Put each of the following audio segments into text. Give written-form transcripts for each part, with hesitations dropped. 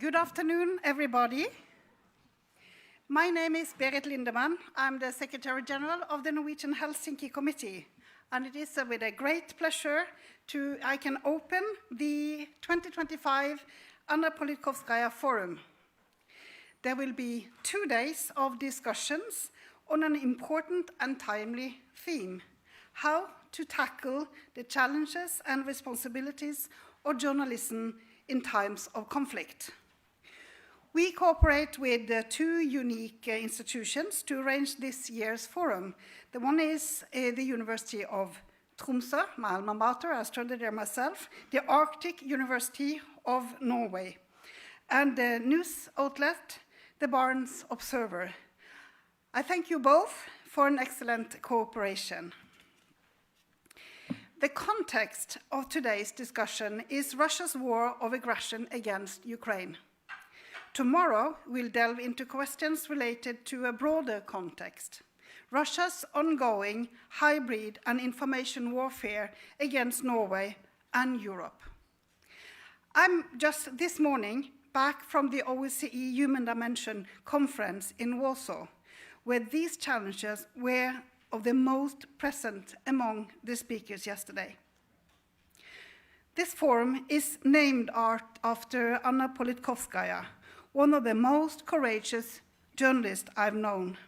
Good afternoon, everybody. My name is Berit Lindemann. I'm the Secretary General of the Norwegian Helsinki Committee, and it is with a great pleasure I can open the 2025 Anna Politikovskaya Forum. There will be 2 days of discussions on an important and timely theme: how to tackle the challenges and responsibilities of journalism in times of conflict. We cooperate with 2 unique institutions to arrange this year's forum. The one is the University of Tromsø, my alma mater, I studied there myself, the Arctic University of Norway, and the news outlet, the Barents Observer. I thank you both for an excellent cooperation. The context of today's discussion is Russia's war of aggression against Ukraine. Tomorrow, we'll delve into questions related to a broader context: Russia's ongoing hybrid and information warfare against Norway and Europe. I'm just this morning back from the OSCE Human Dimension Conference in Warsaw, where these challenges were of the most present among the speakers yesterday. This forum is named after Anna Politkovskaya, one of the most courageous journalists I've known.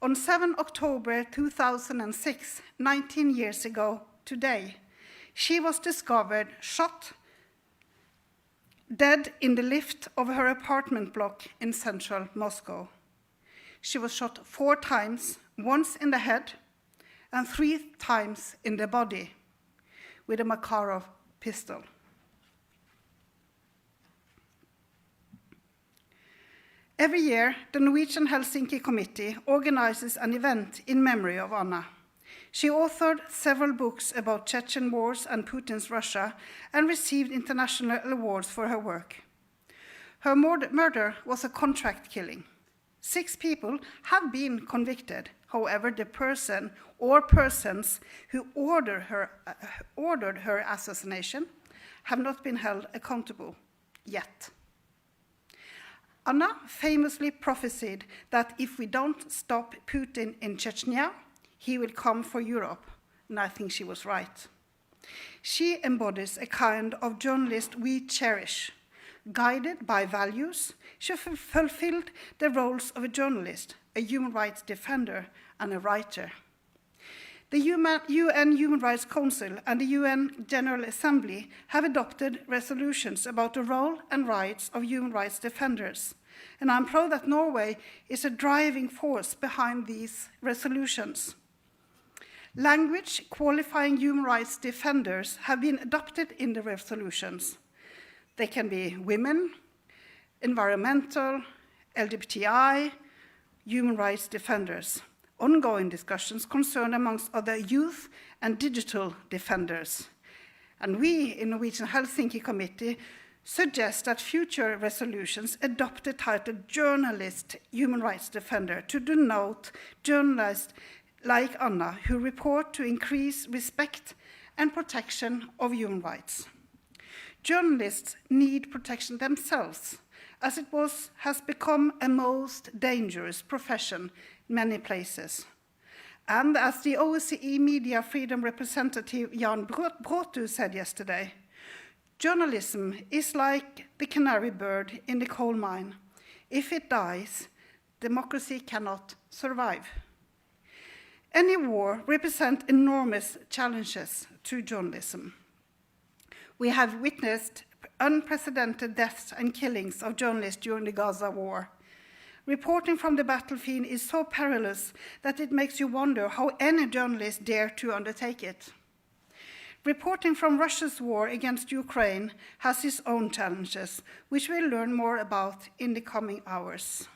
On 7 October 2006, 19 years ago today, she was discovered shot dead in the lift of her apartment block in central Moscow. She was shot 4 times, once in the head and 3 times in the body with a Makarov pistol. Every year, the Norwegian Helsinki Committee organizes an event in memory of Anna. She authored several books about Chechen wars and Putin's Russia and received international awards for her work. Her murder was a contract killing. 6 people have been convicted. However, the person or persons who ordered her assassination have not been held accountable yet. Anna famously prophesied that if we don't stop Putin in Chechnya, he will come for Europe, and I think she was right. She embodies a kind of journalist we cherish. Guided by values, she fulfilled the roles of a journalist, a human rights defender, and a writer. The UN Human Rights Council and the UN General Assembly have adopted resolutions about the role and rights of human rights defenders, and I'm proud that Norway is a driving force behind these resolutions. Language qualifying human rights defenders have been adopted in the resolutions. They can be women, environmental, LGBTI, human rights defenders. Ongoing discussions concern, amongst other, youth and digital defenders. And we in the Norwegian Helsinki Committee suggest that future resolutions adopt the title Journalist Human Rights Defender to denote journalists like Anna who report to increase respect and protection of human rights. Journalists need protection themselves, as it has become a most dangerous profession in many places. And as the OSCE Media Freedom Representative Jan Bråtu said yesterday, journalism is like the canary bird in the coal mine. If it dies, democracy cannot survive. Any war represents enormous challenges to journalism. We have witnessed unprecedented deaths and killings of journalists during the Gaza war. Reporting from the battlefield is so perilous that it makes you wonder how any journalist dare to undertake it. Reporting from Russia's war against Ukraine has its own challenges, which we'll learn more about in the coming hours.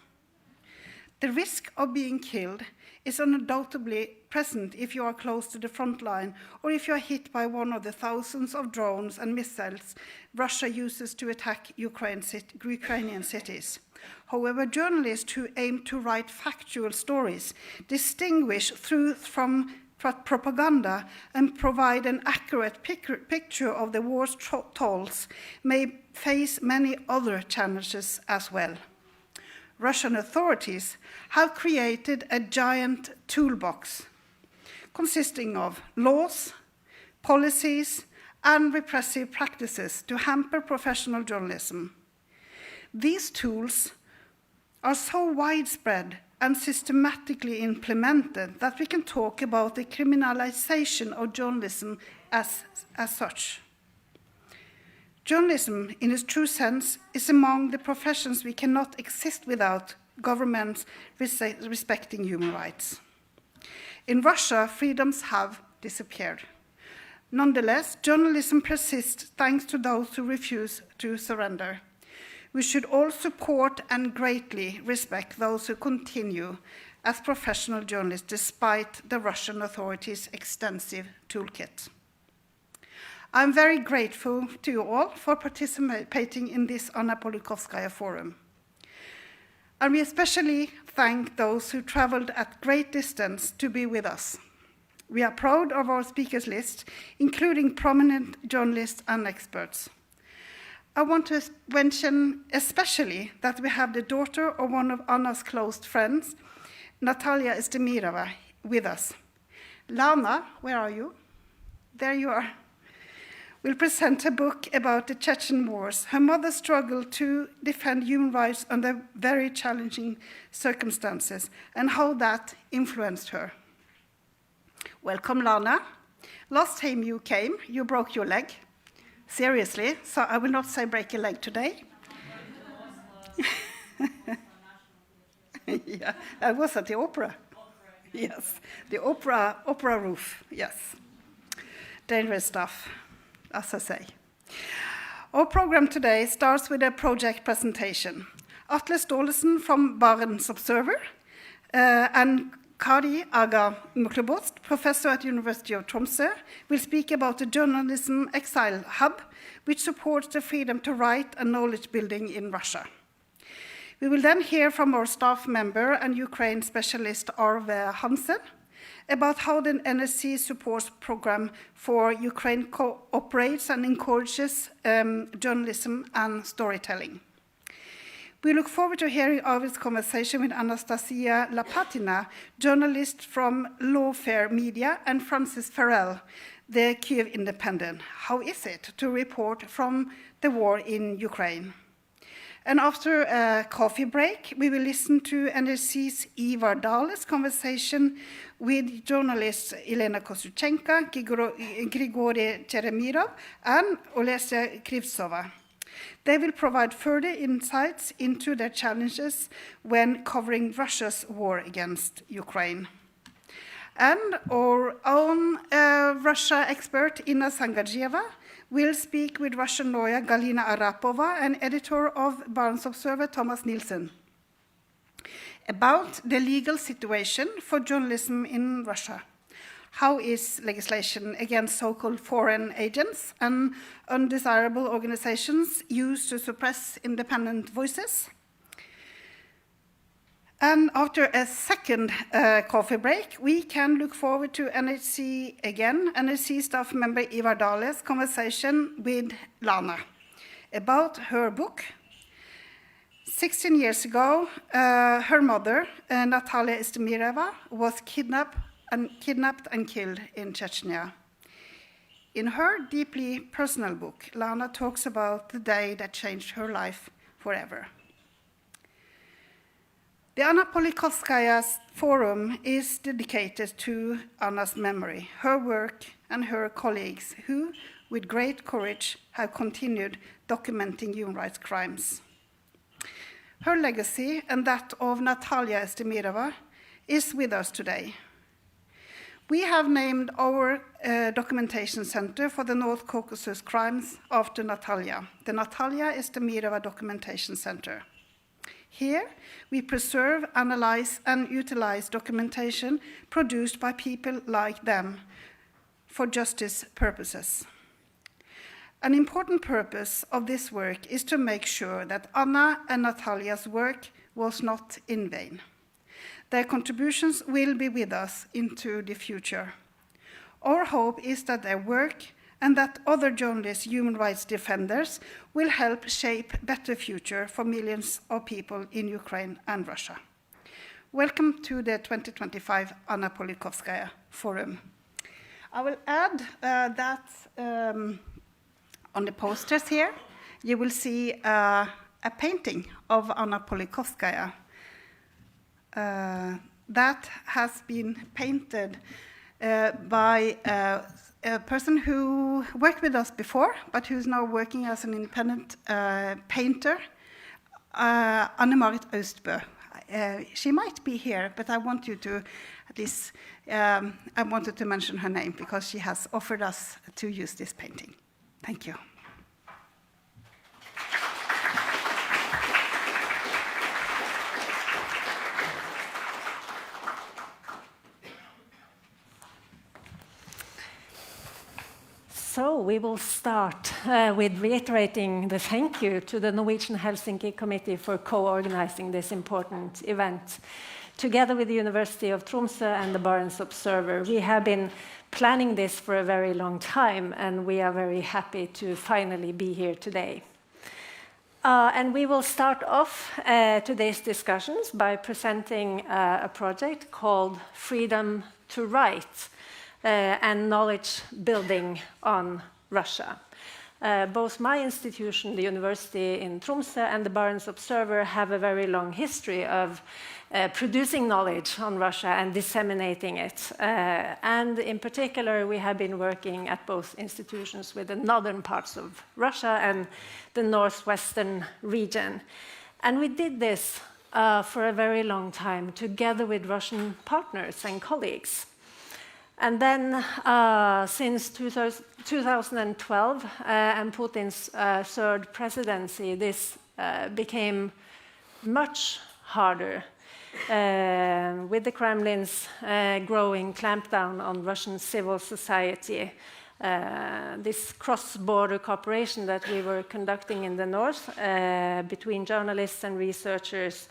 The risk of being killed is undoubtedly present if you are close to the front line or if you are hit by one of the thousands of drones and missiles Russia uses to attack Ukrainian cities. However, journalists who aim to write factual stories distinguish truth from propaganda and provide an accurate picture of the war's tolls may face many other challenges as well. Russian authorities have created a giant toolbox consisting of laws, policies, and repressive practices to hamper professional journalism. These tools are so widespread and systematically implemented that we can talk about the criminalization of journalism as such. Journalism, in its true sense, is among the professions we cannot exist without governments respecting human rights. In Russia, freedoms have disappeared. Nonetheless, journalism persists thanks to those who refuse to surrender. We should all support and greatly respect those who continue as professional journalists despite the Russian authorities' extensive toolkit. I'm very grateful to you all for participating in this Anna Politikovskaya Forum. And we especially thank those who traveled at great distance to be with us. We are proud of our speakers list, including prominent journalists and experts. I want to mention especially that we have the daughter of one of Anna's close friends, Natalia Estemirova, with us. Lana, where are you? There you are. Will present a book about the Chechen wars. Her mother struggled to defend human rights under very challenging circumstances and how that influenced her. Welcome, Lana. Last time you came, you broke your leg. Seriously, so I will not say break a leg today. Yeah, I was at the opera. Yes, the opera roof, yes. Dangerous stuff, as I say. Our program today starts with a project presentation. Atle Staalesen from Barents Observer and Kari Aga Mukleborst, professor at the University of Tromsø, will speak about the Journalism Exile Hub, which supports the freedom to write and knowledge building in Russia. We will then hear from our staff member and Ukraine specialist Arve Hansen about how the NSC supports program for Ukraine cooperates and encourages journalism and storytelling. We look forward to hearing Arvid's conversation with Anastasia Lapatina, journalist from Lawfare Media, and Francis Farrell, the Kyiv Independent. How is it to report from the war in Ukraine? And after a coffee break, we will listen to NRC's Ivar Dale's conversation with journalists Elena Kosuchenka, Grigory Cheremirov, and Olesya Krivtsova. They will provide further insights into their challenges when covering Russia's war against Ukraine. And our own Russia expert, Inna Sangajieva, will speak with Russian lawyer Galina Arapova and editor of Barents Observer, Thomas Nielsen, about the legal situation for journalism in Russia. How is legislation against so-called foreign agents and undesirable organizations used to suppress independent voices? And after a second coffee break, we can look forward to NHC again, NHC staff member Ivar Dale's conversation with Lana about her book. 16 years ago, her mother, Natalia Estemirova, was kidnapped and killed in Chechnya. In her deeply personal book, Lana talks about the day that changed her life forever. The Anna Politikovskaya Forum is dedicated to Anna's memory, her work, and her colleagues who, with great courage, have continued documenting human rights crimes. Her legacy, and that of Natalia Estemirova, is with us today. We have named our documentation center for the North Caucasus crimes after Natalia, the Natalia Estemirova Documentation Center. Here, we preserve, analyze, and utilize documentation produced by people like them for justice purposes. An important purpose of this work is to make sure that Anna and Natalia's work was not in vain. Their contributions will be with us into the future. Our hope is that their work and that other journalists, human rights defenders, will help shape a better future for millions of people in Ukraine and Russia. Welcome to the 2025 Anna Politkovskaya Forum. I will add that on the posters here, you will see a painting of Anna Politkovskaya that has been painted by a person who worked with us before, but who's now working as an independent painter, Anne-Marit Austbø. She might be here, but I want you to, at least, I wanted to mention her name because she has offered us to use this painting. Thank you. So we will start with reiterating the thank you to the Norwegian Helsinki Committee for co-organizing this important event. Together with the University of Tromsø and the Barents Observer, we have been planning this for a very long time, and we are very happy to finally be here today. And we will start off today's discussions by presenting a project called Freedom to Write, and knowledge building on Russia. Both my institution, the University in Tromsø, and the Barents Observer have a very long history of producing knowledge on Russia and disseminating it. And in particular, we have been working at both institutions with the northern parts of Russia and the northwestern region. And we did this for a very long time together with Russian partners and colleagues. And then, since 2012 and Putin's third presidency, this became much harder with the Kremlin's growing clampdown on Russian civil society. This cross-border cooperation that we were conducting in the north between journalists and researchers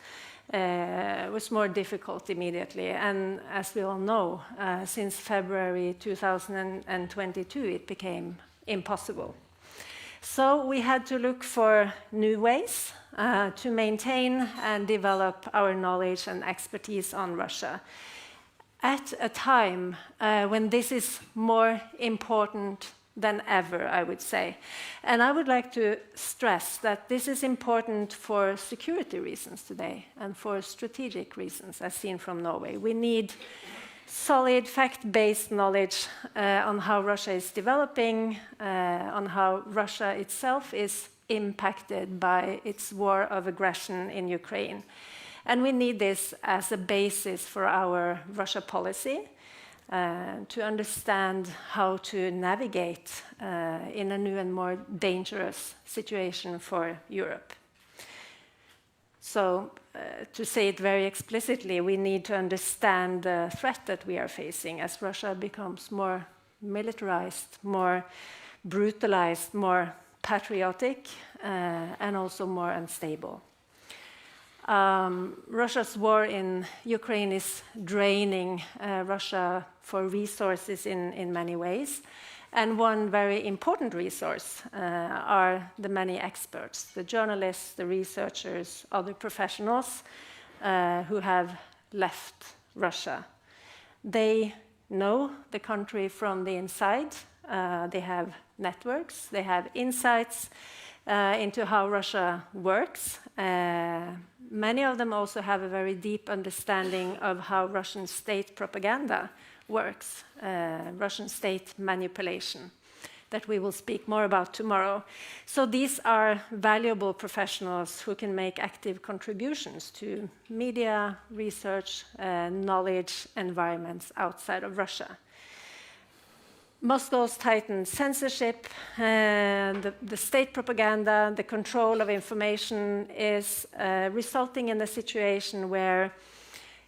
was more difficult immediately. And as we all know, since February 2022, it became impossible. So we had to look for new ways to maintain and develop our knowledge and expertise on Russia at a time when this is more important than ever, I would say. And I would like to stress that this is important for security reasons today and for strategic reasons, as seen from Norway. We need solid, fact-based knowledge on how Russia is developing, on how Russia itself is impacted by its war of aggression in Ukraine. And we need this as a basis for our Russia policy, to understand how to navigate in a new and more dangerous situation for Europe. So, to say it very explicitly, we need to understand the threat that we are facing as Russia becomes more militarized, more brutalized, more patriotic, and also more unstable. Russia's war in Ukraine is draining Russia for resources in many ways. And one very important resource are the many experts, the journalists, the researchers, other professionals who have left Russia. They know the country from the inside. They have networks, they have insights into how Russia works. Many of them also have a very deep understanding of how Russian state propaganda works, Russian state manipulation, that we will speak more about tomorrow. So these are valuable professionals who can make active contributions to media, research, knowledge environments outside of Russia. Moscow's tightened censorship, the state propaganda, the control of information is resulting in a situation where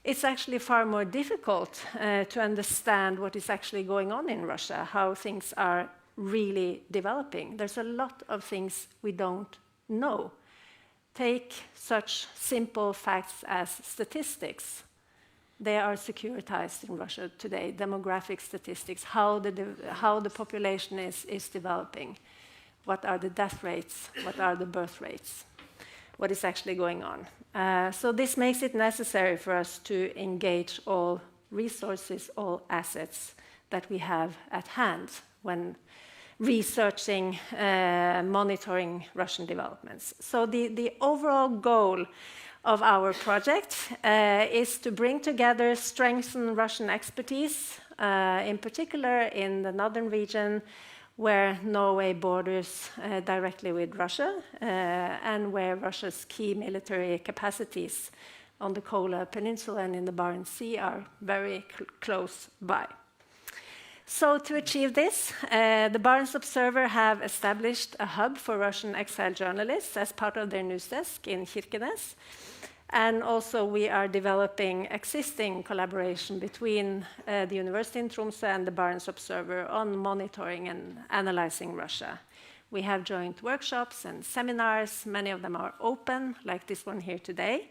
it's actually far more difficult to understand what is actually going on in Russia, how things are really developing. There's a lot of things we don't know. Take such simple facts as statistics. they are securitized in Russia today. Demographic statistics, how the population is developing, what are the death rates, what are the birth rates, what is actually going on. So this makes it necessary for us to engage all resources, all assets that we have at hand when researching, monitoring Russian developments. So the overall goal of our project is to bring together, strengthen Russian expertise, in particular in the northern region where Norway borders directly with Russia and where Russia's key military capacities on the Kola Peninsula and in the Barents Sea are very close by. So to achieve this, the Barents Observer have established a hub for Russian exiled journalists as part of their news desk in Kirkenes. And also we are developing existing collaboration between the University in Tromsø and the Barents Observer on monitoring and analyzing Russia. We have joint workshops and seminars. Many of them are open, like this one here today,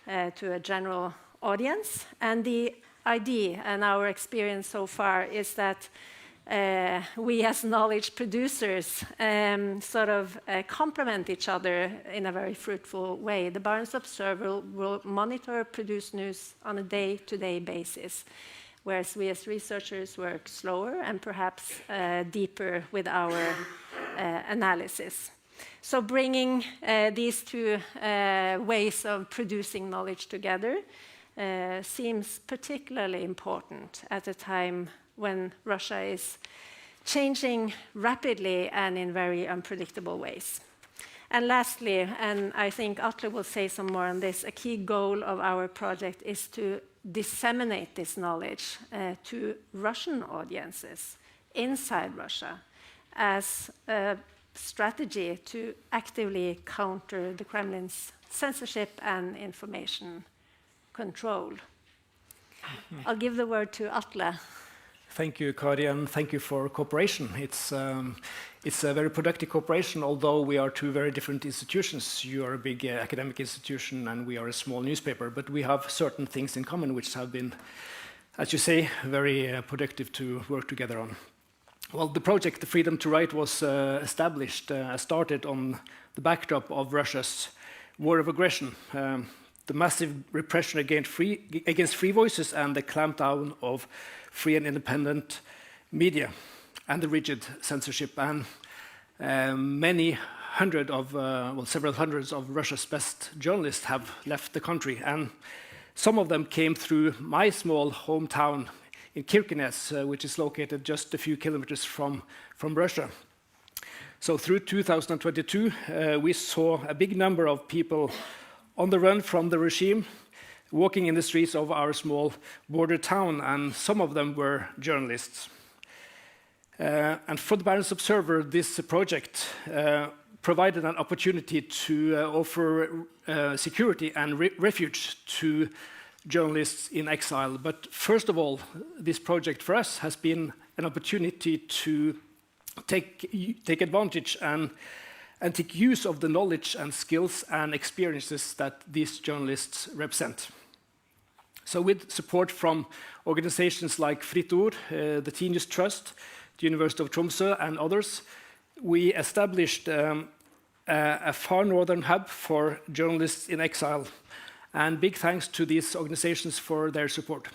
to a general audience. And the idea and our experience so far is that we as knowledge producers complement each other in a very fruitful way. The Barents Observer will monitor, produce news on a day-to-day basis, whereas we as researchers work slower and perhaps deeper with our analysis. So bringing these two ways of producing knowledge together seems particularly important at a time when Russia is changing rapidly and in very unpredictable ways. And lastly, and I think Atle will say some more on this, a key goal of our project is to disseminate this knowledge to Russian audiences inside Russia as a strategy to actively counter the Kremlin's censorship and information control. I'll give the word to Atle. Thank you, Kari, and thank you for cooperation. It's a very productive cooperation, although we are two very different institutions. You are a big academic institution and we are a small newspaper, but we have certain things in common which have been, as you say, very productive to work together on. Well, the project, The Freedom to Write, was started on the backdrop of Russia's war of aggression, the massive repression against free voices and the clampdown of free and independent media and the rigid censorship. And several hundreds of Russia's best journalists have left the country. And some of them came through my small hometown in Kirkenes, which is located just a few kilometers from Russia. So through 2022, we saw a big number of people on the run from the regime, walking in the streets of our small border town, and some of them were journalists. And for the Barents Observer, this project provided an opportunity to offer security and refuge to journalists in exile. But first of all, this project for us has been an opportunity to take advantage and take use of the knowledge and skills and experiences that these journalists represent. So with support from organizations like Fritt Ord, the Tinius Trust, the University of Tromsø and others, we established a far northern hub for journalists in exile. And big thanks to these organizations for their support.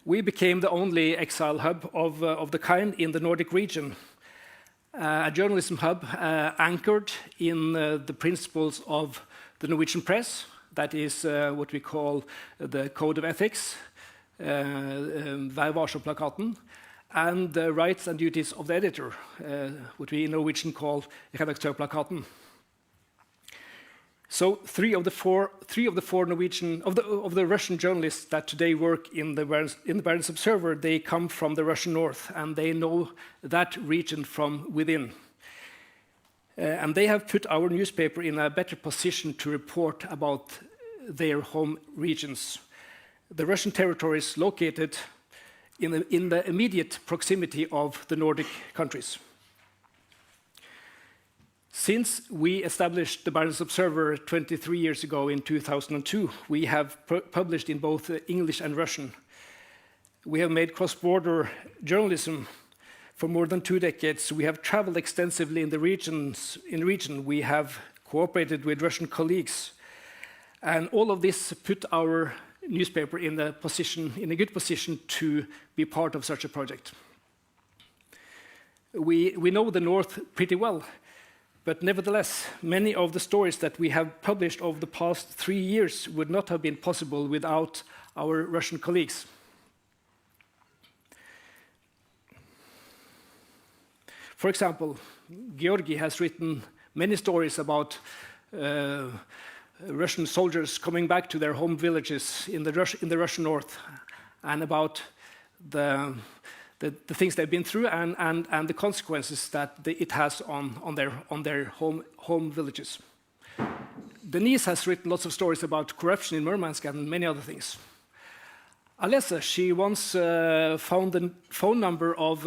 We became the only exile hub of the kind in the Nordic region, a journalism hub anchored in the principles of the Norwegian press, that is what we call the Code of Ethics, Vær varsom-plakaten, and the rights and duties of the editor, what we in Norwegian call redaktørplakaten. So three of the four Russian journalists that today work in the Barents Observer, they come from the Russian north, and they know that region from within. And they have put our newspaper in a better position to report about their home regions. The Russian territories located in the immediate proximity of the Nordic countries. Since we established the Barents Observer 23 years ago in 2002, we have published in both English and Russian. We have made cross-border journalism for more than 2 decades. We have traveled extensively in the region. We have cooperated with Russian colleagues. And all of this put our newspaper in a good position to be part of such a project. We know the North pretty well, but nevertheless, many of the stories that we have published over the past 3 years would not have been possible without our Russian colleagues. For example, Georgi has written many stories about Russian soldiers coming back to their home villages in the Russian north, and about the things they've been through and the consequences that it has on their home villages. Denise has written lots of stories about corruption in Murmansk and many other things. Alessa, she once found the phone number of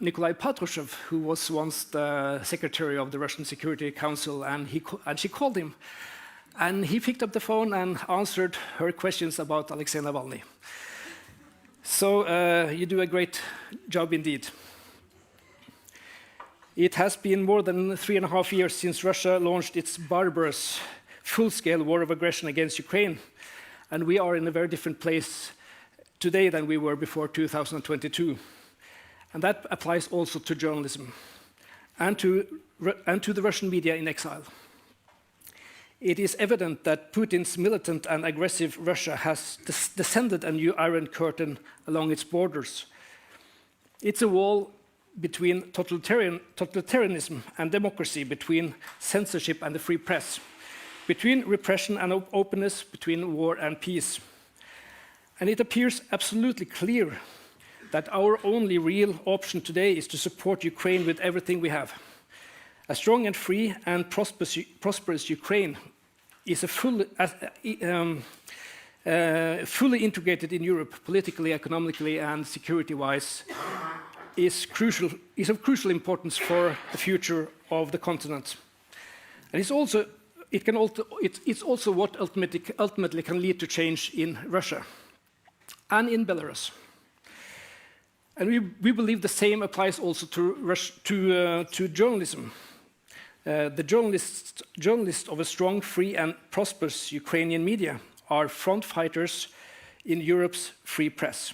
Nikolai Patrushev, who was once the secretary of the Russian Security Council, and she called him. And he picked up the phone and answered her questions about Alexei Navalny. So you do a great job indeed. It has been more than 3.5 years since Russia launched its barbarous, full-scale war of aggression against Ukraine. And we are in a very different place today than we were before 2022. And that applies also to journalism and to the Russian media in exile. It is evident that Putin's militant and aggressive Russia has descended a new Iron Curtain along its borders. It's a wall between totalitarianism and democracy, between censorship and the free press, between repression and openness, between war and peace. And it appears absolutely clear that our only real option today is to support Ukraine with everything we have. A strong and free and prosperous Ukraine is fully integrated in Europe, politically, economically, and security-wise, is of crucial importance for the future of the continent. And it's also what ultimately can lead to change in Russia and in Belarus. And we believe the same applies also to journalism. The journalists of a strong, free, and prosperous Ukrainian media are front fighters in Europe's free press.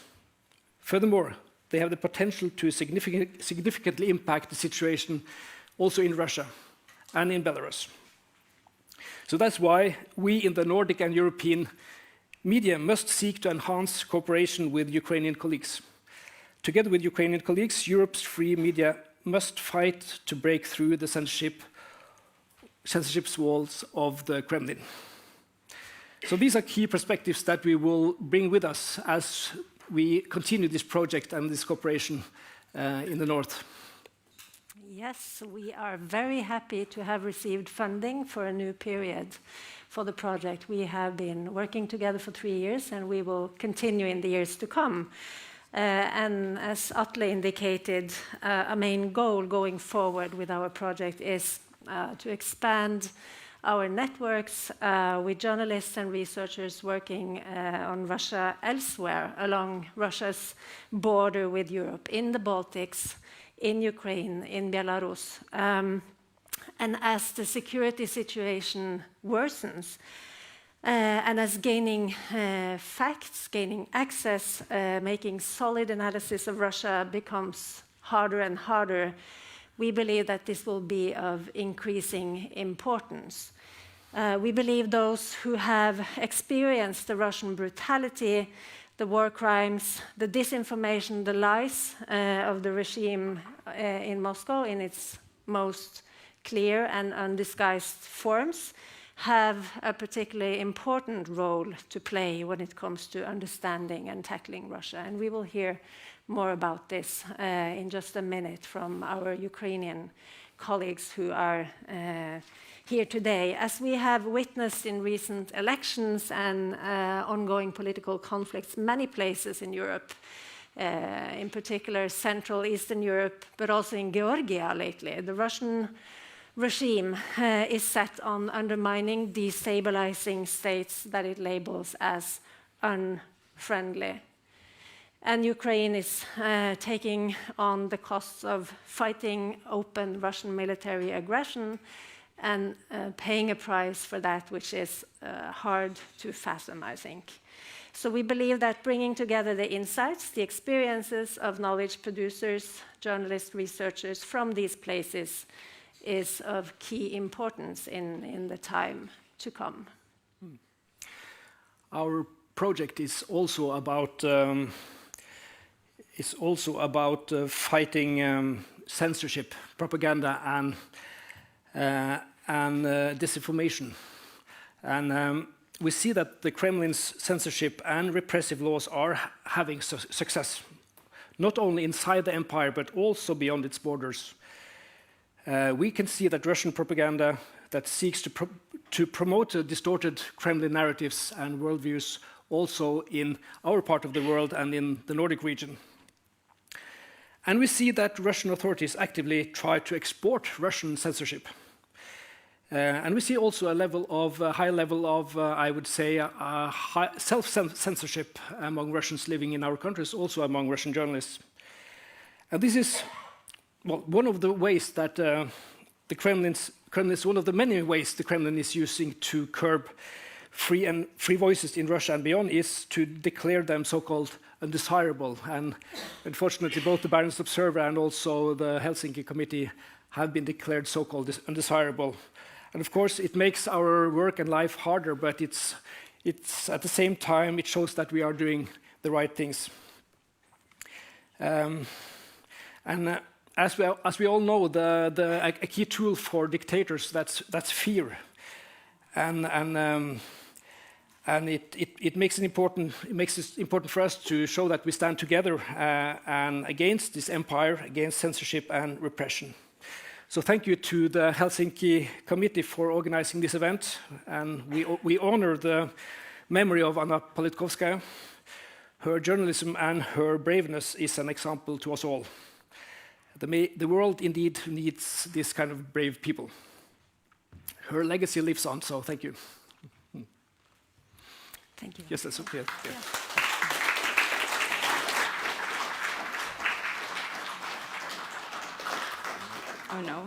Furthermore, they have the potential to significantly impact the situation also in Russia and in Belarus. So that's why we in the Nordic and European media must seek to enhance cooperation with Ukrainian colleagues. Together with Ukrainian colleagues, Europe's free media must fight to break through the censorship walls of the Kremlin. So these are key perspectives that we will bring with us as we continue this project and this cooperation in the North. Yes, we are very happy to have received funding for a new period for the project. We have been working together for 3 years, and we will continue in the years to come. And as Atle indicated, a main goal going forward with our project is to expand our networks with journalists and researchers working on Russia elsewhere along Russia's border with Europe, in the Baltics, in Ukraine, in Belarus. And as the security situation worsens, and as gaining facts, gaining access, making solid analysis of Russia becomes harder and harder, we believe that this will be of increasing importance. We believe those who have experienced the Russian brutality, the war crimes, the disinformation, the lies of the regime in Moscow in its most clear and undisguised forms have a particularly important role to play when it comes to understanding and tackling Russia. And we will hear more about this in just a minute from our Ukrainian colleagues who are here today. As we have witnessed in recent elections and ongoing political conflicts many places in Europe, in particular Central Eastern Europe, but also in Georgia lately. The Russian regime is set on undermining, destabilizing states that it labels as unfriendly. And Ukraine is taking on the costs of fighting open Russian military aggression and paying a price for that, which is hard to fathom, I think. So we believe that bringing together the insights, the experiences of knowledge producers, journalists, researchers from these places is of key importance in the time to come. Our project is also about fighting censorship, propaganda, and disinformation. And we see that the Kremlin's censorship and repressive laws are having success, not only inside the empire, but also beyond its borders. We can see that Russian propaganda that seeks to promote distorted Kremlin narratives and worldviews also in our part of the world and in the Nordic region. And we see that Russian authorities actively try to export Russian censorship. And we see also a high level of, I would say, self-censorship among Russians living in our countries, also among Russian journalists. And this is one of the ways that the Kremlin is one of the many ways the Kremlin is using to curb free voices in Russia and beyond is to declare them so-called undesirable. And unfortunately, both the Barents Observer and also the Helsinki Committee have been declared so-called undesirable. And of course, it makes our work and life harder, but it's at the same time, it shows that we are doing the right things. As we all know, a key tool for dictators, that's fear. And it makes it important for us to show that we stand together and against this empire, against censorship and repression. So thank you to the Helsinki Committee for organizing this event, and we honor the memory of Anna Politkovskaya. Her journalism and her braveness is an example to us all. The world indeed needs this kind of brave people. Her legacy lives on, so thank you. Thank you. Yes, that's okay. Yeah. Oh no.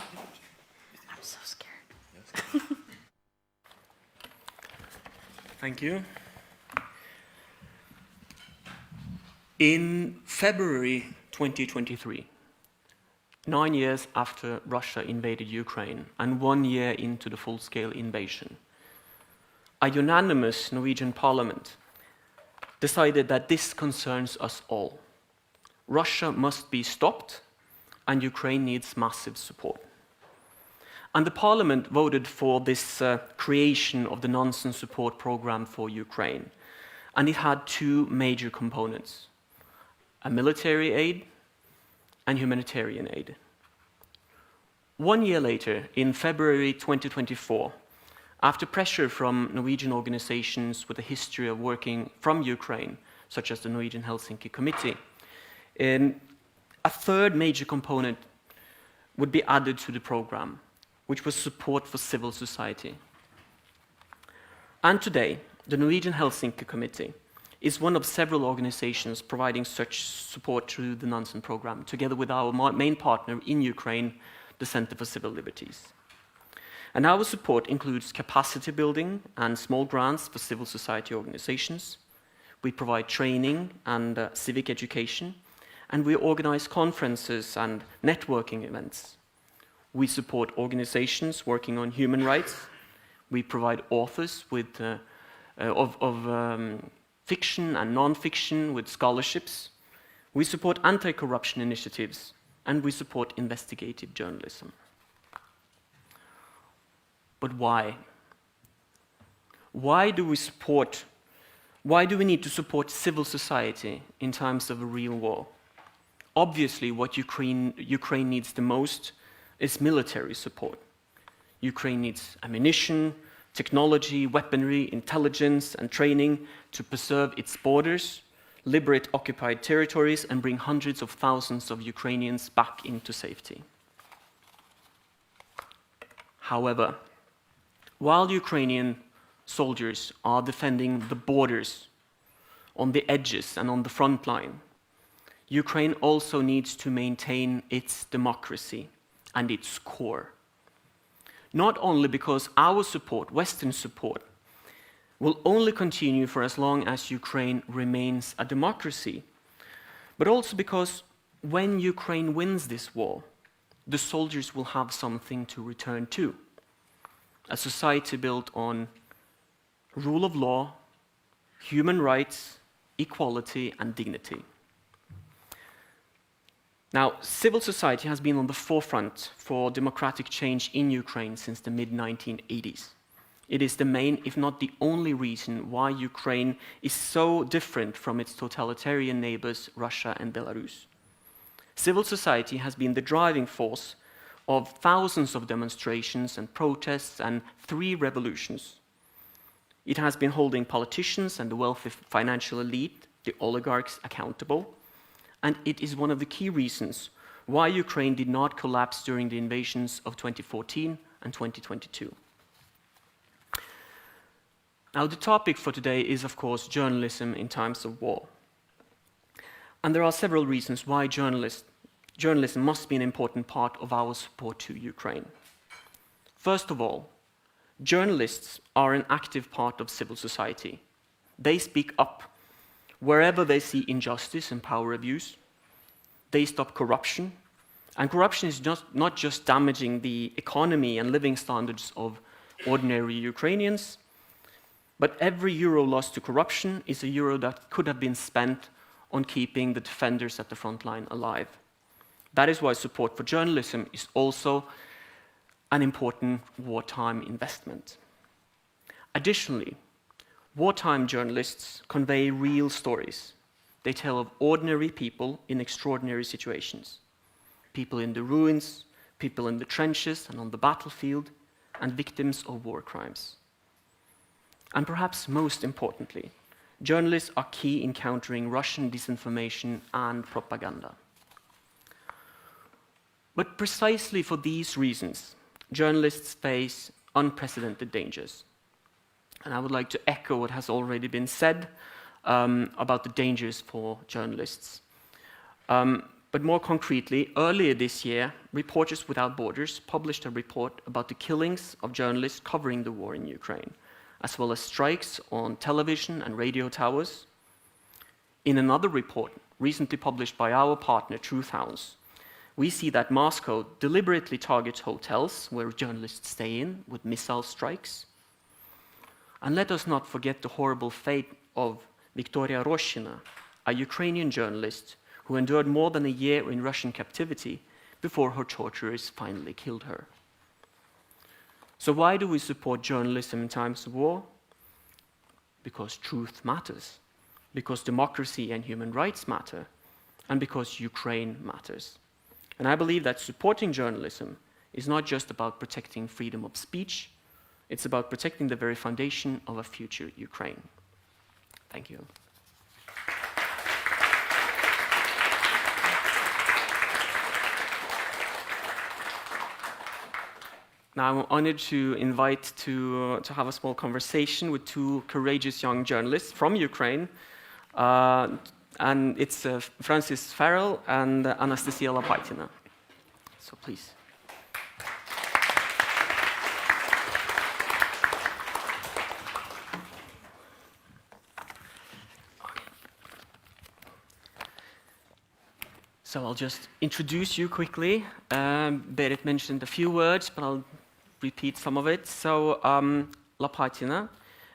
I'm so scared. Thank you. In February 2023, 9 years after Russia invaded Ukraine and 1 year into the full-scale invasion, a unanimous Norwegian parliament decided that this concerns us all. Russia must be stopped, and Ukraine needs massive support. And the parliament voted for this creation of the nonsense support program for Ukraine. And it had two major components: a military aid and humanitarian aid. 1 year later, in February 2024, after pressure from Norwegian organizations with a history of working from Ukraine, such as the Norwegian Helsinki Committee, a third major component would be added to the program, which was support for civil society. And today, the Norwegian Helsinki Committee is one of several organizations providing such support through the Nansen program, together with our main partner in Ukraine, the Center for Civil Liberties. And our support includes capacity building and small grants for civil society organizations. We provide training and civic education, and we organize conferences and networking events. We support organizations working on human rights. We provide authors with fiction and non-fiction with scholarships. We support anti-corruption initiatives, and we support investigative journalism. But why? Why do we need to support civil society in times of a real war? Obviously, what Ukraine needs the most is military support. Ukraine needs ammunition, technology, weaponry, intelligence, and training to preserve its borders, liberate occupied territories, and bring hundreds of thousands of Ukrainians back into safety. However, while Ukrainian soldiers are defending the borders, on the edges and on the front line, Ukraine also needs to maintain its democracy and its core. Not only because our support, Western support, will only continue for as long as Ukraine remains a democracy, but also because when Ukraine wins this war, the soldiers will have something to return to. A society built on rule of law, human rights, equality, and dignity. Now, civil society has been on the forefront for democratic change in Ukraine since the mid-1980s. It is the main, if not the only reason why Ukraine is so different from its totalitarian neighbors, Russia and Belarus. Civil society has been the driving force of thousands of demonstrations and protests and 3 revolutions. It has been holding politicians and the wealthy financial elite, the oligarchs, accountable, and it is one of the key reasons why Ukraine did not collapse during the invasions of 2014 and 2022. Now, the topic for today is, of course, journalism in times of war. And there are several reasons why journalism must be an important part of our support to Ukraine. First of all, journalists are an active part of civil society. They speak up wherever they see injustice and power abuse. They stop corruption. And corruption is not just damaging the economy and living standards of ordinary Ukrainians, but every euro lost to corruption is a euro that could have been spent on keeping the defenders at the front line alive. That is why support for journalism is also an important wartime investment. Additionally, wartime journalists convey real stories. They tell of ordinary people in extraordinary situations. People in the ruins, people in the trenches and on the battlefield, and victims of war crimes. And perhaps most importantly, journalists are key in countering Russian disinformation and propaganda. But precisely for these reasons, journalists face unprecedented dangers. And I would like to echo what has already been said about the dangers for journalists. But more concretely, earlier this year, Reporters Without Borders published a report about the killings of journalists covering the war in Ukraine, as well as strikes on television and radio towers. In another report, recently published by our partner Truth Hounds, we see that Moscow deliberately targets hotels where journalists stay in with missile strikes. And let us not forget the horrible fate of Viktoria Roshina, a Ukrainian journalist who endured more than a year in Russian captivity before her torturers finally killed her. So why do we support journalism in times of war? Because truth matters, because democracy and human rights matter, and because Ukraine matters. And I believe that supporting journalism is not just about protecting freedom of speech, it's about protecting the very foundation of a future Ukraine. Thank you. Now I'm honored to invite to have a small conversation with 2 courageous young journalists from Ukraine. And it's Francis Farrell and Anastasia Lapaitina. So please. So I'll just introduce you quickly. Berit mentioned a few words, but I'll repeat some of it. So Lapaitina,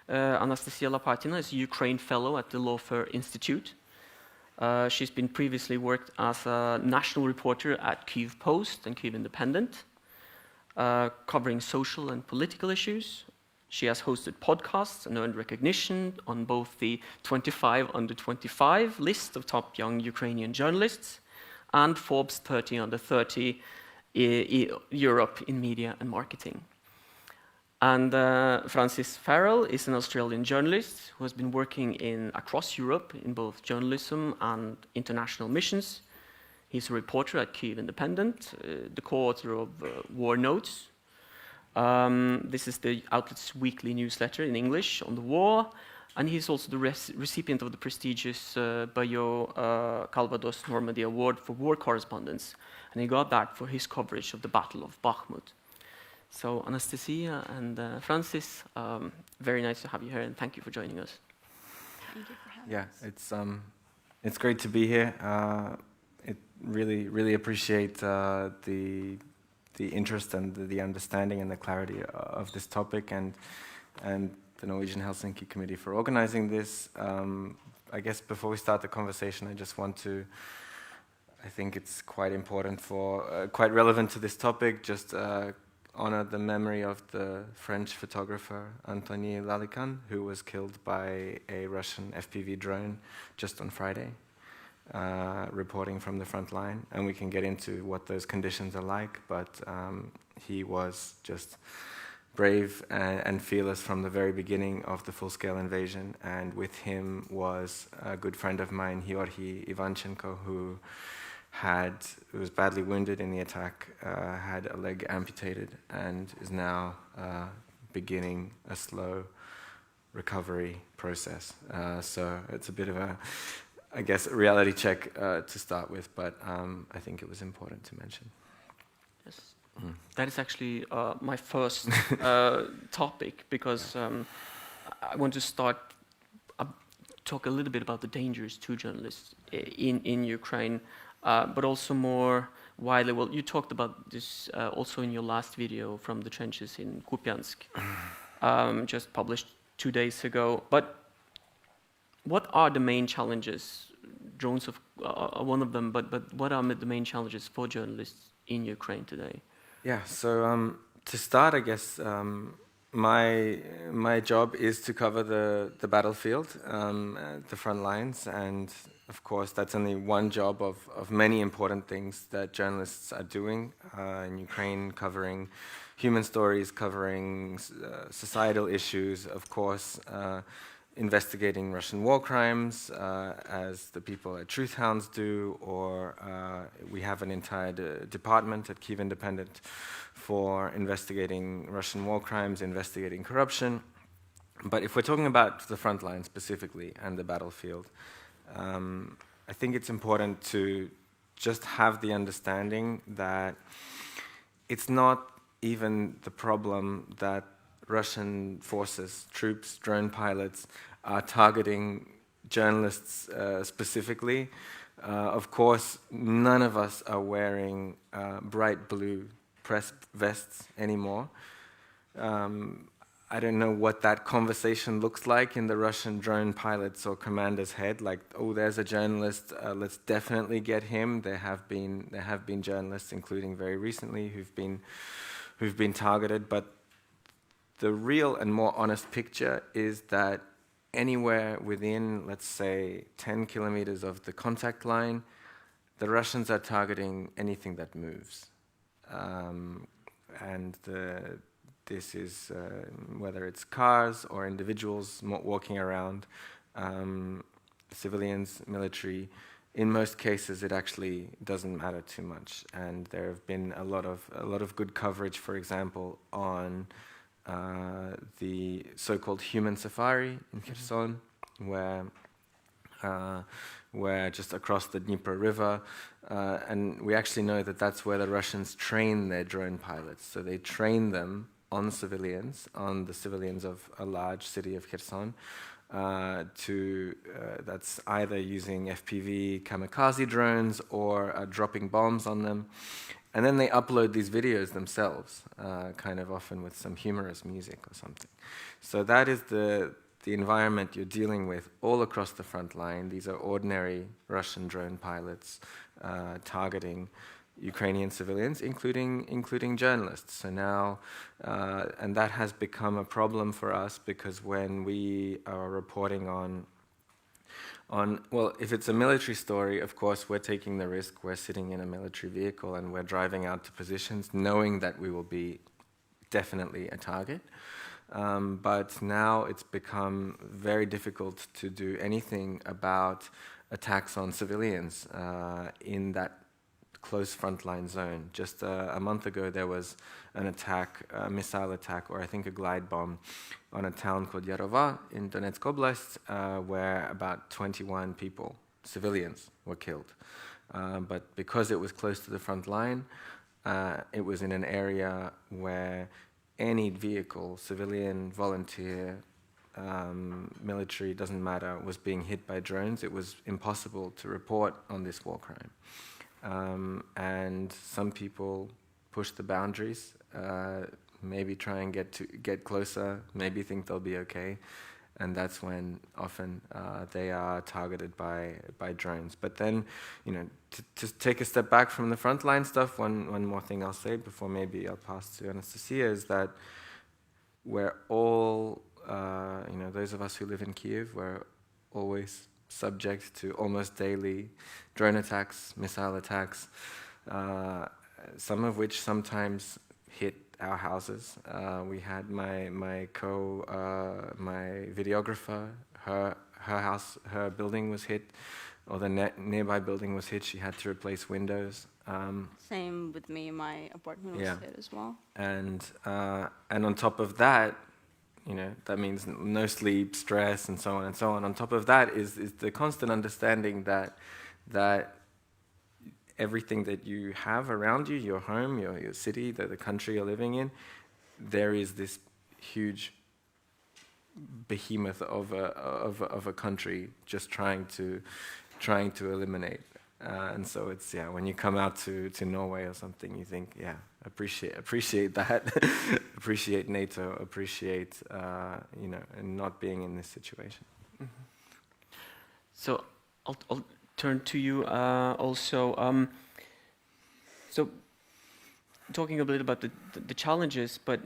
Anastasia Lapaitina is a Ukraine Fellow at the Lawfare Institute. She's been previously worked as a national reporter at Kyiv Post and Kyiv Independent, covering social and political issues. She has hosted podcasts and earned recognition on both the 25 under 25 list of top young Ukrainian journalists and Forbes 30 under 30 Europe in media and marketing. And Francis Farrell is an Australian journalist who has been working across Europe in both journalism and international missions. He's a reporter at Kyiv Independent, the co-author of War Notes. This is the outlet's weekly newsletter in English on the war, and he's also the recipient of the prestigious Bayeux Calvados Normandy Award for War Correspondence, and he got that for his coverage of the Battle of Bakhmut. So Anastasia and Francis, very nice to have you here, and thank you for joining us. Thank you for having us. Yeah, it's great to be here. Really appreciate the interest and the understanding and the clarity of this topic, and the Norwegian Helsinki Committee for organizing this. I guess before we start the conversation, I just want to. I think it's quite important quite relevant to this topic. Just honor the memory of the French photographer Anthony Lalican, who was killed by a Russian FPV drone just on Friday. Reporting from the front line, and we can get into what those conditions are like, but he was just brave and fearless from the very beginning of the full-scale invasion, and with him was a good friend of mine, Georgy Ivanchenko, who was badly wounded in the attack, had a leg amputated, and is now beginning a slow recovery process. So it's a bit of a reality check to start with, but I think it was important to mention. Yes, that is actually my first topic, because I want to talk a little bit about the dangers to journalists in Ukraine, but also more widely. Well, you talked about this also in your last video from the trenches in Kupiansk, just published 2 days ago. But what are the main challenges? Drones are one of them, but what are the main challenges for journalists in Ukraine today? Yeah, so to start, I guess my job is to cover the battlefield, the front lines, and of course that's only one job of many important things that journalists are doing in Ukraine, covering human stories, covering societal issues, of course. Investigating Russian war crimes, as the people at Truth Hounds do, or we have an entire department at Kyiv Independent for investigating Russian war crimes, investigating corruption. But if we're talking about the front line specifically and the battlefield, I think it's important to just have the understanding that it's not even the problem that Russian forces, troops, drone pilots are targeting journalists specifically. Of course, none of us are wearing bright blue press vests anymore. I don't know what that conversation looks like in the Russian drone pilot's or commander's head. Like, oh, there's a journalist. Let's definitely get him. There have been journalists, including very recently, who've been targeted, but the real and more honest picture is that anywhere within, let's say, 10 kilometers of the contact line, the Russians are targeting anything that moves. This is whether it's cars or individuals walking around, civilians, military. In most cases, it actually doesn't matter too much, and there have been a lot of good coverage, for example, on the so-called human safari in Kherson, where just across the Dnieper River, and we actually know that that's where the Russians train their drone pilots. So they train them on the civilians of a large city of Kherson, that's either using FPV kamikaze drones or dropping bombs on them. And then they upload these videos themselves, kind of often with some humorous music or something. So that is the environment you're dealing with all across the front line. These are ordinary Russian drone pilots targeting Ukrainian civilians, including journalists. So now, and that has become a problem for us, because when we are reporting on, well, if it's a military story, of course, we're taking the risk. We're sitting in a military vehicle and we're driving out to positions knowing that we will be definitely a target. But now it's become very difficult to do anything about attacks on civilians in that close frontline zone. Just a month ago, there was an attack, a missile attack, or I think a glide bomb, on a town called Yarova in Donetsk Oblast, where about 21 people, civilians, were killed. But because it was close to the front line, it was in an area where any vehicle, civilian, volunteer, military, doesn't matter, was being hit by drones. It was impossible to report on this war crime. And some people push the boundaries, maybe try and get closer, maybe think they'll be okay, and that's when often they are targeted by drones. But then, you know, to take a step back from the frontline stuff, one more thing I'll say before maybe I'll pass to Anastasia is that we're all, you know, those of us who live in Kyiv, we're always subject to almost daily drone attacks, missile attacks, some of which sometimes hit our houses. We had my videographer, her house, her building was hit, or the nearby building was hit. She had to replace windows. Same with me. My apartment was hit as well. And on top of that, you know, that means no sleep, stress, and so on and so on. On top of that is the constant understanding that everything that you have around you, your home, your city, the country you're living in, there is this huge behemoth of a country just trying to eliminate. And so it's, when you come out to Norway or something, you think, appreciate that, appreciate NATO, appreciate, you know, and not being in this situation. Mm-hmm. So I'll turn to you also. So talking a bit about the challenges, but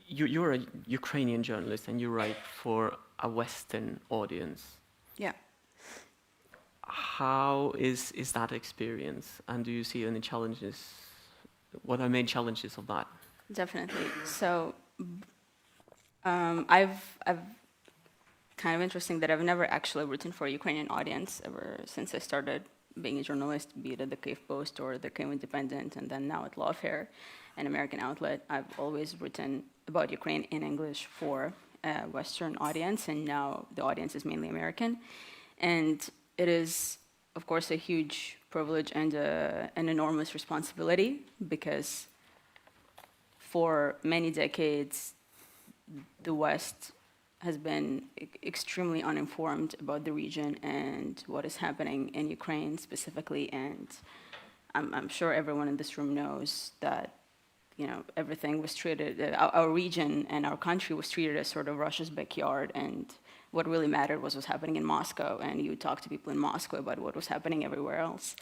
you're a Ukrainian journalist and you write for a Western audience. Yeah. How is that experience, and do you see any challenges? What are main challenges of that? Definitely. So, I've kind of interesting that I've never actually written for a Ukrainian audience ever since I started being a journalist, be it at the Kyiv Post or the Kyiv Independent, and then now at Lawfare, an American outlet. I've always written about Ukraine in English for a Western audience, and now the audience is mainly American. And it is, of course, a huge privilege and an enormous responsibility, because for many decades, the West has been extremely uninformed about the region and what is happening in Ukraine specifically. And I'm sure everyone in this room knows that, you know, everything was treated, our region and our country was treated as sort of Russia's backyard, and what really mattered was what's happening in Moscow, and you talk to people in Moscow about what was happening everywhere else.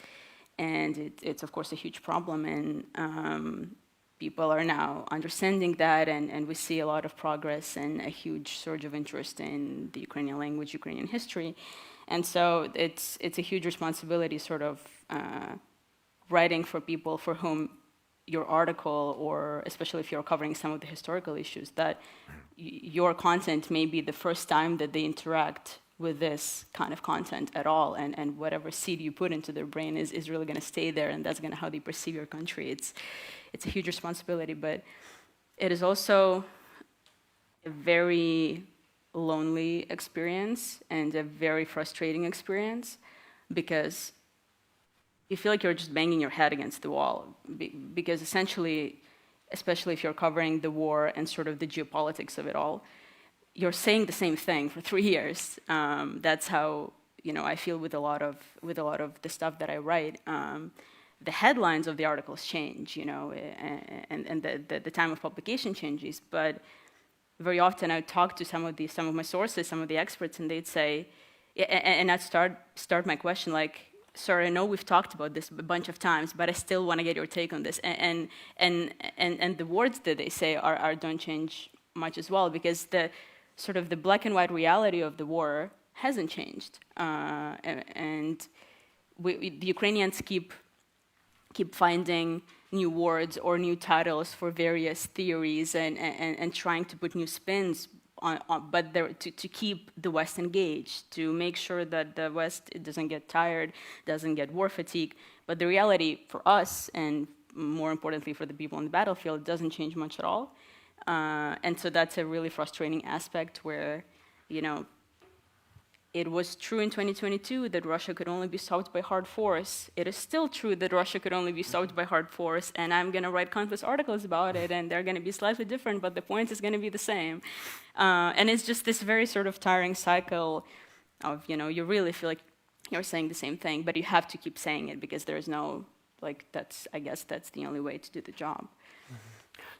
And it's of course a huge problem, and people are now understanding that, and we see a lot of progress and a huge surge of interest in the Ukrainian language, Ukrainian history. And so it's a huge responsibility sort of writing for people for whom your article, or especially if you're covering some of the historical issues, that your content may be the first time that they interact with this kind of content at all, and whatever seed you put into their brain is really going to stay there, and that's going to how they perceive your country. It's a huge responsibility, but it is also a very lonely experience and a very frustrating experience, because you feel like you're just banging your head against the wall, because essentially, especially if you're covering the war and sort of the geopolitics of it all, you're saying the same thing for 3 years. That's how, you know, I feel with a lot of the stuff that I write. The headlines of the articles change, you know, and the time of publication changes. But very often I would talk to some of my sources, some of the experts, and they'd say, and I'd start my question like, "Sir, I know we've talked about this a bunch of times, but I still want to get your take on this." And the words that they say don't change much as well, because the sort of the black and white reality of the war hasn't changed, and the Ukrainians keep finding new words or new titles for various theories and trying to put new spins but to keep the West engaged, to make sure that the West doesn't get tired, doesn't get war fatigue. But the reality for us, and more importantly for the people on the battlefield, doesn't change much at all. And so that's a really frustrating aspect where, you know, it was true in 2022 that Russia could only be stopped by hard force. It is still true that Russia could only be stopped by hard force, and I'm going to write countless articles about it, and they're going to be slightly different, but the point is going to be the same. And it's just this very sort of tiring cycle of, you know, you really feel like you're saying the same thing, but you have to keep saying it because there's no, like, I guess that's the only way to do the job. Mm-hmm.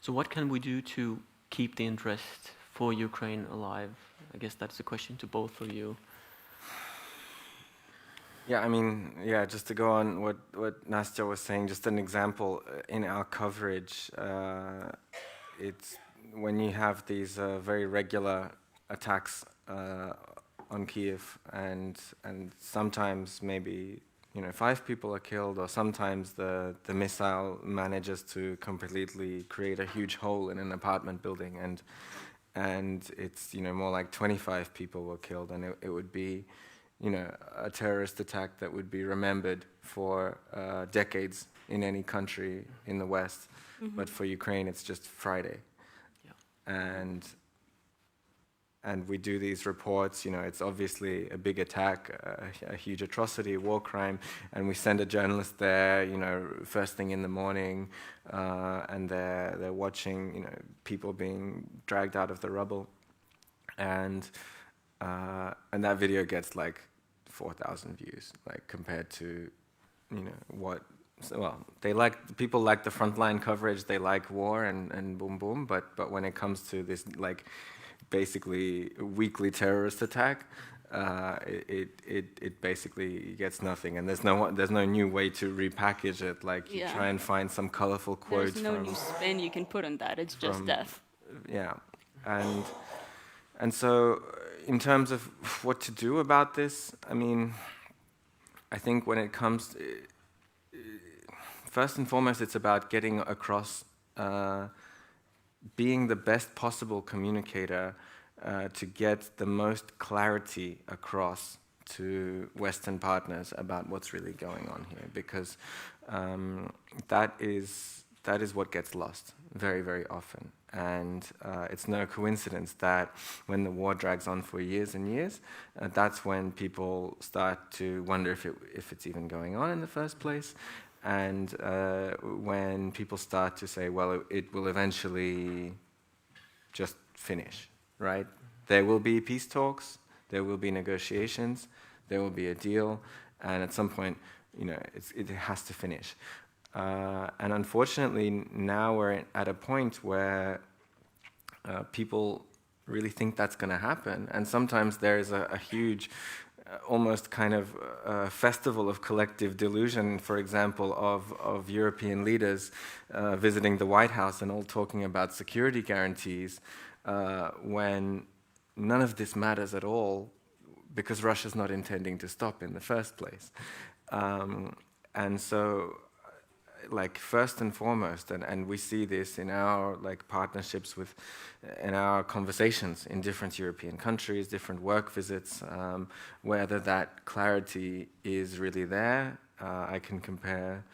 So what can we do to keep the interest for Ukraine alive? I guess that's the question to both of you. Yeah, I mean, yeah, just to go on what Nastya was saying, just an example, in our coverage, it's when you have these very regular attacks on Kiev, and sometimes maybe, you know, 5 people are killed, or sometimes the missile manages to completely create a huge hole in an apartment building, and it's, you know, more like 25 people were killed, and it would be, you know, a terrorist attack that would be remembered for decades in any country in the West. Mm-hmm. But for Ukraine, it's just Friday. Yeah. And we do these reports, you know, it's obviously a big attack, a huge atrocity, a war crime, and we send a journalist there, you know, first thing in the morning, and they're watching, you know, people being dragged out of the rubble. And that video gets like 4,000 views, like compared to, you know, what, well, people like the frontline coverage, they like war and boom boom, but when it comes to this, like, basically weekly terrorist attack, it basically gets nothing, and there's no new way to repackage it, like you try and find some colorful quotes. There's no new spin you can put on that, it's just death. Yeah, and so in terms of what to do about this, I mean, I think when it comes, first and foremost, it's about getting across, being the best possible communicator to get the most clarity across to Western partners about what's really going on here, because that is what gets lost very, very often. And it's no coincidence that when the war drags on for years and years, that's when people start to wonder if it's even going on in the first place. And when people start to say, well, it will eventually just finish, right? There will be peace talks, there will be negotiations, there will be a deal, and at some point, you know, it has to finish. And unfortunately, now we're at a point where people really think that's going to happen, and sometimes there's a huge, almost kind of festival of collective delusion, for example, of European leaders visiting the White House and all talking about security guarantees, when none of this matters at all, because Russia's not intending to stop in the first place. And so, like, first and foremost, and we see this in our, like, partnerships with, in our conversations in different European countries, different work visits, whether that clarity is really there. I can compare,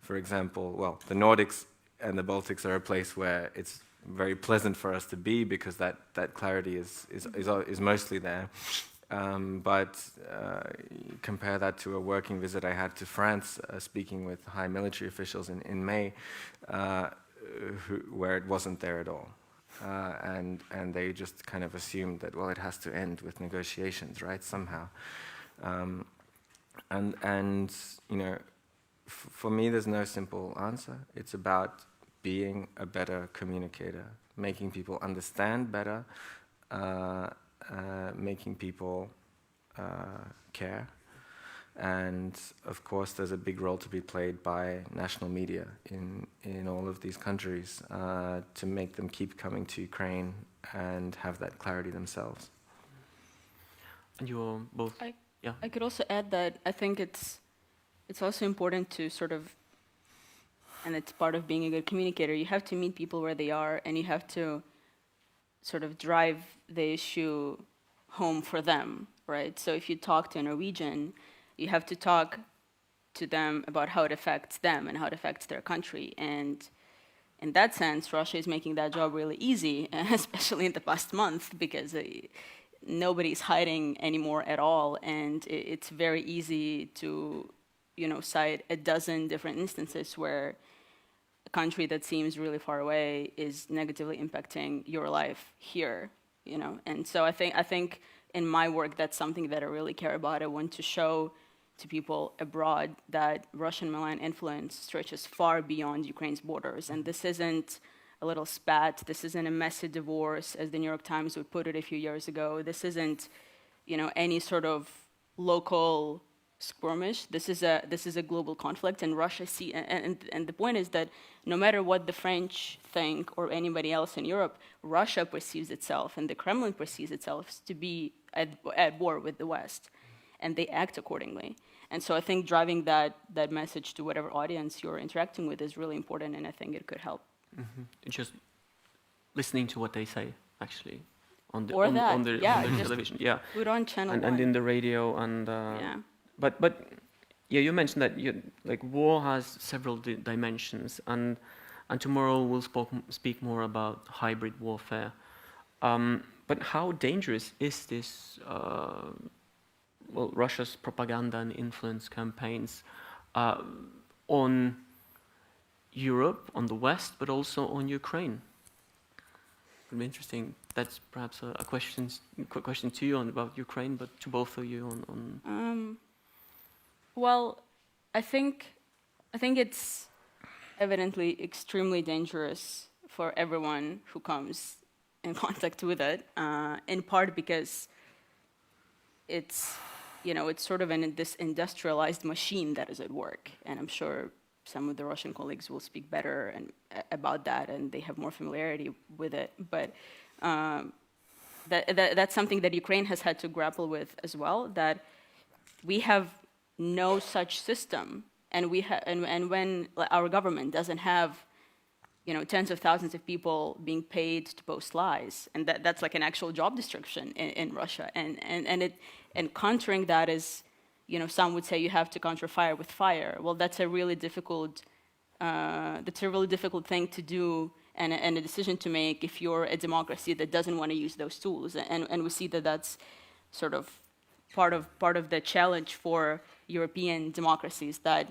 for example, well, the Nordics and the Baltics are a place where it's very pleasant for us to be, because that clarity is mostly there. But compare that to a working visit I had to France, speaking with high military officials in May, where it wasn't there at all. And they just kind of assumed that, well, it has to end with negotiations, right, somehow. And you know, for me, there's no simple answer. It's about being a better communicator, making people understand better, making people care. And of course, there's a big role to be played by national media in all of these countries to make them keep coming to Ukraine and have that clarity themselves. And you're both, yeah. I could also add that I think it's also important to sort of and it's part of being a good communicator. You have to meet people where they are, and you have to sort of drive the issue home for them, right? So if you talk to a Norwegian, you have to talk to them about how it affects them and how it affects their country. And in that sense, Russia is making that job really easy, especially in the past month, because nobody's hiding anymore at all, and it's very easy to, cite a dozen different instances where a country that seems really far away is negatively impacting your life here, And so I think in my work, that's something that I really care about. I want to show to people abroad that Russian malign influence stretches far beyond Ukraine's borders, and this isn't a little spat. This isn't a messy divorce, as the New York Times would put it a few years ago. This isn't, any sort of local skirmish. This is a global conflict, and Russia and the point is that no matter what the French think or anybody else in Europe, Russia perceives itself and the Kremlin perceives itself to be at war with the West, and they act accordingly. And so I think driving that message to whatever audience you're interacting with is really important, and I think it could help. Just listening to what they say, actually, on the television, Put on channel and in the radio, and but you mentioned that war has several dimensions, and tomorrow we'll speak more about hybrid warfare. But how dangerous is this? Russia's propaganda and influence campaigns on Europe, on the West, but also on Ukraine. It would be interesting. That's perhaps a question to you about Ukraine, but to both of you on. Well, I think it's evidently extremely dangerous for everyone who comes in contact with it. In part because it's sort of this industrialized machine that is at work, and I'm sure some of the Russian colleagues will speak better about that, and they have more familiarity with it. But that's something that Ukraine has had to grapple with as well. That we have no such system, and when our government doesn't have, tens of thousands of people being paid to post lies, and that's like an actual job description in Russia, and countering that is, some would say you have to counter fire with fire. Well, that's a really difficult thing to do, and a decision to make if you're a democracy that doesn't want to use those tools. And we see that that's sort of part of the challenge for European democracies, that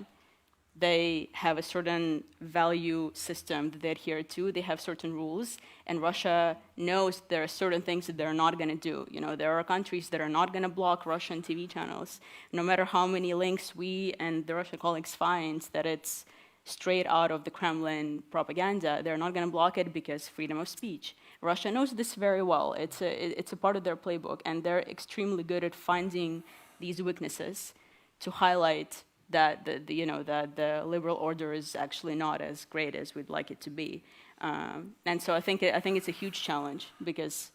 they have a certain value system that they adhere to. They have certain rules, and Russia knows there are certain things that they're not going to do. There are countries that are not going to block Russian TV channels, no matter how many links we and the Russian colleagues find that it's straight out of the Kremlin propaganda. They're not going to block it because freedom of speech. Russia knows this very well. It's a part of their playbook, and they're extremely good at finding these weaknesses to highlight that the liberal order is actually not as great as we'd like it to be, and so I think it's a huge challenge, because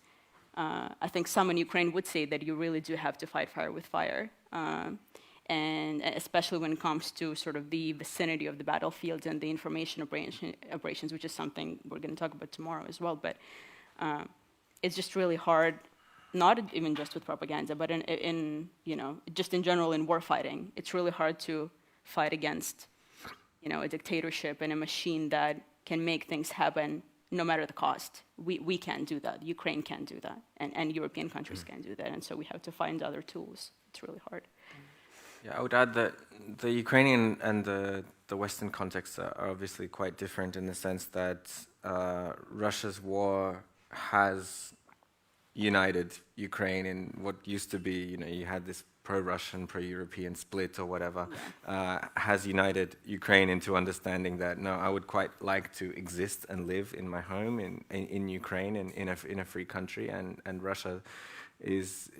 I think some in Ukraine would say that you really do have to fight fire with fire, and especially when it comes to sort of the vicinity of the battlefield and the information operations, which is something we're going to talk about tomorrow as well. But it's just really hard. Not even just with propaganda, but just in general in war fighting, it's really hard to fight against, a dictatorship and a machine that can make things happen no matter the cost. We can't do that. Ukraine can't do that, and European countries can't do that, and so we have to find other tools. It's really hard. Yeah, I would add that the Ukrainian and the Western contexts are obviously quite different in the sense that Russia's war has united Ukraine in what used to be, you had this pro-Russian, pro-European split or whatever, has united Ukraine into understanding that, no, I would quite like to exist and live in my home in Ukraine and in a free country, and Russia is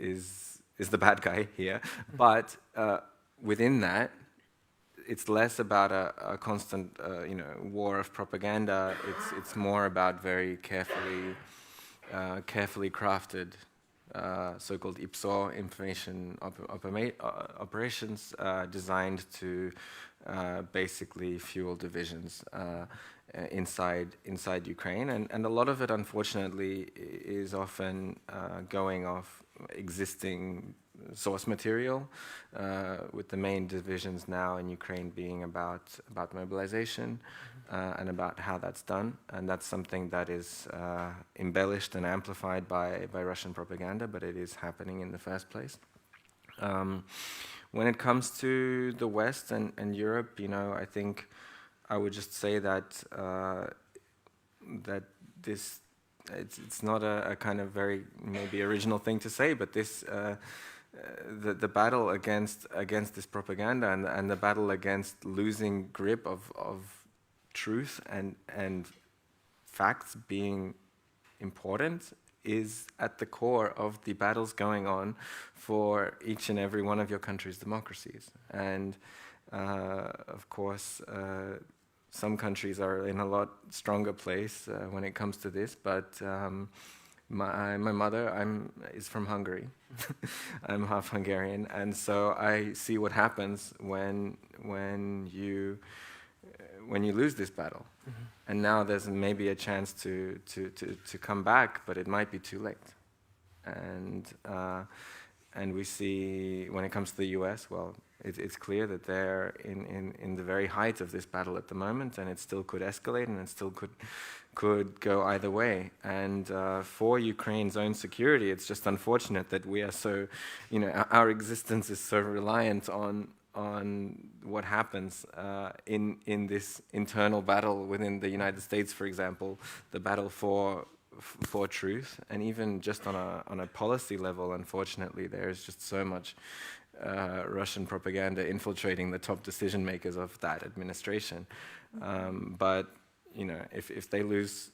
the bad guy here. But within that, it's less about a constant, war of propaganda. It's more about very carefully crafted so-called IPSO information operations designed to basically fuel divisions inside Ukraine, and a lot of it, unfortunately, is often going off existing source material, with the main divisions now in Ukraine being about mobilization and about how that's done, and that's something that is embellished and amplified by Russian propaganda, but it is happening in the first place. When it comes to the West and Europe, I think I would just say that that this it's not a kind of very maybe original thing to say, but this the battle against this propaganda and the battle against losing grip of truth and facts being important is at the core of the battles going on for each and every one of your country's democracies. And of course, some countries are in a lot stronger place when it comes to this, but my mother is from Hungary. I'm half Hungarian, and so I see what happens when you lose this battle. Mm-hmm. And now there's maybe a chance to come back, but it might be too late. And we see when it comes to the US, well, it's clear that they're in the very height of this battle at the moment, and it still could escalate, and it still could go either way. And for Ukraine's own security, it's just unfortunate that we are so, our existence is so reliant on what happens in this internal battle within the United States, for example, the battle for truth, and even just on a policy level, unfortunately, there is just so much Russian propaganda infiltrating the top decision makers of that administration. But if they lose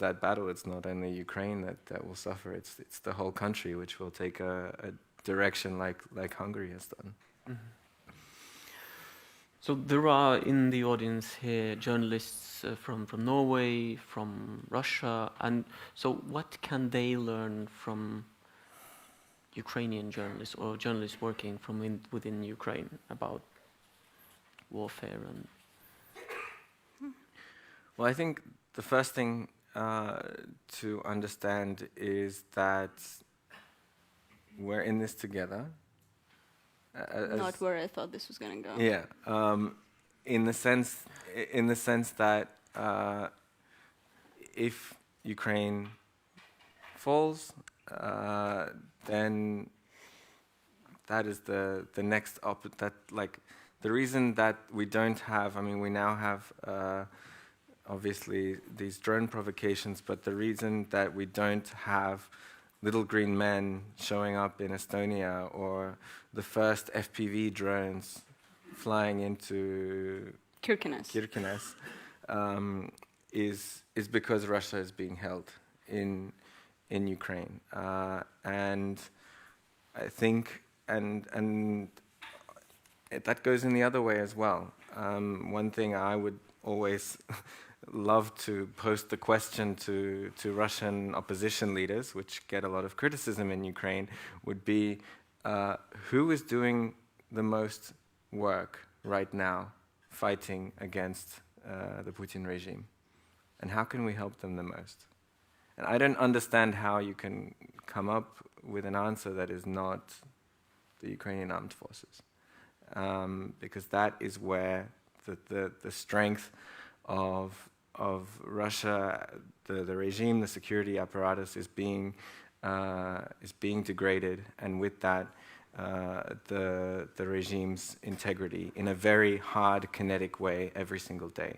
that battle, it's not only Ukraine that will suffer; it's the whole country, which will take a direction like Hungary has done. Mm-hmm. So there are in the audience here journalists from Norway, from Russia, and so what can they learn from Ukrainian journalists or journalists working from within Ukraine about warfare? And well, I think the first thing to understand is that we're in this together. Not where I thought this was going to go. Yeah, in the sense that if Ukraine falls, then that is the next the reason that we don't have. I mean, we now have obviously these drone provocations, but the reason that we don't have little green men showing up in Estonia or the first FPV drones flying into Kirkenes is because Russia is being held in Ukraine, and I think and that goes in the other way as well. One thing I would always love to post the question to Russian opposition leaders, which get a lot of criticism in Ukraine, would be who is doing the most work right now fighting against the Putin regime, and how can we help them the most? And I don't understand how you can come up with an answer that is not the Ukrainian armed forces, because that is where the strength of Russia, the regime, the security apparatus is being degraded, and with that, the regime's integrity in a very hard, kinetic way every single day.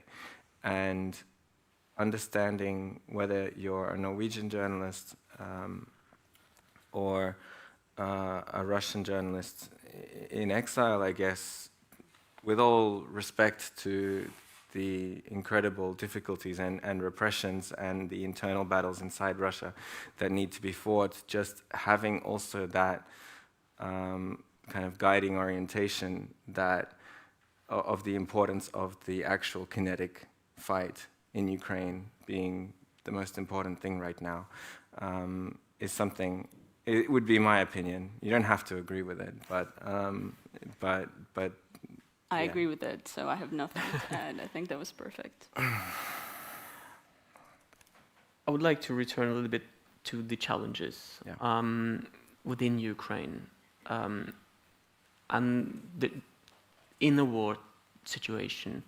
And understanding whether you're a Norwegian journalist or a Russian journalist in exile, I guess, with all respect to the incredible difficulties and repressions and the internal battles inside Russia that need to be fought, just having also that kind of guiding orientation that of the importance of the actual kinetic fight in Ukraine being the most important thing right now is something. It would be my opinion. You don't have to agree with it, but I Yeah. agree with it, so I have nothing to add. I think that was perfect. I would like to return a little bit to the challenges Yeah. within Ukraine. And in a war situation,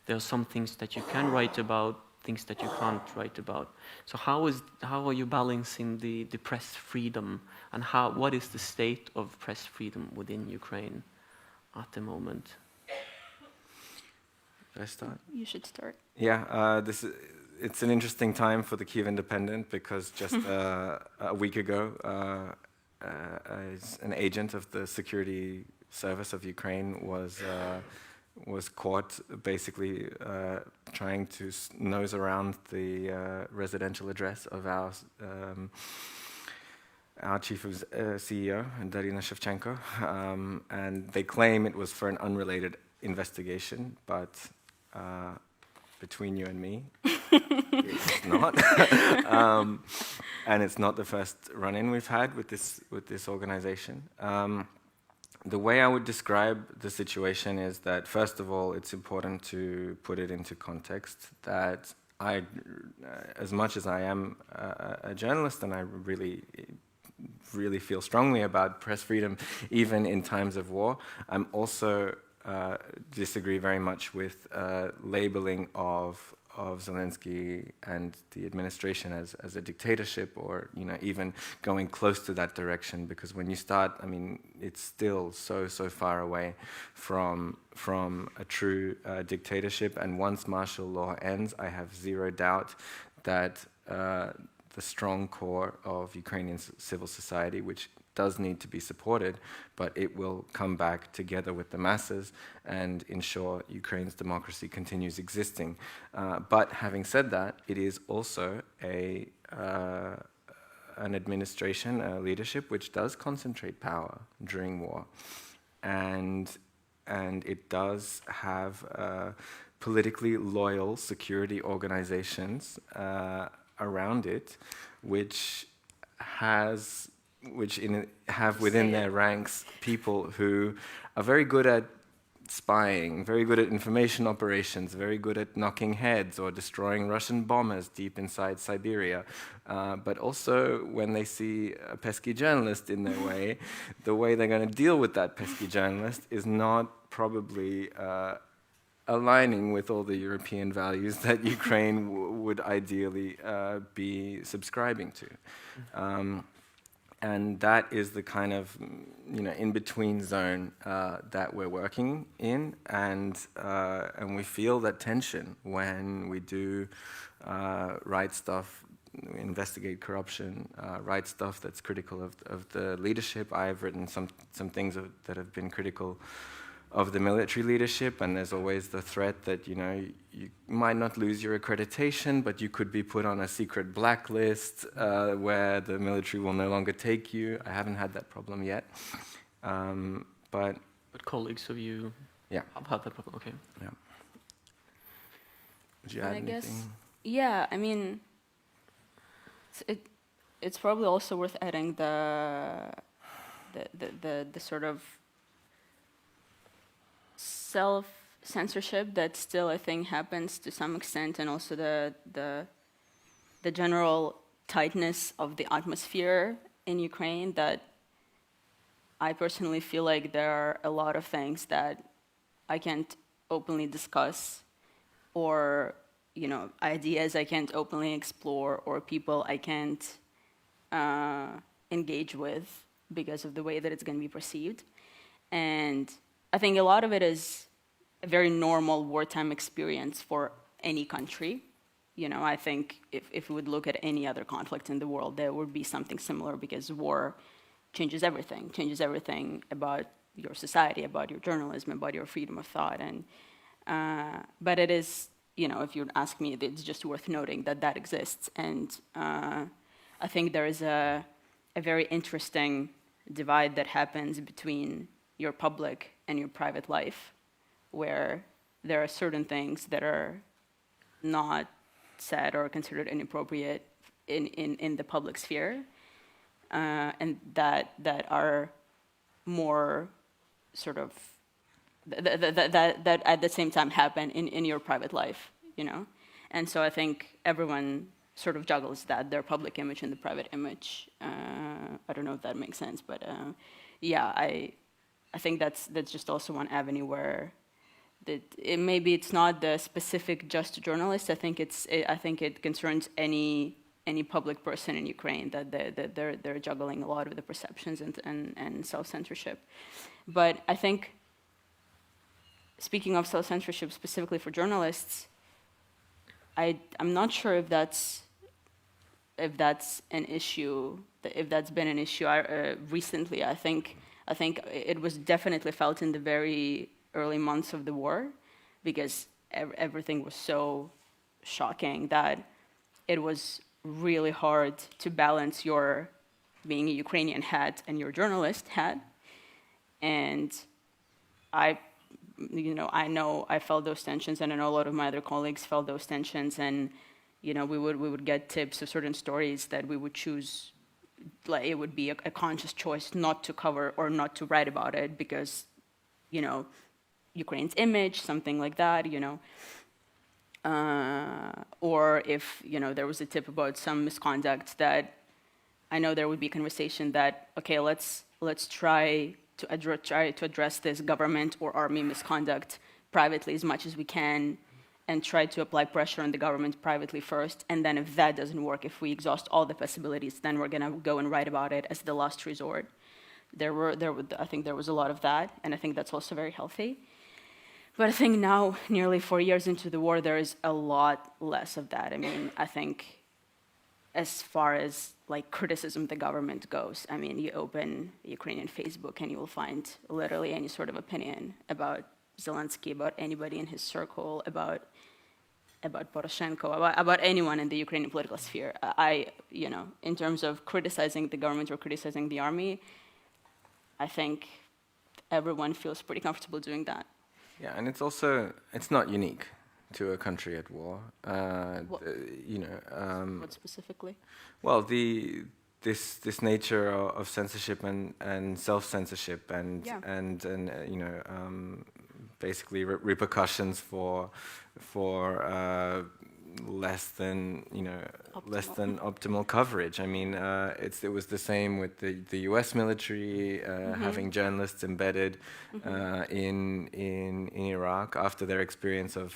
there are some things that you can write about, things that you can't write about. So how are you balancing the press freedom, and what is the state of press freedom within Ukraine at the moment? Should I start? You should start. Yeah, it's an interesting time for the Kyiv Independent because just a week ago, an agent of the security service of Ukraine was caught basically trying to nose around the residential address of our chief of CEO, Darina Shevchenko, and they claim it was for an unrelated investigation, but between you and me, it's not. And it's not the first run-in we've had with this organization. The way I would describe the situation is that, first of all, it's important to put it into context that as much as I am a journalist, and I really feel strongly about press freedom, even in times of war, I'm also disagree very much with labeling of Zelensky and the administration as a dictatorship, or even going close to that direction, because when you start, I mean, it's still so far away from a true dictatorship. And once martial law ends, I have zero doubt that the strong core of Ukrainian civil society, which does need to be supported, but it will come back together with the masses and ensure Ukraine's democracy continues existing. But having said that, it is also an administration, a leadership, which does concentrate power during war. And it does have politically loyal security organizations around it, which have within their ranks people who are very good at spying, very good at information operations, very good at knocking heads or destroying Russian bombers deep inside Siberia. But also, when they see a pesky journalist in their way, the way they're going to deal with that pesky journalist is not probably aligning with all the European values that Ukraine would ideally be subscribing to. And that is the kind of in-between zone that we're working in, and we feel that tension when we do write stuff, investigate corruption, write stuff that's critical of the leadership. I've written some things that have been critical of the military leadership, and there's always the threat that you might not lose your accreditation, but you could be put on a secret blacklist where the military will no longer take you. I haven't had that problem yet, but colleagues of you have had that problem. Okay. Yeah. Would you add anything? Guess, yeah. I mean, it's probably also worth adding the sort of self-censorship that still, I think, happens to some extent, and also the general tightness of the atmosphere in Ukraine, that I personally feel like there are a lot of things that I can't openly discuss, or ideas I can't openly explore, or people I can't engage with because of the way that it's going to be perceived. And I think a lot of it is a very normal wartime experience for any country. I think if we would look at any other conflict in the world, there would be something similar, because war changes everything about your society, about your journalism, about your freedom of thought. And but it is, if you'd ask me, it's just worth noting that exists. And I think there is a very interesting divide that happens between your public and your private life, where there are certain things that are not said or considered inappropriate in the public sphere, and that are more sort of that at the same time happen in your private life, you know? And so I think everyone sort of juggles that, their public image and the private image. I don't know if that makes sense, but yeah, I think that's just also one avenue where maybe it's not the specific just journalist. I think it concerns any public person in Ukraine, that they're juggling a lot of the perceptions and self-censorship. But I think, speaking of self-censorship specifically for journalists, I'm not sure if that's an issue, if that's been an issue recently. I think it was definitely felt in the very early months of the war, because everything was so shocking that it was really hard to balance your being a Ukrainian hat and your journalist hat. And I know I felt those tensions, and I know a lot of my other colleagues felt those tensions, and we would get tips of certain stories that we would choose, like it would be a conscious choice not to cover or not to write about it because, Ukraine's image, something like that, or if there was a tip about some misconduct, that I know there would be conversation that, okay, let's try to address this government or army misconduct privately as much as we can, and try to apply pressure on the government privately first, and then if that doesn't work, if we exhaust all the possibilities, then we're gonna go and write about it as the last resort. I think there was a lot of that, and I think that's also very healthy. But I think now, nearly 4 years into the war, there is a lot less of that. I mean, I think as far as like criticism of the government goes, I mean, you open Ukrainian Facebook and you will find literally any sort of opinion about Zelensky, about anybody in his circle, about Poroshenko, about anyone in the Ukrainian political sphere. In terms of criticizing the government or criticizing the army, I think everyone feels pretty comfortable doing that. Yeah, and it's not unique to a country at war. What specifically? Well, this nature of censorship and self-censorship and basically repercussions for less than optimal coverage. I mean, it was the same with the U.S. military having journalists embedded in Iraq after their experience of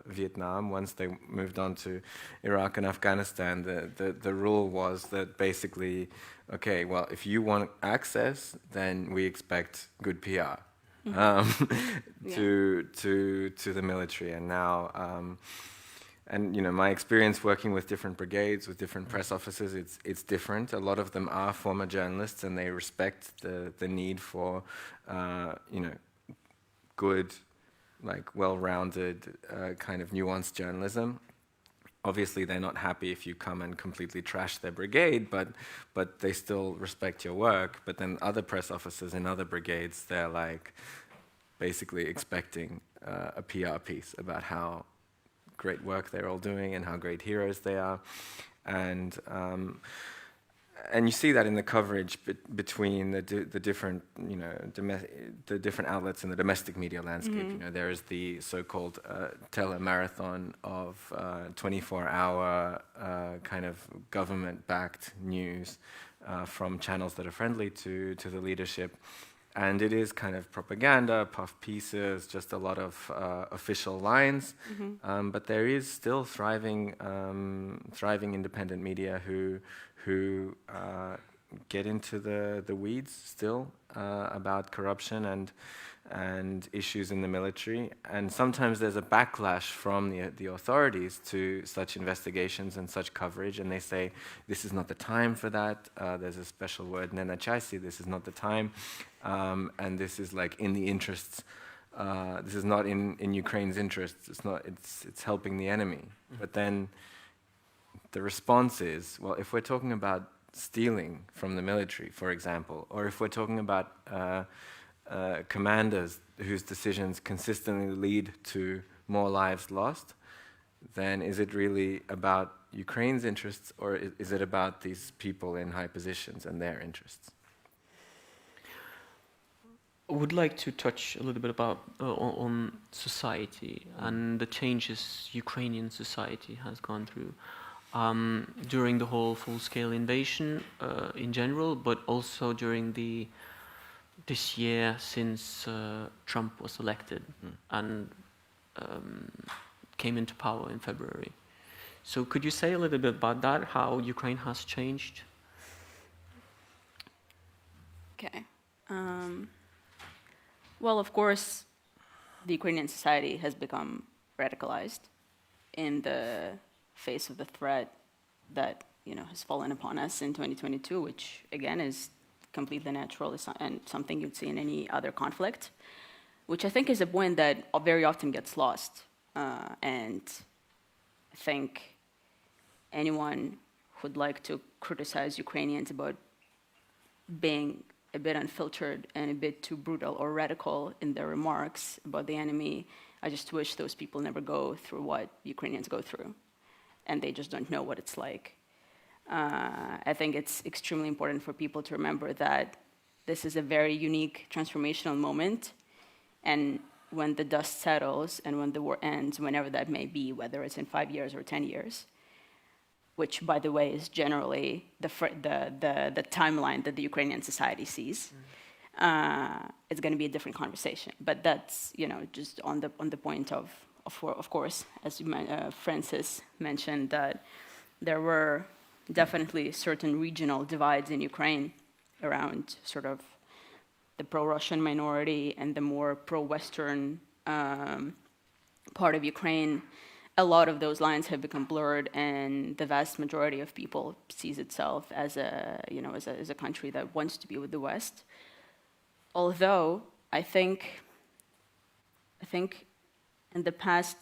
Vietnam. Once they moved on to Iraq and Afghanistan, the rule was that basically, okay, well, if you want access, then we expect good PR. To the military. And now my experience working with different brigades, with different press officers, it's different. A lot of them are former journalists, and they respect the need for good, like well-rounded kind of nuanced journalism. Obviously, they're not happy if you come and completely trash their brigade, but they still respect your work. But then other press officers in other brigades, they're like basically expecting a PR piece about how great work they're all doing and how great heroes they are. And you see that in the coverage between the different the different outlets in the domestic media landscape. There is the so-called telemarathon of 24-hour kind of government-backed news from channels that are friendly to the leadership. And it is kind of propaganda, puff pieces, just a lot of official lines. But there is still thriving independent media who get into the weeds still about corruption and issues in the military. And sometimes there's a backlash from the authorities to such investigations and such coverage, and they say, this is not the time for that. There's a special word, nenachaisi, this is not the time. And this is like in the interests, this is not in Ukraine's interests, it's helping the enemy. But then the response is, well, if we're talking about stealing from the military, for example, or if we're talking about commanders whose decisions consistently lead to more lives lost, then is it really about Ukraine's interests, or is it about these people in high positions and their interests? I would like to touch a little bit about on society and the changes Ukrainian society has gone through during the whole full-scale invasion in general, but also during this year since Trump was elected and came into power in February. So could you say a little bit about that, how Ukraine has changed? Okay. Well, of course, the Ukrainian society has become radicalized in the face of the threat that has fallen upon us in 2022, which again is completely natural and something you'd see in any other conflict, which I think is a point that very often gets lost. And I think anyone who'd like to criticize Ukrainians about being a bit unfiltered and a bit too brutal or radical in their remarks about the enemy, I just wish those people never go through what Ukrainians go through, and they just don't know what it's like. I think it's extremely important for people to remember that this is a very unique transformational moment, and when the dust settles and when the war ends, whenever that may be, whether it's in 5 years or 10 years, which, by the way, is generally the timeline that the Ukrainian society sees, it's going to be a different conversation. But that's, just on the point of course, as Francis mentioned, that there were definitely certain regional divides in Ukraine around sort of the pro-Russian minority and the more pro-Western part of Ukraine. A lot of those lines have become blurred, and the vast majority of people sees itself as a country that wants to be with the West. Although I think in the past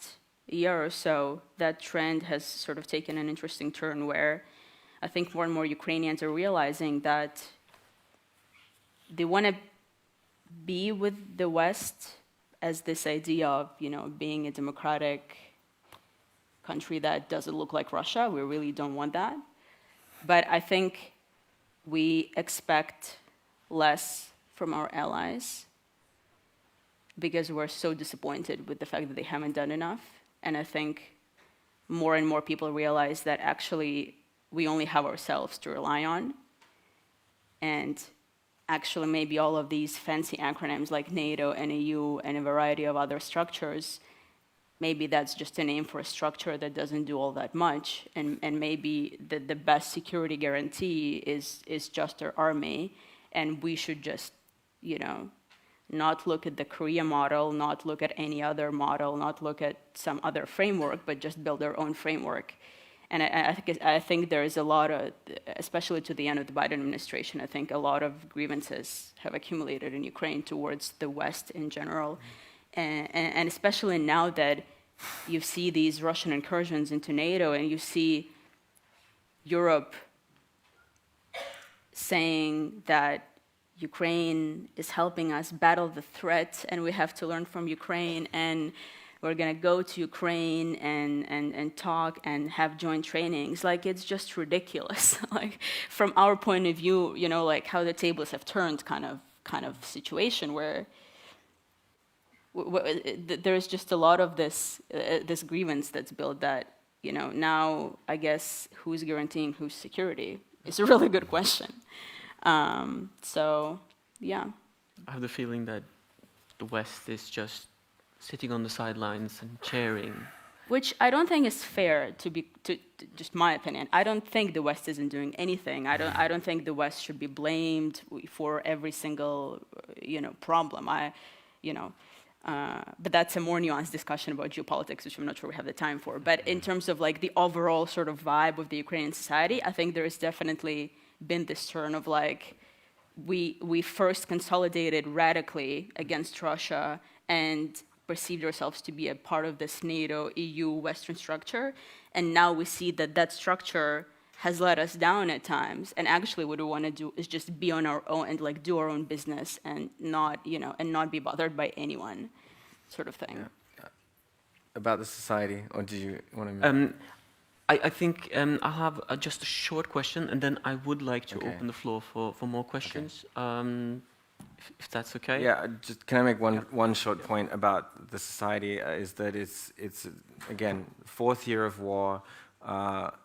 year or so, that trend has sort of taken an interesting turn, where I think more and more Ukrainians are realizing that they want to be with the West as this idea of being a democratic country that doesn't look like Russia. We really don't want that. But I think we expect less from our allies because we're so disappointed with the fact that they haven't done enough. And I think more and more people realize that actually we only have ourselves to rely on. And actually maybe all of these fancy acronyms like NATO and EU and a variety of other structures, maybe that's just a name for a structure that doesn't do all that much, and maybe the best security guarantee is just our army, and we should just, not look at the Korea model, not look at any other model, not look at some other framework, but just build our own framework. And I think there is a lot of, especially to the end of the Biden administration, I think a lot of grievances have accumulated in Ukraine towards the West in general. And especially now that you see these Russian incursions into NATO and you see Europe saying that Ukraine is helping us battle the threat and we have to learn from Ukraine and we're going to go to Ukraine and talk and have joint trainings. Like, it's just ridiculous. Like, from our point of view, like how the tables have turned kind of situation where there's just a lot of this grievance that's built that, now I guess who's guaranteeing whose security is a really good question. So, yeah. I have the feeling that the West is just sitting on the sidelines and cheering. Which I don't think is fair, to just my opinion. I don't think the West isn't doing anything. I don't think the West should be blamed for every single, problem. But that's a more nuanced discussion about geopolitics, which I'm not sure we have the time for. But in terms of like the overall sort of vibe of the Ukrainian society, I think there has definitely been this turn of like, we first consolidated radically against Russia and perceived ourselves to be a part of this NATO, EU, Western structure. And now we see that structure has let us down at times. And actually what we want to do is just be on our own and like do our own business and not, and not be bothered by anyone, sort of thing. Yeah. About the society, or do you want to... I think I have just a short question, and then I would like to open the floor for more questions. Okay. if that's okay. Yeah, just can I make one short point about the society? Is that it's again 4th year of war.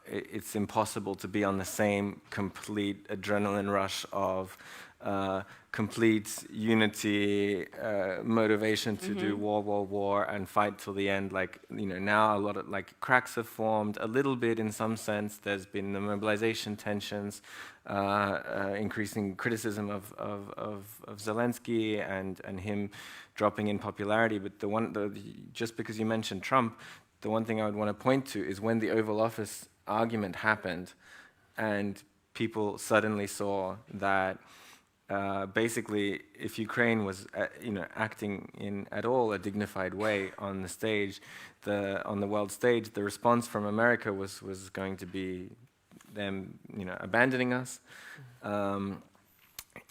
It's impossible to be on the same complete adrenaline rush of complete unity, motivation to do war, and fight till the end. Like, you know, now a lot of cracks have formed a little bit in some sense. There's been the mobilization tensions, increasing criticism of Zelensky and him dropping in popularity. But just because you mentioned Trump, the one thing I would want to point to is when the Oval Office argument happened, and people suddenly saw that. Basically, if Ukraine was, acting in at all a dignified way on the stage, on the world stage, the response from America was going to be them, abandoning us,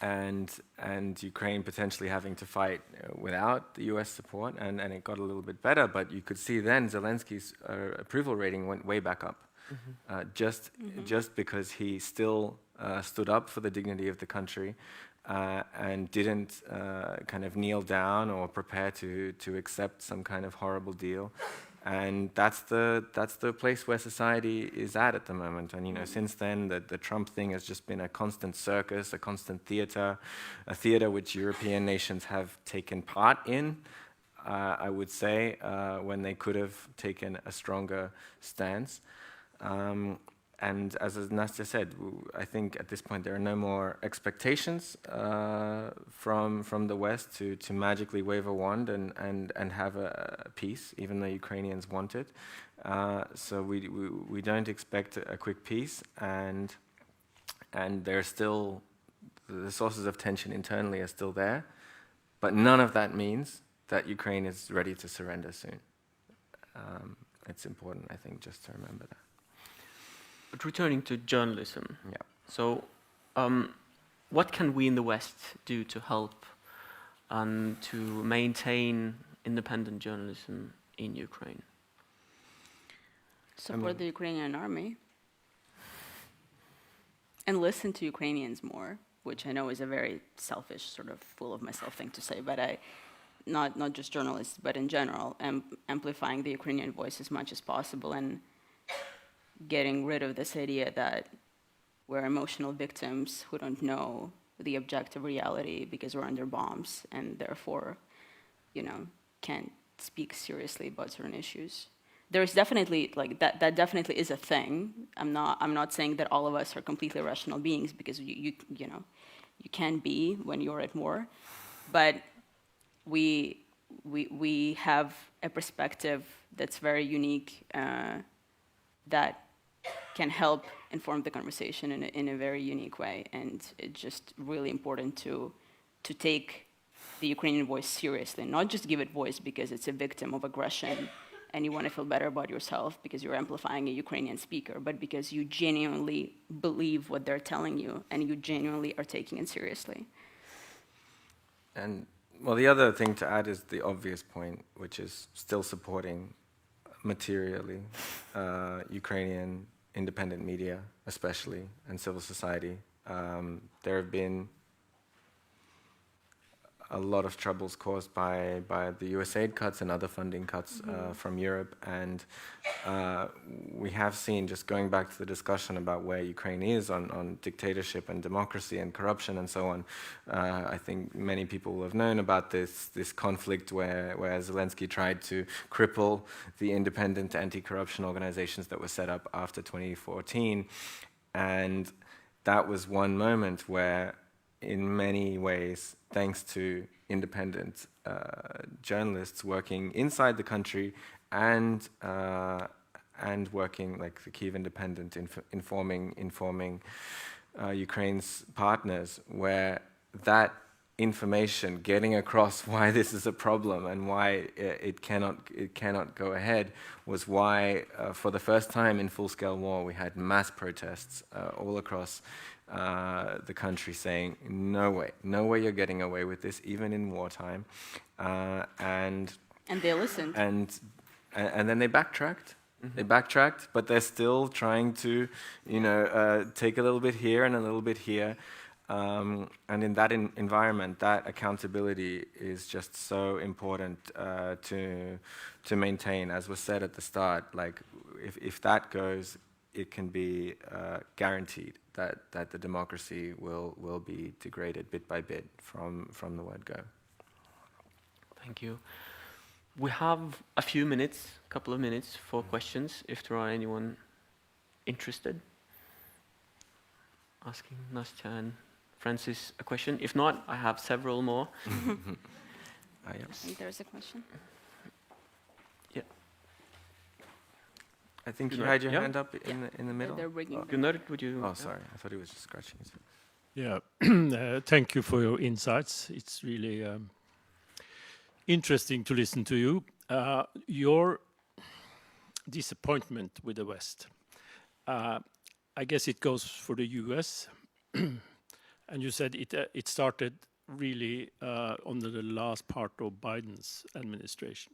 and Ukraine potentially having to fight without the U.S. support, and it got a little bit better. But you could see then Zelensky's approval rating went way back up, just because he still stood up for the dignity of the country. And didn't kind of kneel down or prepare to accept some kind of horrible deal, and that's the place where society is at the moment. And since then, the Trump thing has just been a constant circus, a constant theater, a theater which European nations have taken part in. I would say when they could have taken a stronger stance. And as Nastya said, I think at this point there are no more expectations from the West to magically wave a wand and have a peace, even though Ukrainians want it. So we don't expect a quick peace, and there's still the sources of tension internally are still there, but none of that means that Ukraine is ready to surrender soon. It's important, I think, just to remember that. But returning to journalism, yeah. So what can we in the West do to help and to maintain independent journalism in Ukraine? Support the Ukrainian army and listen to Ukrainians more, which I know is a very selfish, sort of full of myself thing to say, but not just journalists, but in general, amplifying the Ukrainian voice as much as possible and getting rid of this idea that we're emotional victims who don't know the objective reality because we're under bombs and therefore, can't speak seriously about certain issues. There's definitely that definitely is a thing. I'm not saying that all of us are completely rational beings, because you can be when you're at war, but we have a perspective that's very unique that can help inform the conversation in a very unique way, and it's just really important to take the Ukrainian voice seriously, not just give it voice because it's a victim of aggression and you want to feel better about yourself because you're amplifying a Ukrainian speaker, but because you genuinely believe what they're telling you and you genuinely are taking it seriously. And well, the other thing to add is the obvious point, which is still supporting materially Ukrainian independent media, especially, and civil society. There have been a lot of troubles caused by the USAID cuts and other funding cuts from Europe, and we have seen, just going back to the discussion about where Ukraine is on dictatorship and democracy and corruption and so on, I think many people will have known about this conflict where Zelensky tried to cripple the independent anti-corruption organizations that were set up after 2014, and that was one moment where, in many ways, thanks to independent journalists working inside the country and working like the Kyiv Independent, informing Ukraine's partners, where that information, getting across why this is a problem and why it cannot go ahead, was why for the first time in full-scale war we had mass protests all across the country saying, no way you're getting away with this, even in wartime. And they listened. And then they backtracked. They backtracked, but they're still trying to, take a little bit here and a little bit here. And in that environment, that accountability is just so important to maintain. As was said at the start, like if that goes, it can be guaranteed that the democracy will be degraded bit by bit from the word go. Thank you. We have a few minutes, a couple of minutes for questions, if there are anyone interested. Asking Nastya and Francis a question. If not, I have several more. I think there's a question. Yeah. I think you Gunnar, had your yeah? hand up in the middle. They're bringing them. Gunnar, would you? Oh, sorry. I thought he was just scratching his face. Yeah, thank you for your insights. It's really interesting to listen to you. Your disappointment with the West, I guess it goes for the US, and you said it started really under the last part of Biden's administration.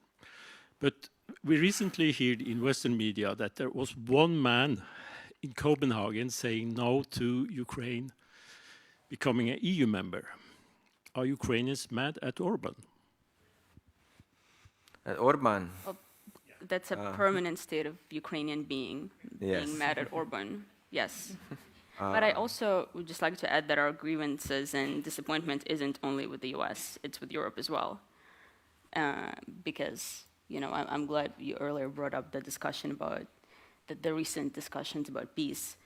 But we recently heard in Western media that there was one man in Copenhagen saying no to Ukraine becoming an EU member. Are Ukrainians mad at Orban? Orban. Well, that's a permanent state of Ukrainian being mad at Orban. Yes. But I also would just like to add that our grievances and disappointment isn't only with the US, it's with Europe as well. Because, you know, I'm glad you earlier brought up the discussion about the recent discussions about peace,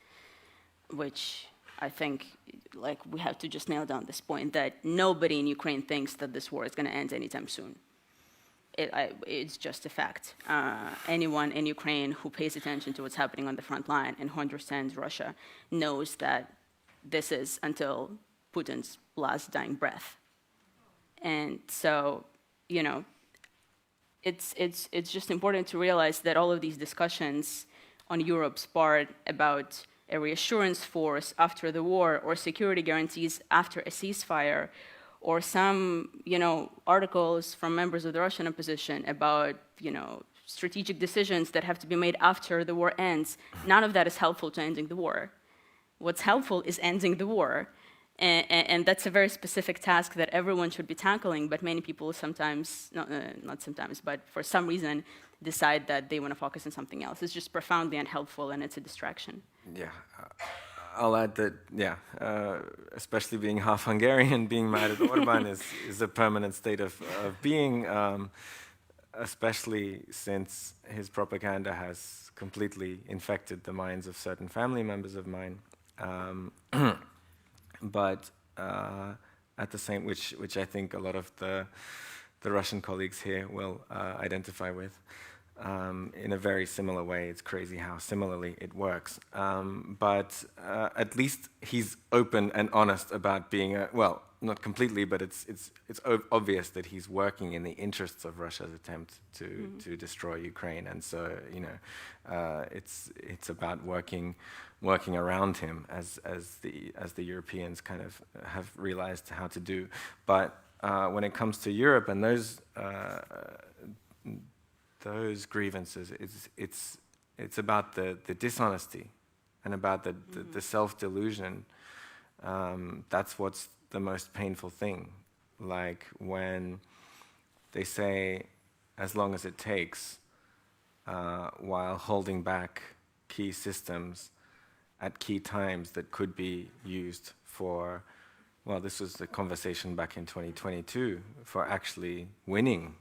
which I think, like, we have to just nail down this point that nobody in Ukraine thinks that this war is going to end anytime soon. It's just a fact. Anyone in Ukraine who pays attention to what's happening on the front line and who understands Russia knows that this is until Putin's last dying breath. And so, you know, it's just important to realize that all of these discussions on Europe's part about a reassurance force after the war or security guarantees after a ceasefire, or some, you know, articles from members of the Russian opposition about, you know, strategic decisions that have to be made after the war ends, none of that is helpful to ending the war. What's helpful is ending the war. And that's a very specific task that everyone should be tackling, but many people sometimes, not sometimes, but for some reason, decide that they want to focus on something else. It's just profoundly unhelpful, and it's a distraction. Yeah. I'll add that, especially being half Hungarian, being mad at Orban is a permanent state of being, especially since his propaganda has completely infected the minds of certain family members of mine. But at the same, which I think a lot of the Russian colleagues here will identify with. In a very similar way. It's crazy how similarly it works. But at least he's open and honest about being, well, not completely, but it's obvious that he's working in the interests of Russia's attempt to destroy Ukraine. And so, you know, it's about working around him as the Europeans kind of have realized how to do. But when it comes to Europe and those grievances, it's about the dishonesty and about the self-delusion. That's what's the most painful thing. Like when they say, as long as it takes, while holding back key systems at key times that could be used for, well, this was the conversation back in 2022, for actually winning.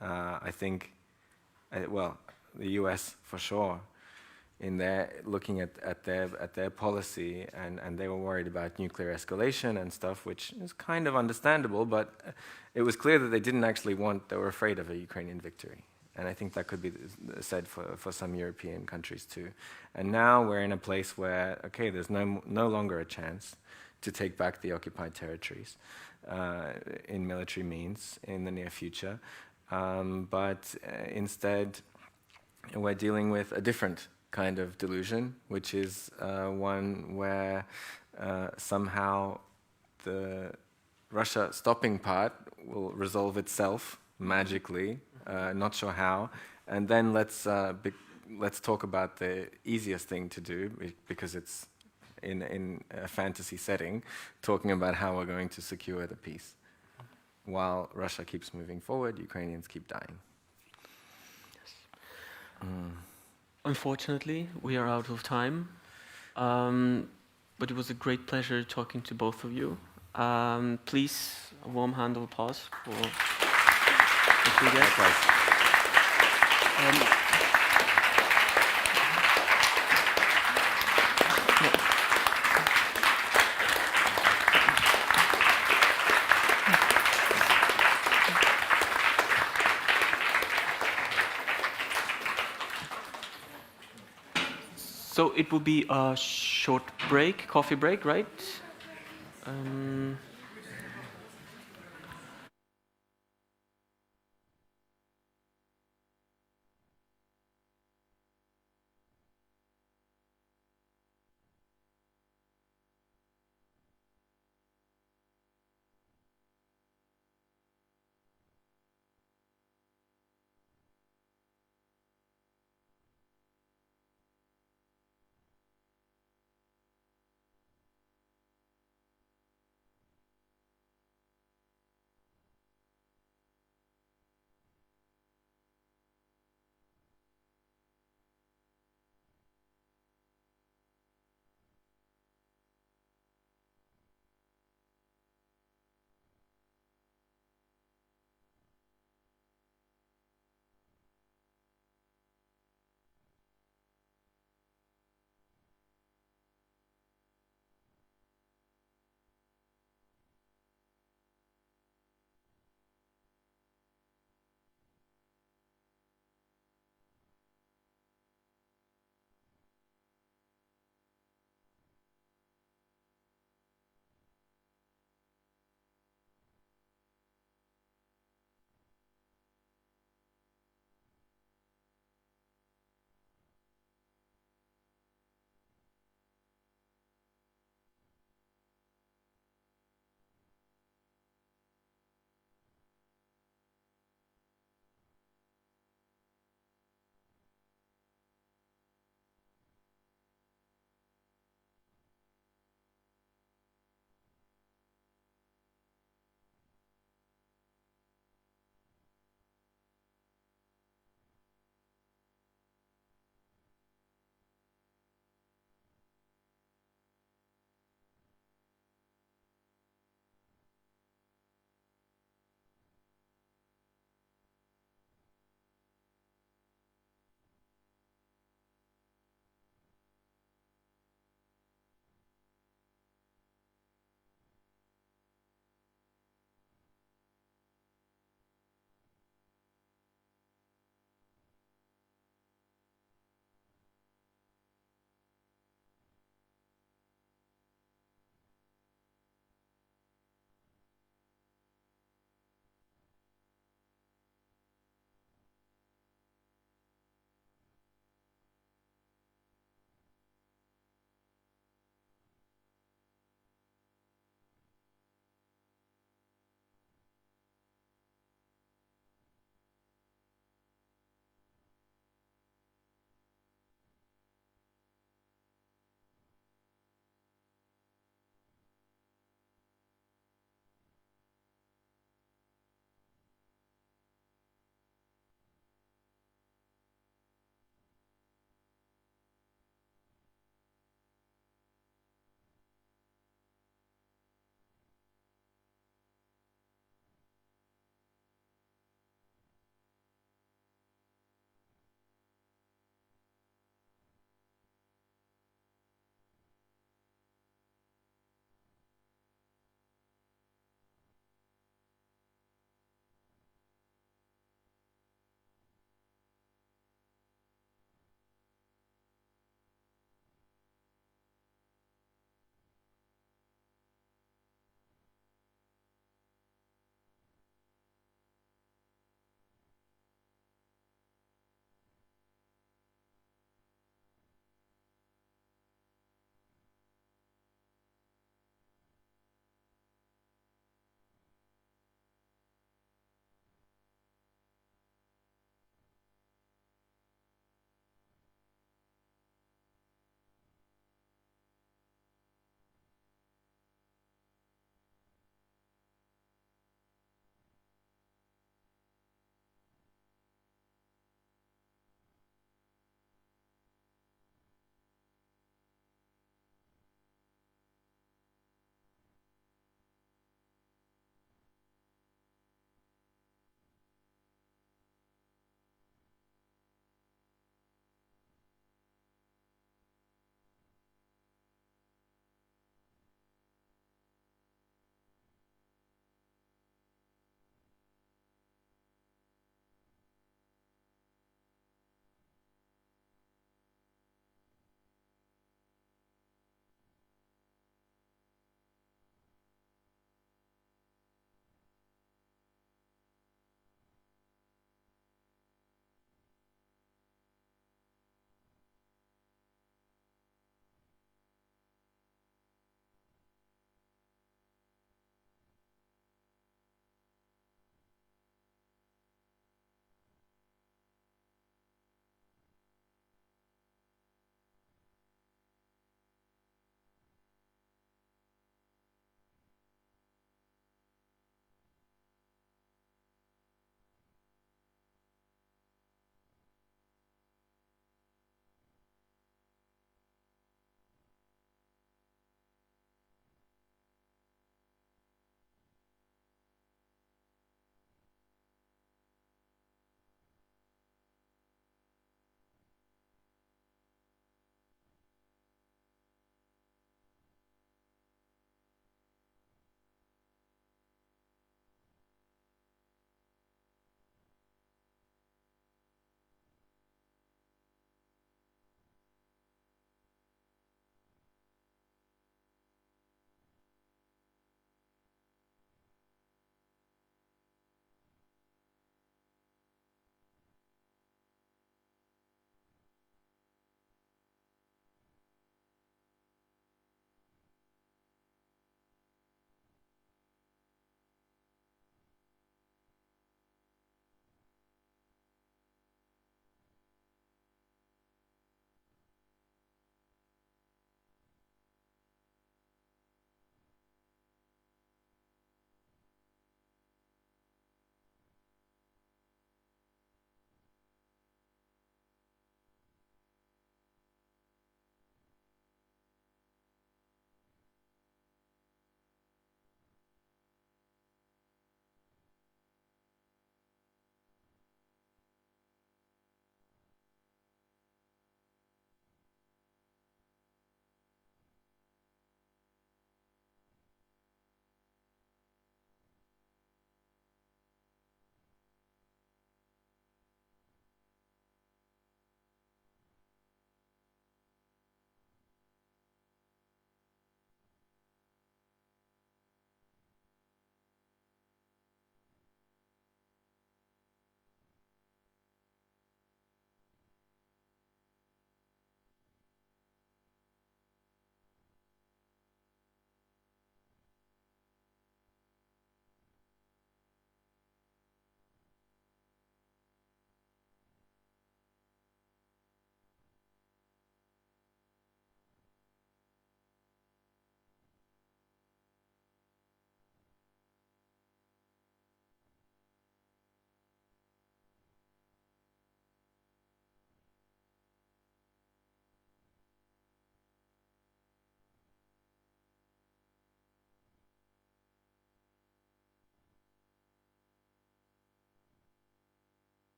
I think, well, the US for sure, in their looking at their policy, and they were worried about nuclear escalation and stuff, which is kind of understandable, but it was clear that they didn't actually they were afraid of a Ukrainian victory. And I think that could be said for some European countries too. And now we're in a place where, okay, there's no longer a chance to take back the occupied territories in military means in the near future. But instead, we're dealing with a different kind of delusion, which is one where somehow the Russia stopping part will resolve itself magically, not sure how, and then let's talk about the easiest thing to do, because it's in a fantasy setting, talking about how we're going to secure the peace. While Russia keeps moving forward, Ukrainians keep dying. Unfortunately, we are out of time, but it was a great pleasure talking to both of you. Please, a warm hand of applause for the two guests. So it will be a short break, coffee break, right?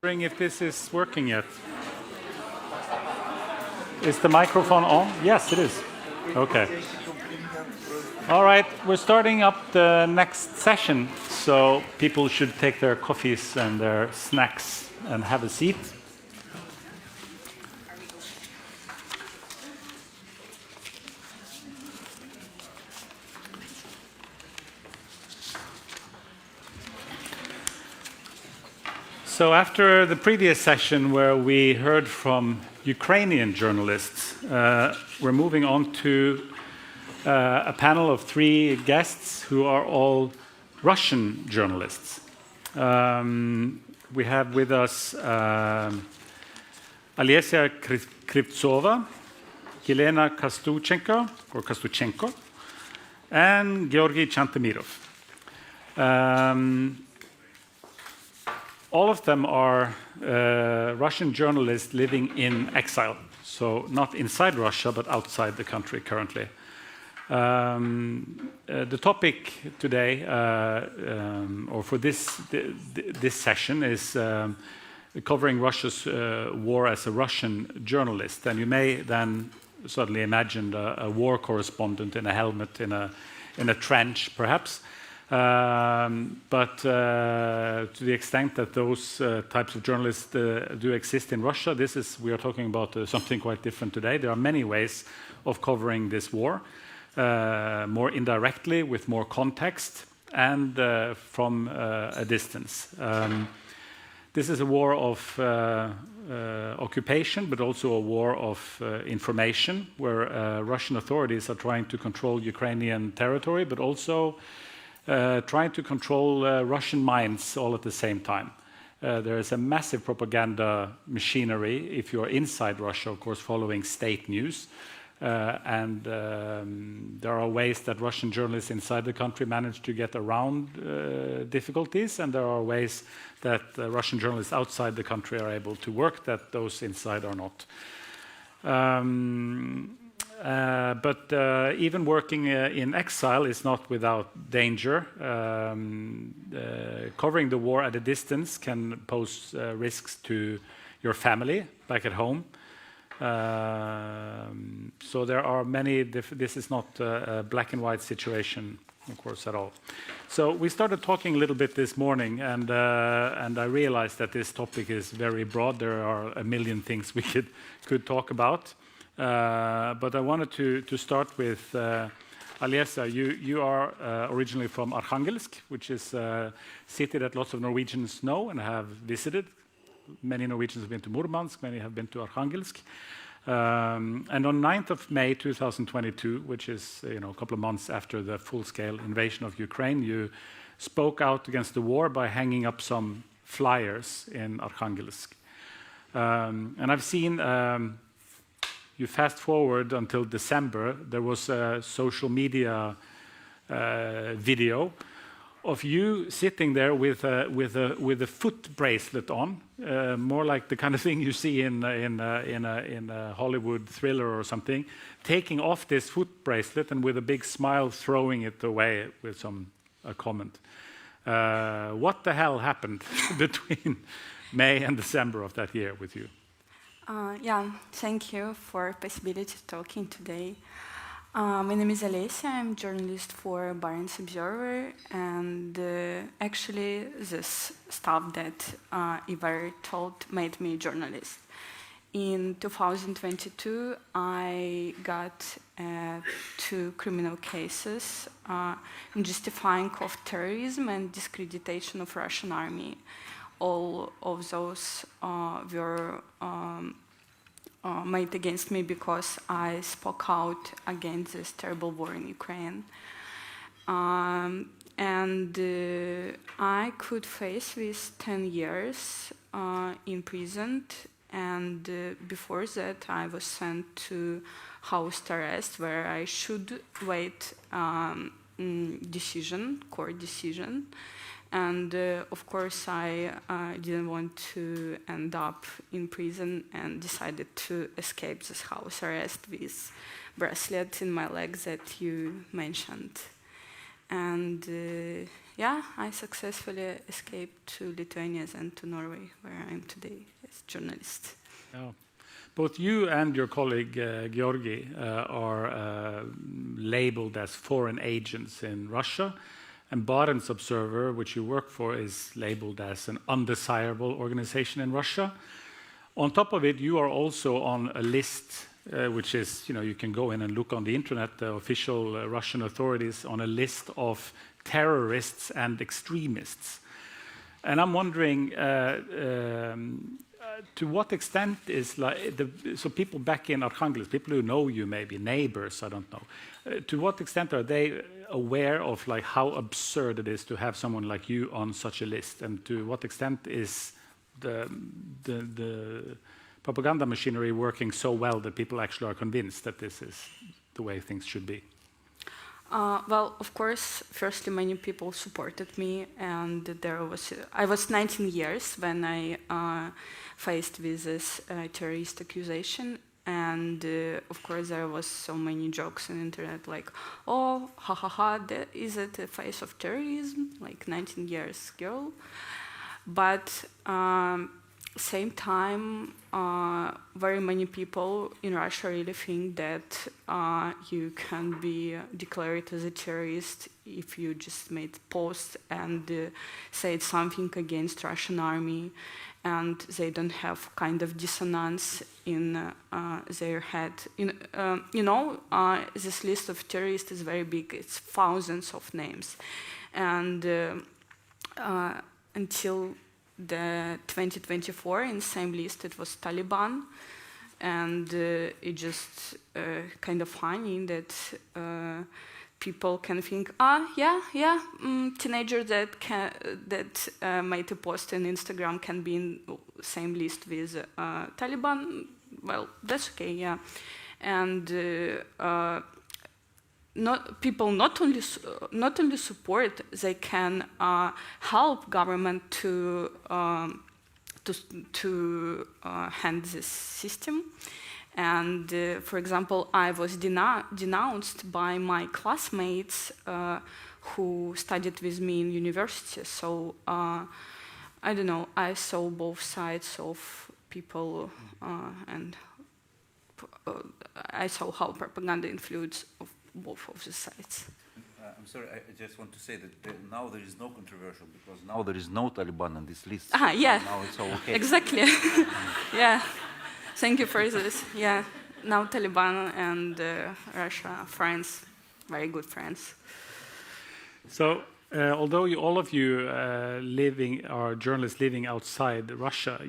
Wondering if this is working yet. Is the microphone on? Yes, it is. Okay. All right, we're starting up the next session, so people should take their coffees and their snacks and have a seat. So after the previous session where we heard from Ukrainian journalists, we're moving on to a panel of 3 guests who are all Russian journalists. We have with us Alessia Krivtsova, Yelena Kostuchenko, and Georgy Chantamirov. All of them are Russian journalists living in exile, so not inside Russia, but outside the country currently. The topic today, or for this session, is covering Russia's war as a Russian journalist. And you may then suddenly imagine a war correspondent in a helmet in a trench, perhaps. But to the extent that those types of journalists do exist in Russia, we are talking about something quite different today. There are many ways of covering this war, more indirectly, with more context, and from a distance. This is a war of occupation, but also a war of information, where Russian authorities are trying to control Ukrainian territory, but also trying to control Russian minds all at the same time. There is a massive propaganda machinery if you're inside Russia, of course, following state news. And there are ways that Russian journalists inside the country manage to get around difficulties, and there are ways that Russian journalists outside the country are able to work that those inside are not. But even working in exile is not without danger. Covering the war at a distance can pose risks to your family back at home. So there are many, this is not a black and white situation, of course, at all. So we started talking a little bit this morning, and I realized that this topic is very broad. There are a million things we could talk about. But I wanted to start with Alessia. You are originally from Arkhangelsk, which is a city that lots of Norwegians know and have visited. Many Norwegians have been to Murmansk, many have been to Arkhangelsk. And on 9th of May 2022, which is a couple of months after the full-scale invasion of Ukraine, you spoke out against the war by hanging up some flyers in Arkhangelsk. And I've seen, you fast forward until December, there was a social media video of you sitting there with a foot bracelet on, more like the kind of thing you see in a Hollywood thriller or something, taking off this foot bracelet and with a big smile throwing it away with a comment. What the hell happened between May and December of that year with you? Yeah, thank you for the possibility of talking today. My name is Alessia. I'm a journalist for Barents Observer, and actually this stuff that Ivar told made me a journalist. In 2022, I got 2 criminal cases justifying of terrorism and discreditation of Russian army. All of those were made against me because I spoke out against this terrible war in Ukraine. And I could face with 10 years imprisoned, and before that I was sent to house arrest, where I should wait court decision. And of course, I didn't want to end up in prison and decided to escape this house arrest with bracelet in my leg that you mentioned. And yeah, I successfully escaped to Lithuania and to Norway, where I am today as journalist. Yeah. Both you and your colleague Georgi are labeled as foreign agents in Russia, and Barents Observer, which you work for, is labeled as an undesirable organization in Russia. On top of it, you are also on a list, which is, you can go in and look on the internet, the official Russian authorities on a list of terrorists and extremists. And I'm wondering, to what extent is so people back in Arkhangelsk, people who know you, maybe neighbors, I don't know, to what extent are they aware of how absurd it is to have someone like you on such a list, and to what extent is the propaganda machinery working so well that people actually are convinced that this is the way things should be? Well, of course, firstly, many people supported me, and I was 19 years when I faced with this terrorist accusation, and of course there was so many jokes on the internet like, oh, ha ha ha, is it a face of terrorism, like 19 years girl? But same time, very many people in Russia really think that you can be declared as a terrorist if you just made posts and said something against Russian army, and they don't have kind of dissonance in their head. This list of terrorists is very big. It's thousands of names, and until the 2024 in the same list it was Taliban, and it just kind of funny that people can think, teenager that made a post on Instagram can be in the same list with Taliban. Well, that's okay, yeah. And people not only support, they can help government to hand this system. And for example, I was denounced by my classmates who studied with me in university. So I don't know, I saw both sides of people, and I saw how propaganda influenced both of the sides. I'm sorry, I just want to say that now there is no controversial, because now there is no Taliban on this list. Yeah. Now it's all okay. Exactly. Yeah. Thank you for this. Yeah. Now Taliban and Russia, friends, very good friends. So, although all of you are journalists living outside Russia,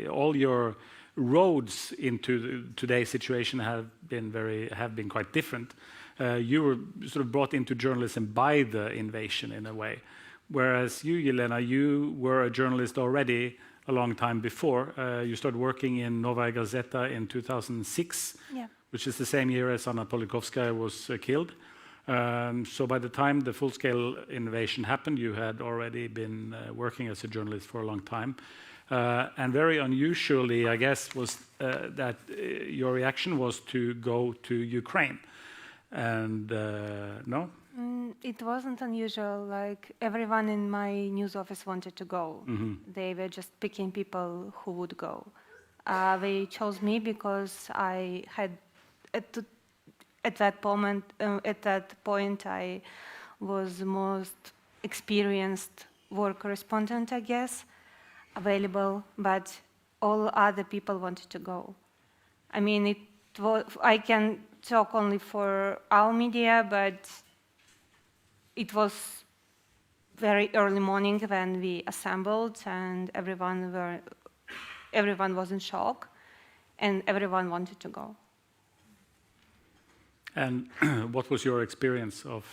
all your roads into today's situation have been quite different. You were sort of brought into journalism by the invasion in a way, whereas you, Yelena, you were a journalist already a long time before. You started working in Novaya Gazeta in 2006, which is the same year as Anna Politkovskaya was killed. So by the time the full-scale invasion happened, you had already been working as a journalist for a long time. And very unusually, I guess, was that your reaction was to go to Ukraine. And no? It wasn't unusual. Like, everyone in my news office wanted to go. Mm-hmm. They were just picking people who would go. They chose me because I had, at that point, I was the most experienced war correspondent, I guess, available, but all other people wanted to go. I mean, I can talk only for our media, but it was very early morning when we assembled, and everyone was in shock, and everyone wanted to go. And what was your experience of,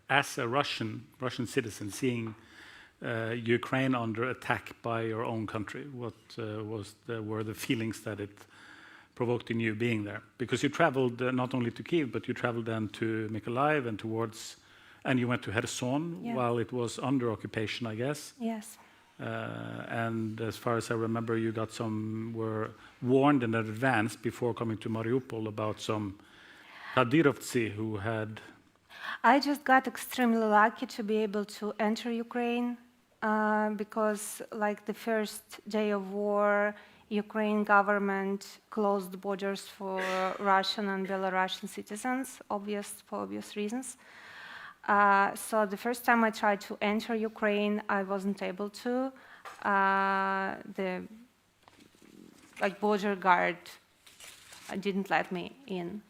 as a Russian citizen, seeing Ukraine under attack by your own country? What were the feelings that it provoked in you being there? Because you traveled not only to Kyiv, but you traveled then to Mykolaiv and you went to Kherson while it was under occupation, I guess. Yes. And as far as I remember, you were warned in advance before coming to Mariupol about some Kadirovtsi who had I just got extremely lucky to be able to enter Ukraine because, like the first day of war, Ukraine government closed borders for Russian and Belarusian citizens, for obvious reasons. So the first time I tried to enter Ukraine, I wasn't able to. The border guard didn't let me in.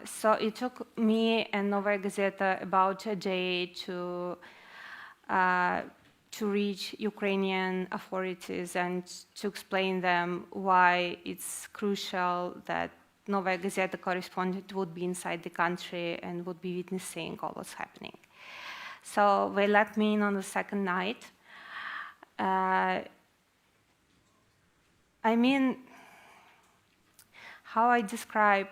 So it took me and Novaya Gazeta about a day to reach Ukrainian authorities and to explain them why it's crucial that Novaya Gazeta correspondent would be inside the country and would be witnessing all what's happening. So they let me in on the second night. I mean, how I describe.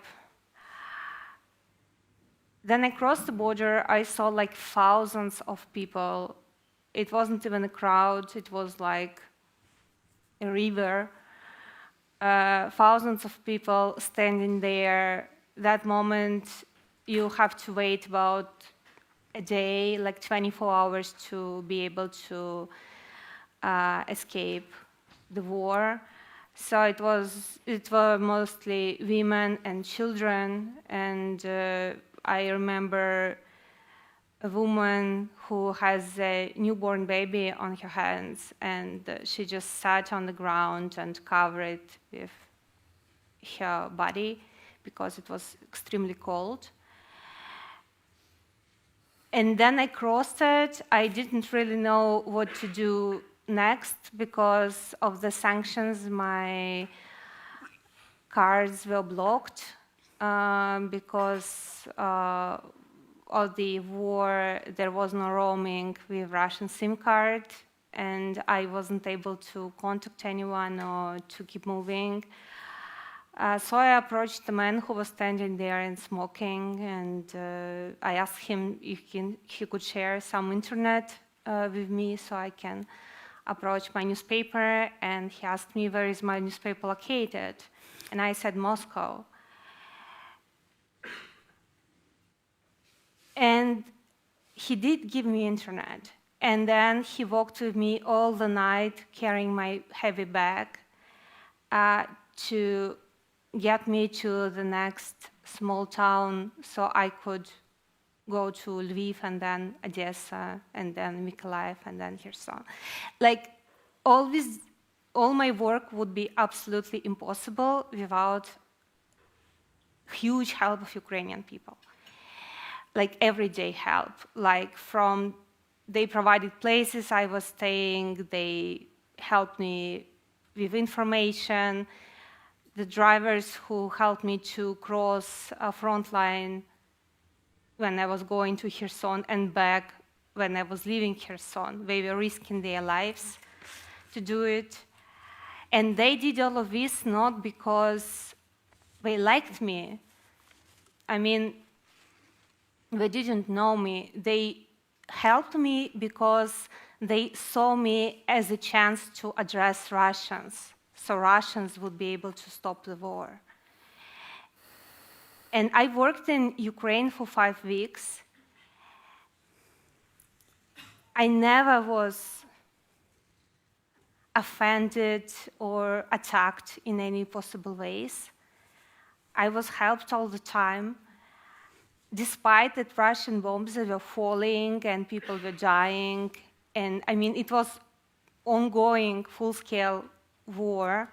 Then I crossed the border, I saw like thousands of people. It wasn't even a crowd, it was like a river. Thousands of people standing there. That moment, you have to wait about a day, like 24 hours to be able to escape the war. So it were mostly women and children, and I remember a woman who has a newborn baby on her hands, and she just sat on the ground and covered it with her body because it was extremely cold. And then I crossed it. I didn't really know what to do next because of the sanctions. My cars were blocked because of the war. There was no roaming with Russian SIM card, and I wasn't able to contact anyone or to keep moving. So I approached the man who was standing there and smoking, and I asked him if he could share some internet with me so I can approach my newspaper, and he asked me where is my newspaper located, and I said Moscow. And he did give me internet, and then he walked with me all the night carrying my heavy bag to get me to the next small town so I could go to Lviv and then Odessa and then Mykolaiv and then Kherson. Like all my work would be absolutely impossible without huge help of Ukrainian people. Like everyday help, like they provided places I was staying, they helped me with information, the drivers who helped me to cross a front line when I was going to Kherson and back when I was leaving Kherson. They were risking their lives to do it. And they did all of this not because they liked me. I mean, they didn't know me. They helped me because they saw me as a chance to address Russians, so Russians would be able to stop the war. And I worked in Ukraine for 5 weeks. I never was offended or attacked in any possible ways. I was helped all the time. Despite that Russian bombs were falling and people were dying, and I mean, it was ongoing full-scale war,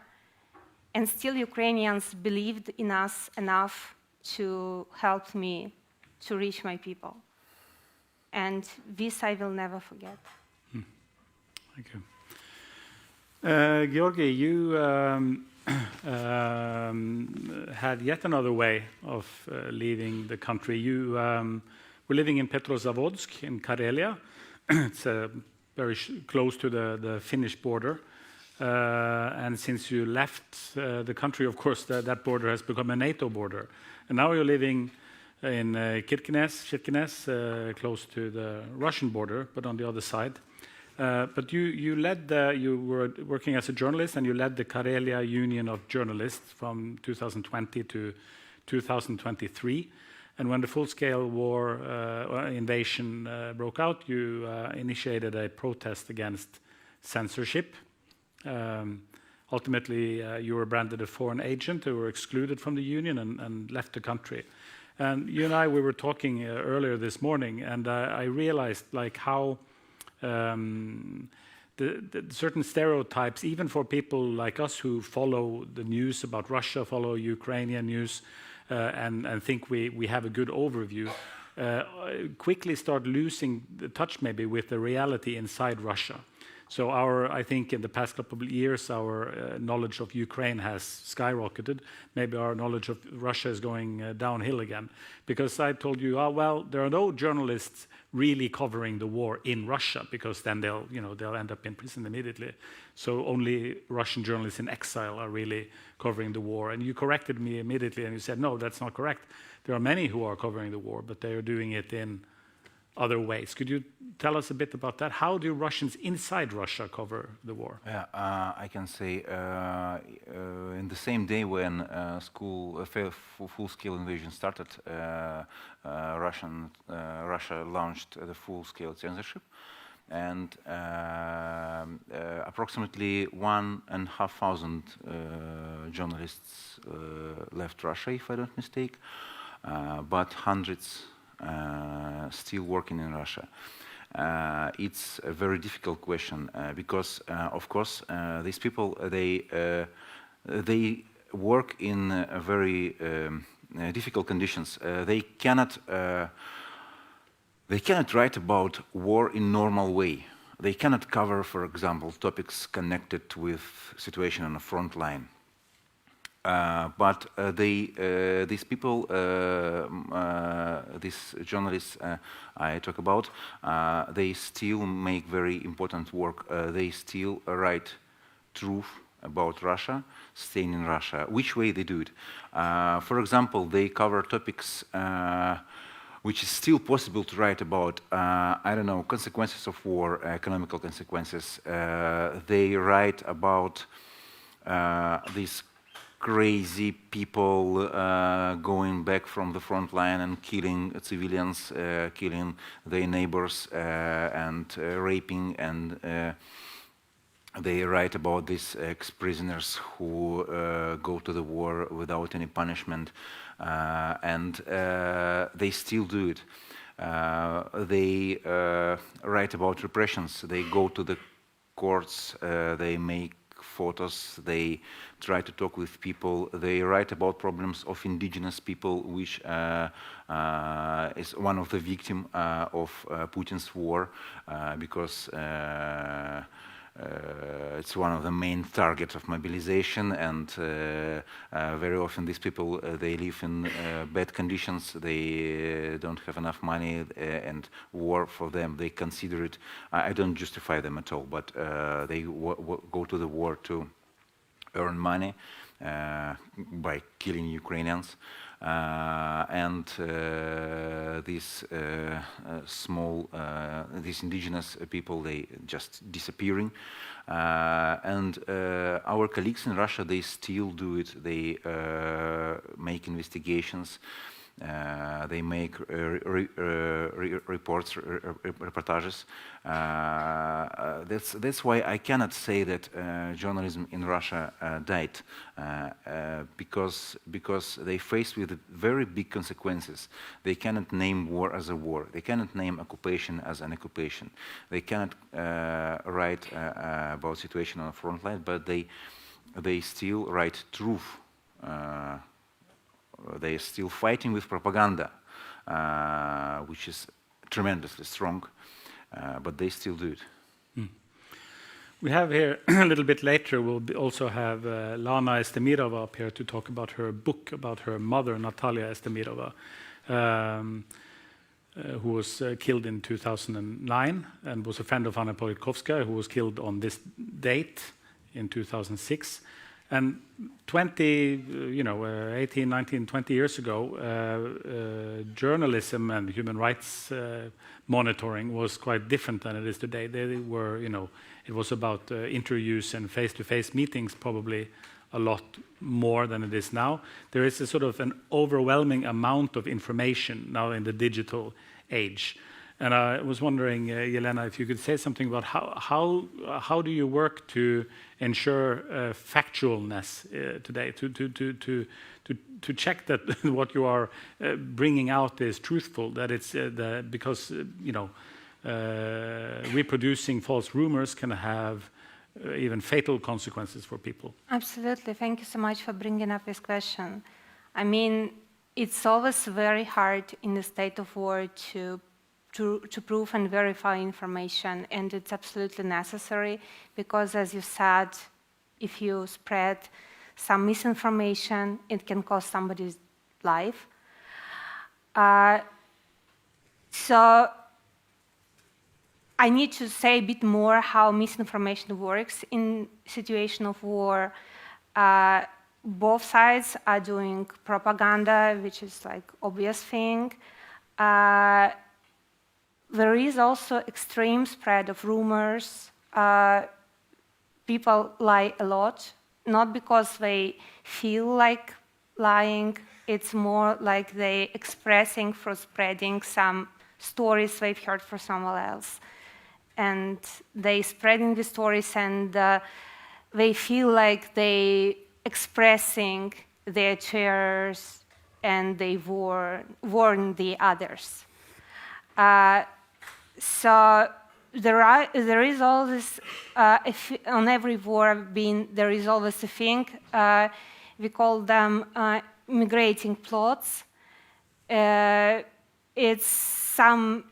and still Ukrainians believed in us enough to help me to reach my people. And this I will never forget. Thank you. Georgi, you had yet another way of leaving the country. You were living in Petrozavodsk in Karelia. It's very close to the Finnish border. And since you left the country, of course, that border has become a NATO border. And now you're living in Kirkenes, close to the Russian border, but on the other side. But you were working as a journalist, and you led the Karelia Union of Journalists from 2020 to 2023. And when the full-scale war invasion broke out, you initiated a protest against censorship. Ultimately, you were branded a foreign agent. You were excluded from the union and left the country. And you and I, we were talking earlier this morning, and I realized like how the certain stereotypes, even for people like us who follow the news about Russia, follow Ukrainian news, and think we have a good overview, quickly start losing the touch maybe with the reality inside Russia. So I think in the past couple of years, our knowledge of Ukraine has skyrocketed. Maybe our knowledge of Russia is going downhill again. Because I told you, well, there are no journalists really covering the war in Russia, because then they'll end up in prison immediately. So only Russian journalists in exile are really covering the war. And you corrected me immediately, and you said, no, that's not correct. There are many who are covering the war, but they are doing it in other ways. Could you tell us a bit about that? How do Russians inside Russia cover the war? Yeah, I can say in the same day when full-scale invasion started, Russia launched the full-scale censorship, and approximately 1,500 journalists left Russia, if I don't mistake, but hundreds still working in Russia. It's a very difficult question because, of course, these people they work in very difficult conditions. They cannot write about war in normal way. They cannot cover, for example, topics connected with situation on the front line. But these people, these journalists I talk about, they still make very important work. They still write truth about Russia, staying in Russia. Which way they do it? For example, they cover topics which is still possible to write about. I don't know, consequences of war, economical consequences. They write about these crazy people going back from the front line and killing civilians, killing their neighbors, and raping, and they write about these ex-prisoners who go to the war without any punishment, and they still do it. They write about repressions. They go to the courts, they make photos, they try to talk with people, they write about problems of indigenous people, which is one of the victims of Putin's war, because it's one of the main targets of mobilization, and very often these people, they live in bad conditions, they don't have enough money, and war for them, they consider it, I don't justify them at all, but they go to the war to earn money by killing Ukrainians. And these these indigenous people, they just disappearing. And our colleagues in Russia, they still do it. They make investigations. They make reports, reportages. That's why I cannot say that journalism in Russia died, because they faced with very big consequences. They cannot name war as a war. They cannot name occupation as an occupation. They cannot write about situation on the front line, but they still write truth. They are still fighting with propaganda, which is tremendously strong, but they still do it. We have here, a little bit later, we'll also have Lana Estemirova up here to talk about her book about her mother, Natalia Estemirova, who was killed in 2009 and was a friend of Anna Politkovskaya, who was killed on this date in 2006. And 18, 19, 20 years ago, journalism and human rights monitoring was quite different than it is today. They were, it was about interviews and face-to-face meetings probably a lot more than it is now. There is a sort of an overwhelming amount of information now in the digital age. And I was wondering, Jelena, if you could say something about how do you work to ensure factualness today, to check that what you are bringing out is truthful, that it's because reproducing false rumors can have even fatal consequences for people. Absolutely. Thank you so much for bringing up this question. I mean, it's always very hard in the state of war to prove and verify information, and it's absolutely necessary because, as you said, if you spread some misinformation, it can cost somebody's life. So I need to say a bit more how misinformation works in situation of war. Both sides are doing propaganda, which is like obvious thing. There is also extreme spread of rumors. People lie a lot, not because they feel like lying, it's more like they expressing for spreading some stories they've heard from someone else. And they spreading the stories and they feel like they expressing their terrors and they warn the others. So there is always, on every war there is always a thing, we call them migrating plots. It's some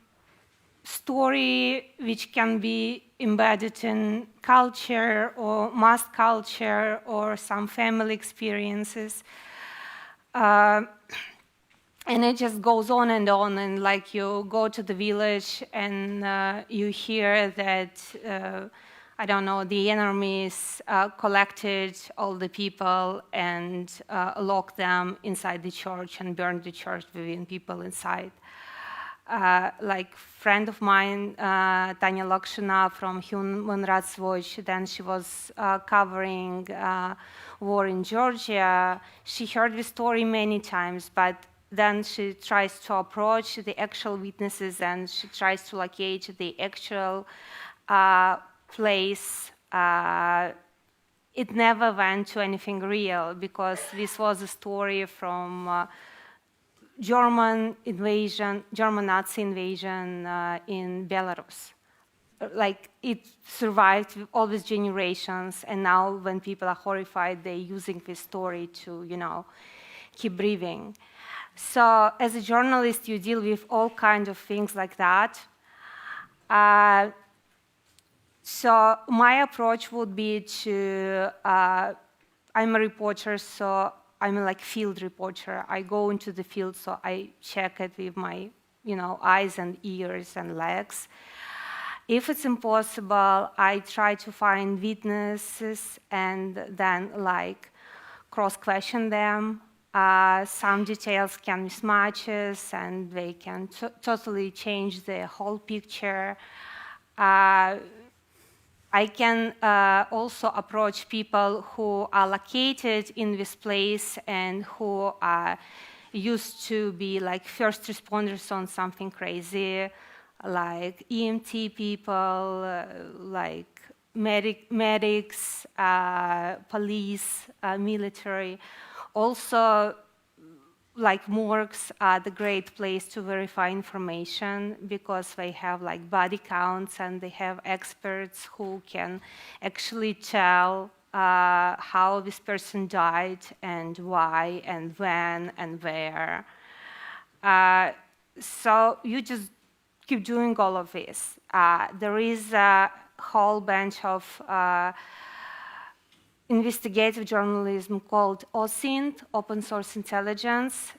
story which can be embedded in culture or mass culture or some family experiences. And it just goes on, and like you go to the village and you hear that, I don't know, the enemies collected all the people and locked them inside the church and burned the church with people inside. Like friend of mine, Tanya Lakshana from Human Rights Watch, then she was covering war in Georgia. She heard the story many times, but then she tries to approach the actual witnesses and she tries to locate the actual place. It never went to anything real because this was a story from German Nazi invasion in Belarus. Like it survived all these generations, and now when people are horrified, they're using this story to, keep breathing. So as a journalist, you deal with all kinds of things like that. So my approach would be to, I'm a reporter, so I'm a field reporter. I go into the field, so I check it with my, eyes and ears and legs. If it's impossible, I try to find witnesses and then cross-question them. Some details can mismatches and they can totally change the whole picture. I can also approach people who are located in this place and who are used to be first responders on something crazy, like EMT people, medics, police, military. Also, morgues are the great place to verify information because they have body counts and they have experts who can actually tell how this person died and why and when and where. So you just keep doing all of this. There is a whole bunch of investigative journalism called OSINT, Open Source Intelligence,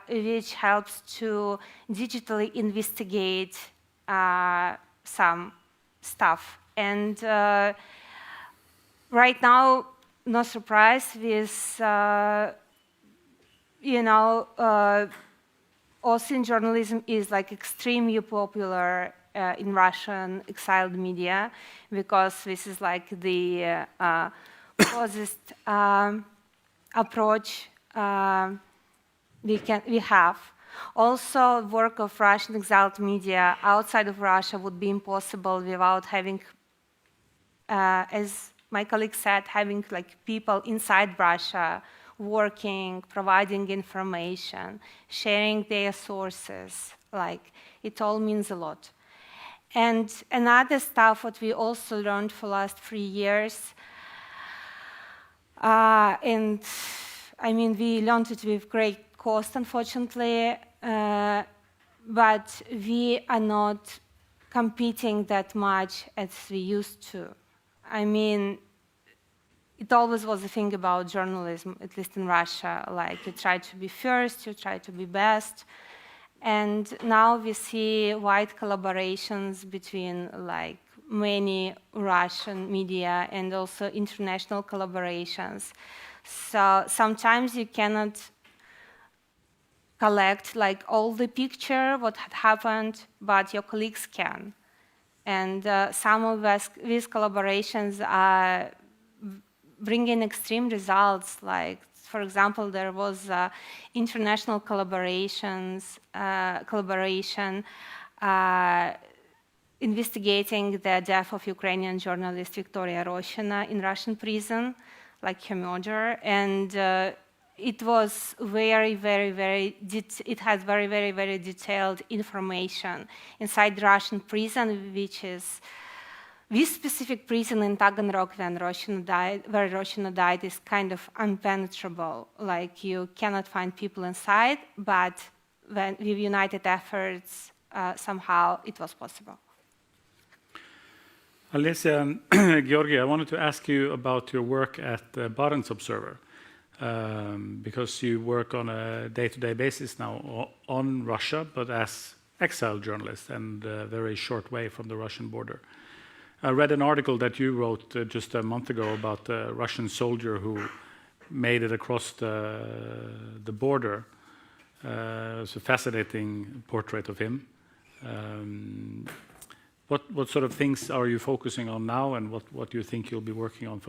which helps to digitally investigate some stuff. And right now, no surprise, this, OSINT journalism is extremely popular in Russian exiled media because this is the closest approach we have. Also, work of Russian exiled media outside of Russia would be impossible without having, as my colleague said, having like people inside Russia working, providing information, sharing their sources. Like, it all means a lot. And another stuff what we also learned for the last 3 years, and I mean, we learned it with great cost, unfortunately, but we are not competing that much as we used to. I mean, it always was a thing about journalism, at least in Russia, like you try to be first, you try to be best. And now we see wide collaborations between like many Russian media and also international collaborations. So sometimes you cannot collect like all the picture, what had happened, but your colleagues can. And some of these collaborations are bringing extreme results. Like, for example, there was international collaboration investigating the death of Ukrainian journalist Victoria Roshina in Russian prison, like her murder, and it was it has very detailed information inside Russian prison, which is this specific prison in Taganrog where Roshina died is kind of impenetrable. Like, you cannot find people inside, but with united efforts, somehow it was possible. Alessia and Georgi, I wanted to ask you about your work at the Barents Observer, because you work on a day-to-day basis now on Russia, but as exiled journalist and a very short way from the Russian border. I read an article that you wrote just a month ago about a Russian soldier who made it across the border. It's a fascinating portrait of him. What sort of things are you focusing on now, and what do you think you'll be working on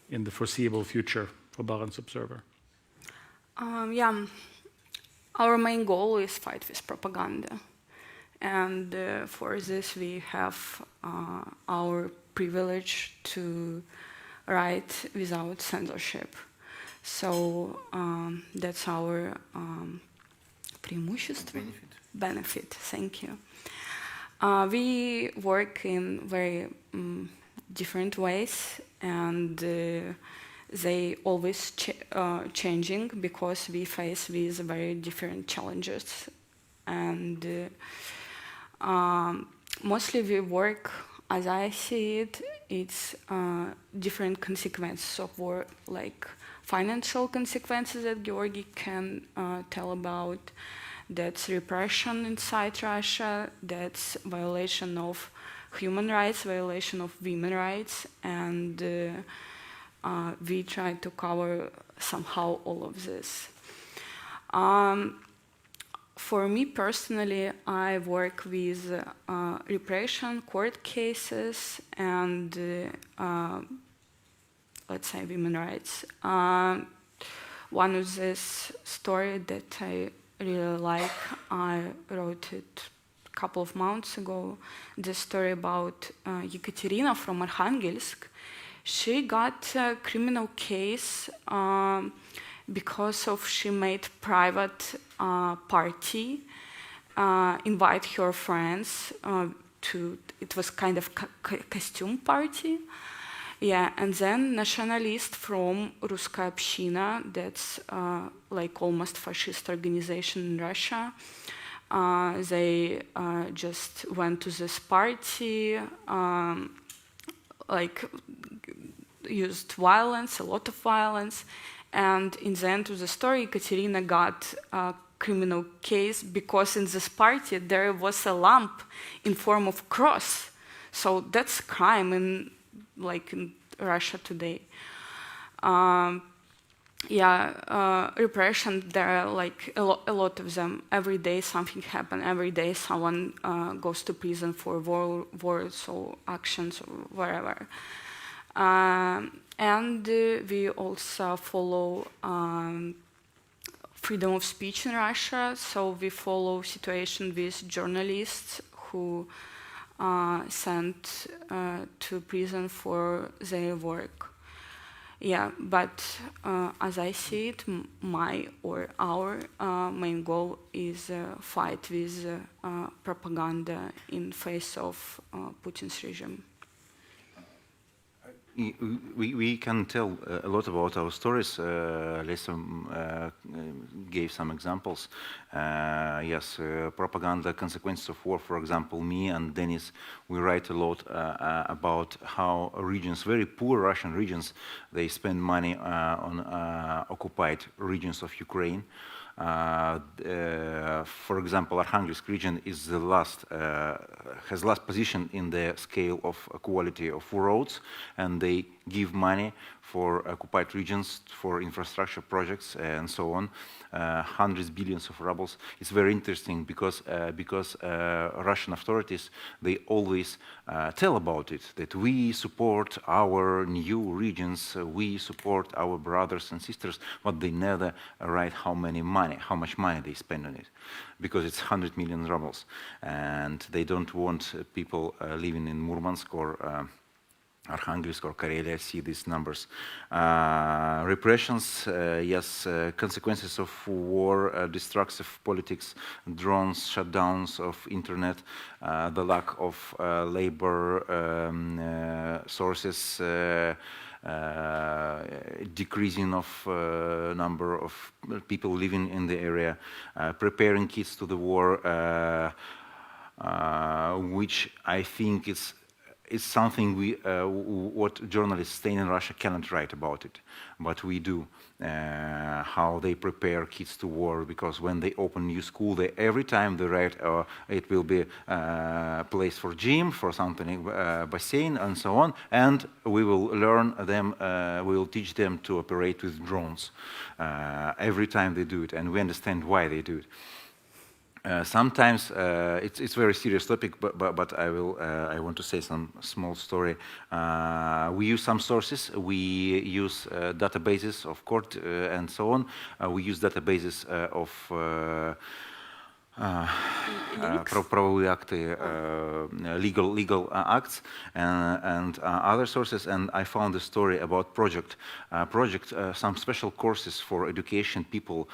in the foreseeable future for Barents Observer? Yeah, our main goal is fight with propaganda. And for this, we have our privilege to write without censorship. So that's our преимущество. Benefit, thank you. We work in very different ways, and they always changing because we face with very different challenges. And mostly we work, as I see it, it's different consequences of war, like financial consequences that Georgi can tell about. That's repression inside Russia, that's violation of human rights, violation of women's rights, and we try to cover somehow all of this. For me personally, I work with repression, court cases, and let's say women's rights. One of this story that I really like, I wrote it a couple of months ago, the story about Ekaterina from Arkhangelsk. She got a criminal case because of she made private party, invite her friends to, it was kind of costume party. Yeah, and then nationalists from Ruskaya Община, that's like almost fascist organization in Russia, they just went to this party, like used violence, a lot of violence, and in the end of the story, Ekaterina got a criminal case because in this party there was a lamp in form of cross. So that's crime in Russia today. Repression, there are like a lot of them. Every day something happens. Every day someone goes to prison for wars or actions or whatever. And we also follow freedom of speech in Russia. So we follow situation with journalists who sent to prison for their work. Yeah, but as I see it, my or our main goal is fight with propaganda in face of Putin's regime. We can tell a lot about our stories. Lisa gave some examples. Yes, propaganda, consequences of war. For example, me and Denis, we write a lot about how regions, very poor Russian regions, they spend money on occupied regions of Ukraine. For example, Arkhangelsk region is the has last position in the scale of quality of roads, and they give money for occupied regions for infrastructure projects and so on, hundreds of billions of rubles. It's very interesting because Russian authorities, they always tell about it, that we support our new regions, we support our brothers and sisters, but they never write how much money they spend on it, because it's 100 million rubles, and they don't want people living in Murmansk or Arkhangelsk or Karelia see these numbers. Repressions, yes, consequences of war, destructive politics, drones, shutdowns of internet, the lack of labor sources, decreasing of number of people living in the area, preparing kids to the war, which I think is something what journalists staying in Russia cannot write about it, but we do. How they prepare kids to war, because when they open new school, every time they write it will be a place for gym, for something, bassin, and so on, and we will learn them, we will teach them to operate with drones. Every time they do it, and we understand why they do it. Sometimes it's very serious topic, but I want to say some small story. We use some sources. We use databases of court and so on. We use databases of правовые акты, legal acts, and other sources. And I found a story about some special courses for education people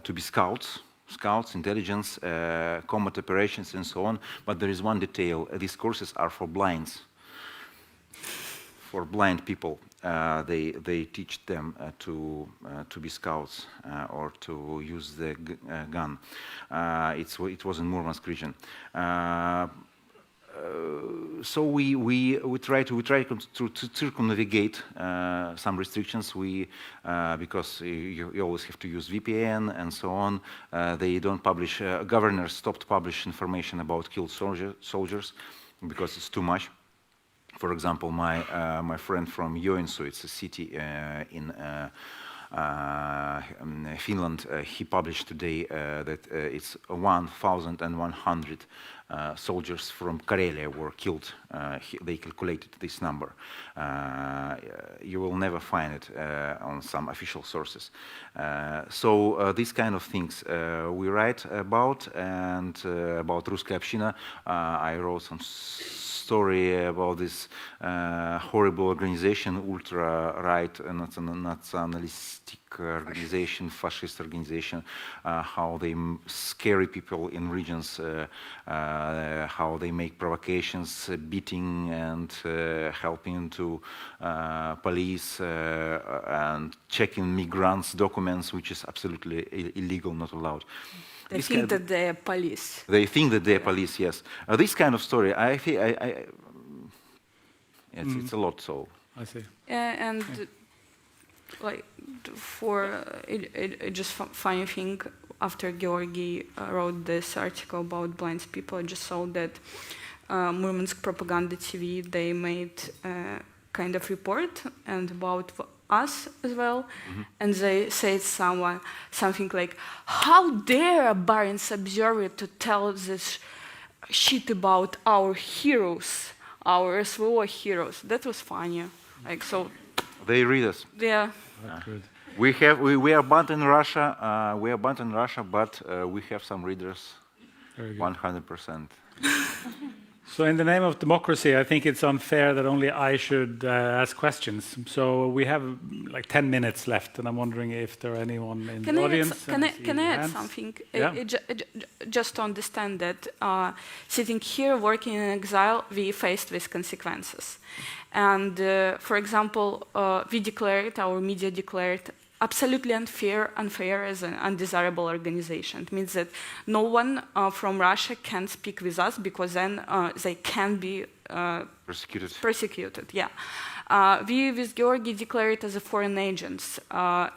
to be scouts, intelligence, combat operations, and so on. But there is one detail: these courses are for blinds, for blind people. They teach them to be scouts or to use the gun. It was in Murmansk region. So we try to circumnavigate some restrictions. Because you always have to use VPN and so on. They don't publish. Governors stopped publishing information about killed soldiers because it's too much. For example, my friend from Joensuu, it's a city in Finland, he published today that it's 1,100 soldiers from Karelia were killed. They calculated this number. You will never find it on some official sources. So these kind of things we write about, and about Ruskaya Общina, I wrote some story about this horrible organization, ultra-right nationalistic organization, fascist organization, how they scare people in regions, how they make provocations, beating and helping to police and checking migrants' documents, which is absolutely illegal, not allowed. They think that they are police. They think that they are police, yes. This kind of story, I think, it's a lot. So I see. And like just funny thing, after Georgi wrote this article about blind people, I just saw that Murmansk Propaganda TV, they made a kind of report and about us as well, and they said something like, "How dare Barents Observer to tell this shit about our heroes, our SVO heroes. That was funny. Like, so. They read us. Yeah. Good. We are banned in Russia. We are banned in Russia, but we have some readers. 100%. So in the name of democracy, I think it's unfair that only I should ask questions. So we have like 10 minutes left, and I'm wondering if there are anyone in the audience. Can I add something? Yeah. Just to understand that sitting here, working in exile, we faced with consequences. And for example, we declared, our media declared, absolutely unfair as an undesirable organization. It means that no one from Russia can speak with us because then they can be persecuted. Yeah. We with Georgi declared as a foreign agents.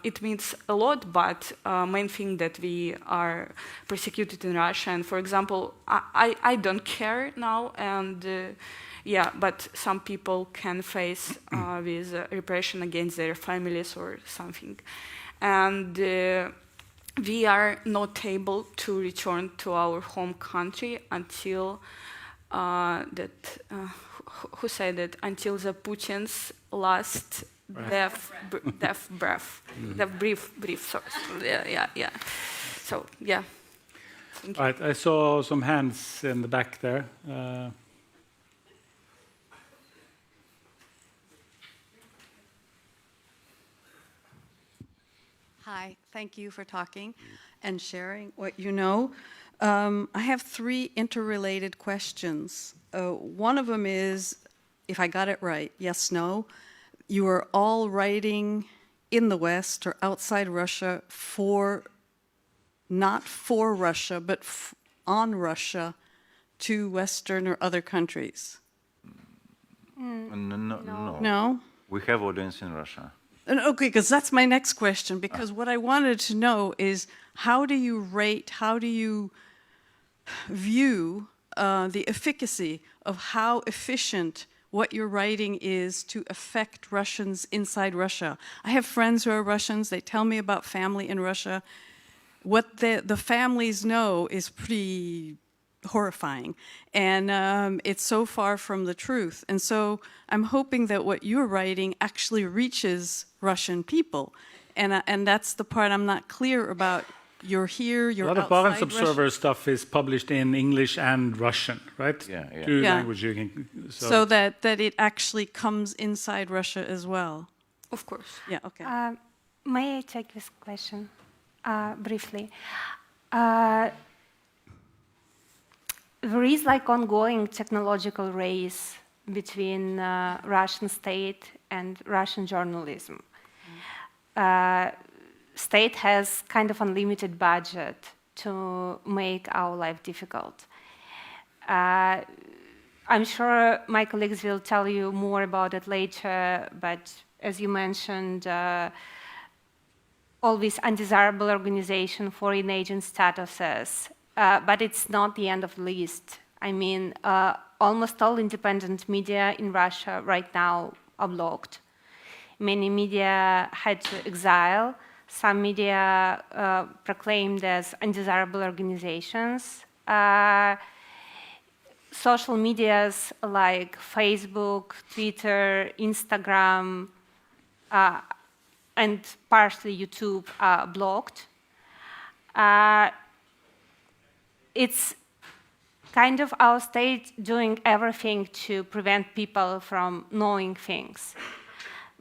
It means a lot, but main thing that we are persecuted in Russia. And for example, I don't care now, and yeah, but some people can face with repression against their families or something. And we are not able to return to our home country until who said it? Until the Putin's last breath. Sorry. Yeah. So, yeah. Thank you. All right, I saw some hands in the back there. Hi, thank you for talking and sharing what you know. I have 3 interrelated questions. One of them is, if I got it right, yes, no, you are all writing in the West or outside Russia not for Russia, but on Russia to Western or other countries. No? We have audience in Russia. Okay, because that's my next question, because what I wanted to know is how do you view the efficacy of how efficient what you're writing is to affect Russians inside Russia? I have friends who are Russians. They tell me about family in Russia. What the families know is pretty horrifying, and it's so far from the truth. And so I'm hoping that what you're writing actually reaches Russian people, and that's the part I'm not clear about. You're here, you're outside. A lot of Barents Observer stuff is published in English and Russian, right? Yeah. Two languages you can. So that it actually comes inside Russia as well. Of course. Yeah. Okay. May I take this question briefly? There is like ongoing technological race between Russian state and Russian journalism. State has kind of unlimited budget to make our life difficult. I'm sure my colleagues will tell you more about it later, but as you mentioned, all these undesirable organization, foreign agent statuses, but it's not the end of the list. I mean, almost all independent media in Russia right now are blocked. Many media had to exile. Some media proclaimed as undesirable organizations. Social medias like Facebook, Twitter, Instagram, and partially YouTube are blocked. It's kind of our state doing everything to prevent people from knowing things.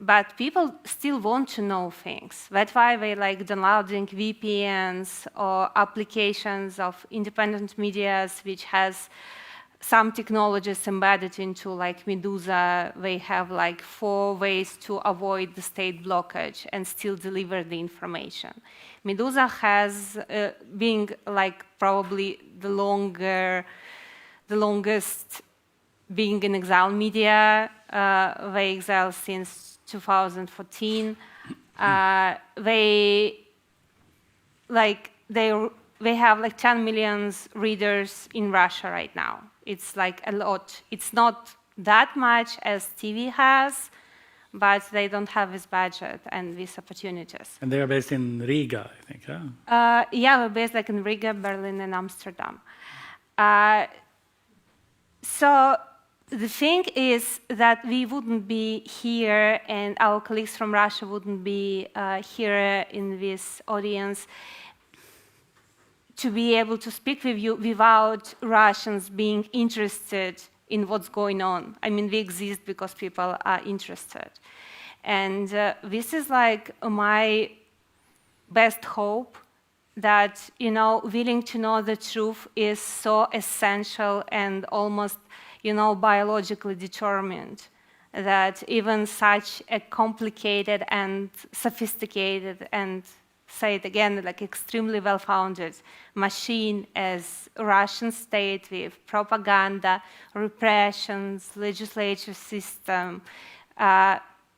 But people still want to know things. That's why they like downloading VPNs or applications of independent medias which has some technologies embedded into like Medusa. They have like 4 ways to avoid the state blockage and still deliver the information. Medusa has being like probably the longest being an exile media. They exile since 2014. They have like 10 million readers in Russia right now. It's like a lot. It's not that much as TV has, but they don't have this budget and these opportunities. And they are based in Riga, I think, huh? Yeah, we're based like in Riga, Berlin, and Amsterdam. So the thing is that we wouldn't be here, and our colleagues from Russia wouldn't be here in this audience to be able to speak with you without Russians being interested in what's going on. I mean, we exist because people are interested. And this is like my best hope, that, you know, willing to know the truth is so essential and almost, you know, biologically determined, that even such a complicated and sophisticated and, say it again, like extremely well-founded machine as Russian state with propaganda, repressions, legislative system,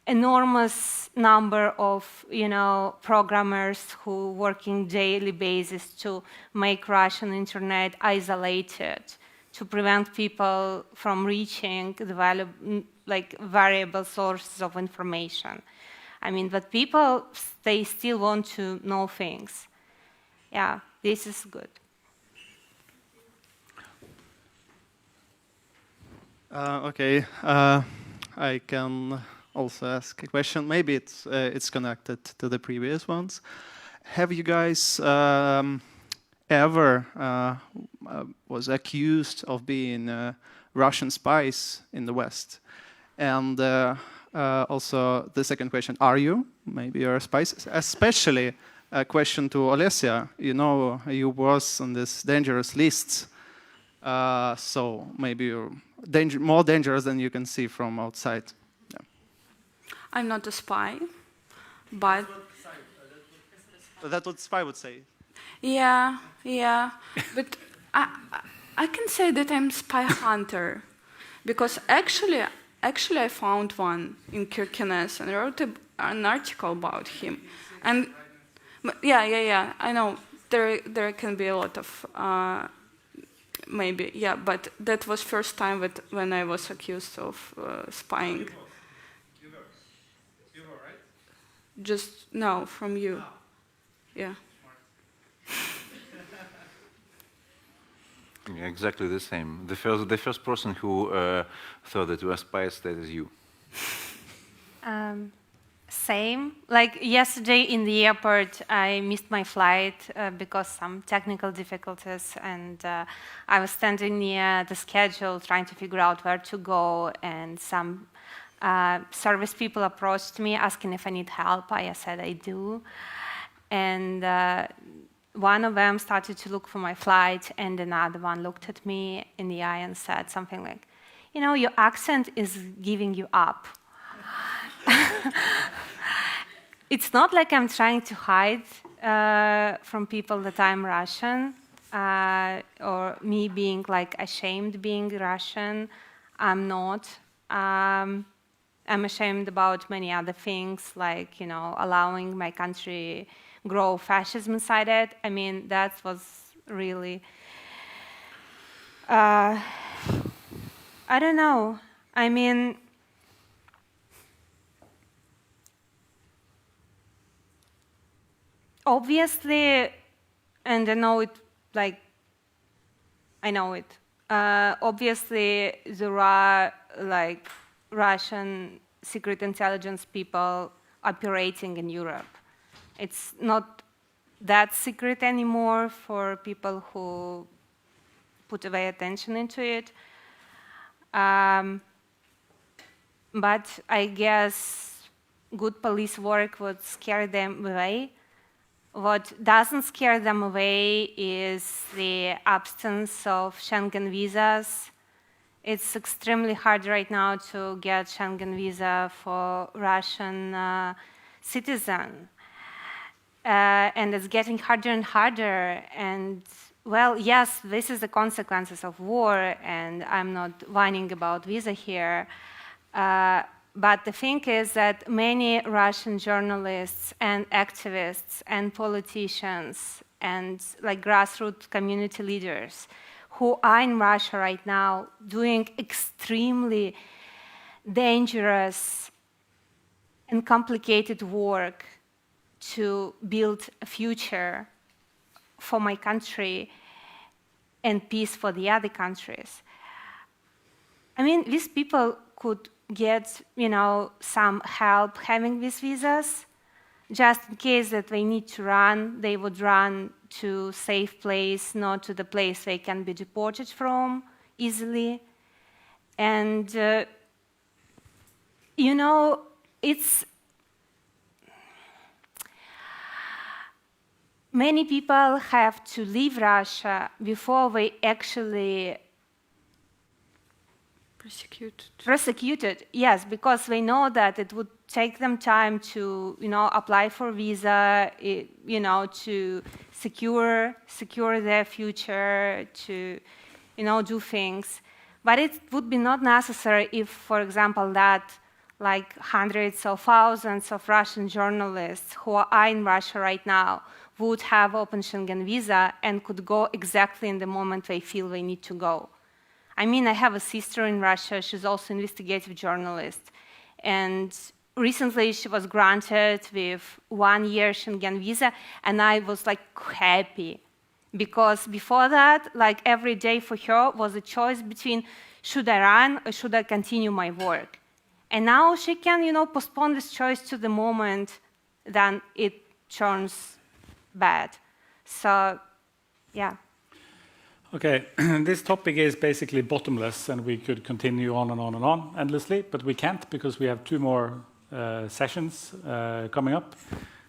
enormous number of, you know, programmers who working daily basis to make Russian internet isolated, to prevent people from reaching the variable sources of information. I mean, but people, they still want to know things. Yeah, this is good. Okay, I can also ask a question. Maybe it's connected to the previous ones. Have you guys ever was accused of being Russian spies in the West? And also the second question, are you? Maybe you're a spy. Especially a question to Olesia. You know, you was on this dangerous list. So maybe you're more dangerous than you can see from outside. Yeah. I'm not a spy, but... That's what spy would say. Yeah, but I can say that I'm spy hunter, because actually I found one in Kirkenes and wrote an article about him. And yeah, I know there can be a lot of maybe, yeah, but that was first time when I was accused of spying. You were, right? Just no, from you. Yeah. Yeah, exactly the same. The first person who thought that you were spies, that is you. Same. Like yesterday in the airport, I missed my flight because some technical difficulties, and I was standing near the schedule trying to figure out where to go, and some service people approached me asking if I need help. I said I do. And one of them started to look for my flight, and another one looked at me in the eye and said something like, you know, your accent is giving you up. It's not like I'm trying to hide from people that I'm Russian, or me being like ashamed being Russian. I'm not. I'm ashamed about many other things, like, you know, allowing my country grow fascism inside it. I mean, that was really, I don't know. I mean, obviously, and I know it, like, I know it. Obviously, there are, like, Russian secret intelligence people operating in Europe. It's not that secret anymore for people who put away attention into it. But I guess good police work would scare them away. What doesn't scare them away is the absence of Schengen visas. It's extremely hard right now to get Schengen visa for Russian citizens. And it's getting harder and harder. And, well, yes, this is the consequences of war, and I'm not whining about visa here. But the thing is that many Russian journalists and activists and politicians and like grassroots community leaders who are in Russia right now doing extremely dangerous and complicated work to build a future for my country and peace for the other countries. I mean, these people could get, some help having these visas. Just in case that they need to run, they would run to safe place, not to the place they can be deported from easily. And, it's many people have to leave Russia before they actually persecuted, yes, because they know that it would take them time to, apply for visa, to secure their future, to, do things. But it would be not necessary if, for example, that like hundreds of thousands of Russian journalists who are in Russia right now would have open Schengen visa and could go exactly in the moment they feel they need to go. I mean, I have a sister in Russia. She's also an investigative journalist. And recently she was granted with 1 year Schengen visa, and I was like happy. Because before that, like every day for her was a choice between should I run or should I continue my work? And now she can, postpone this choice to the moment then it turns bad. So, yeah. Okay, this topic is basically bottomless, and we could continue on and on and on endlessly, but we can't because we have 2 more sessions coming up.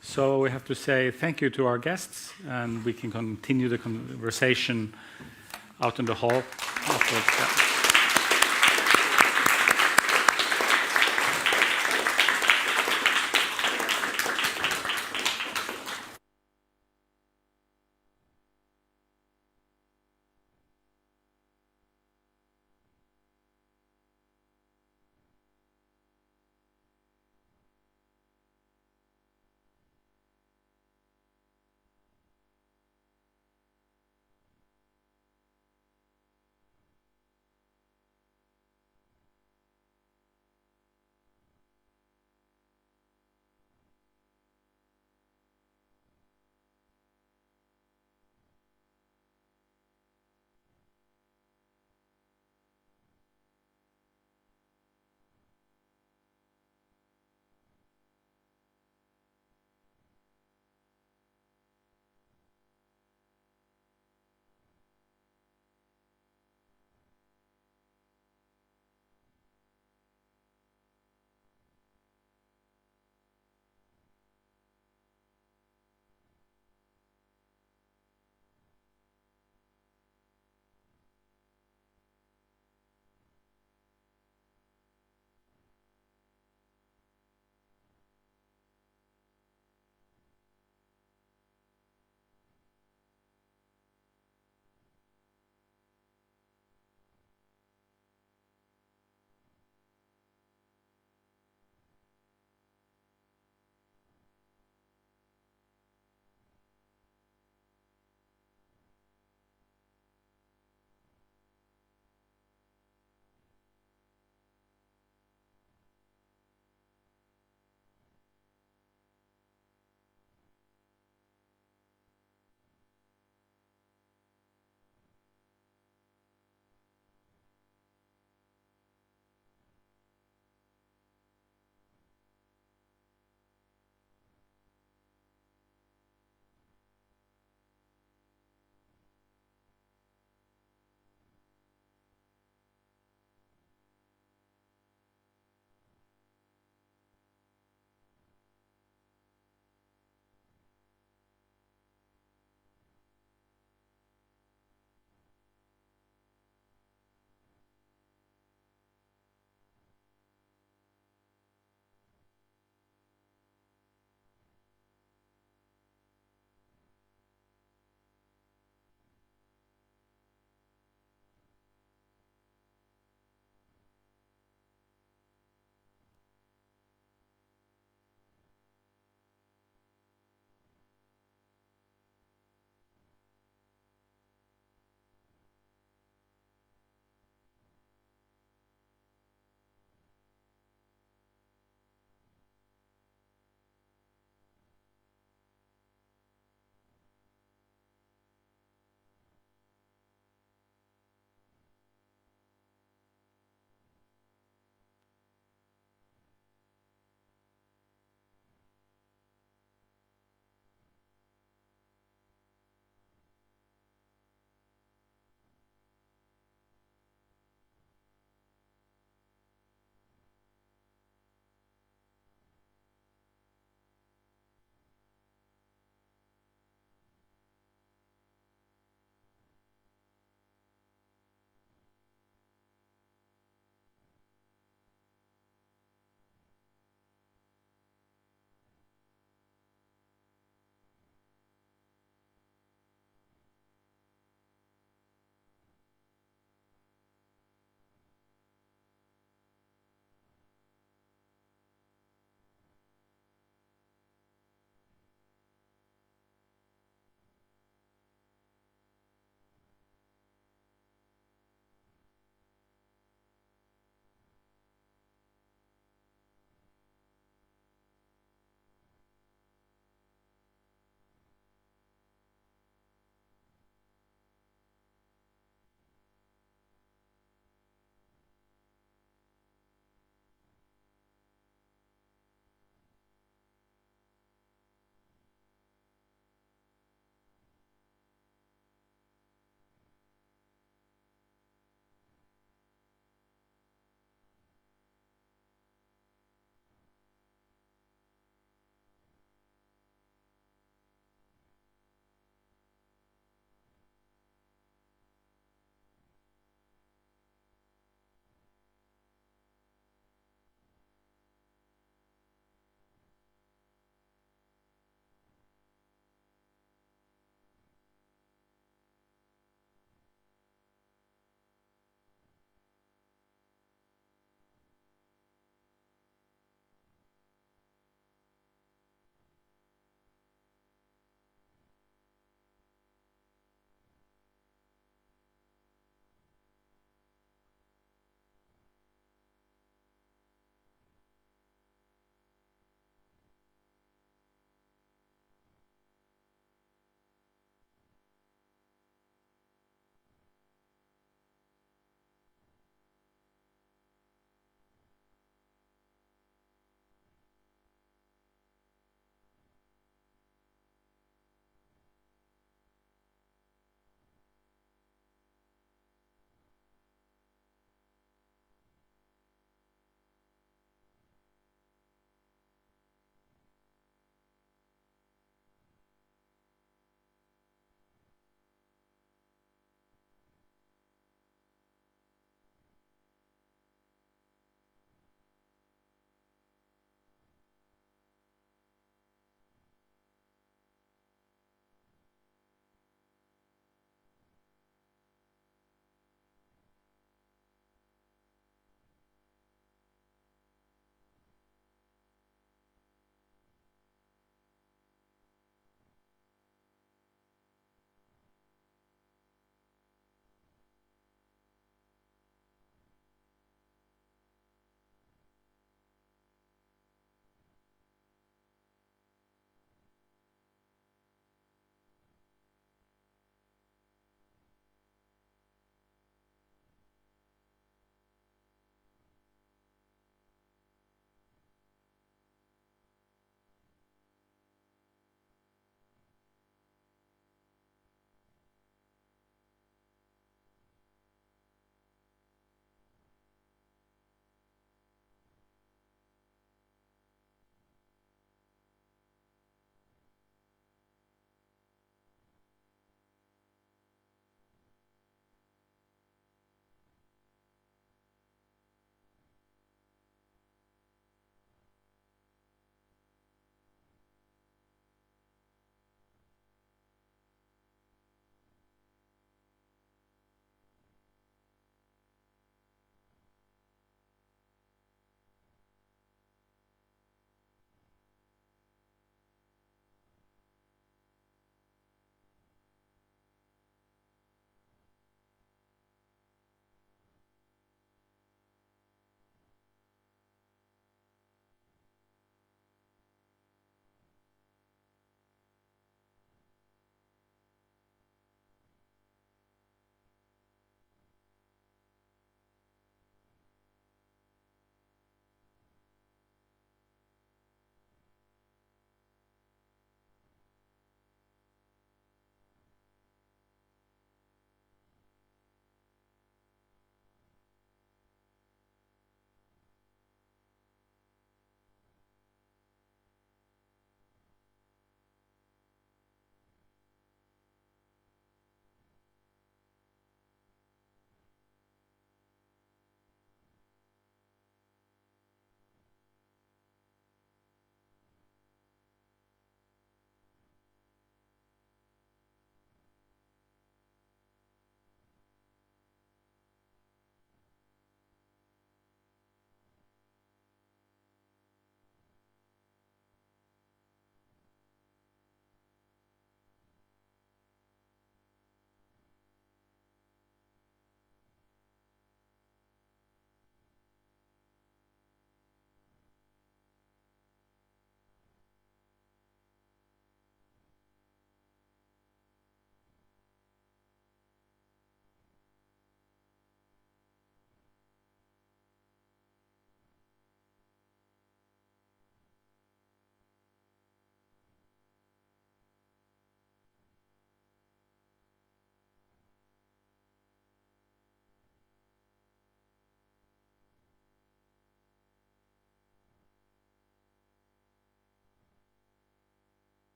So we have to say thank you to our guests, and we can continue the conversation out in the hall afterwards. Yeah.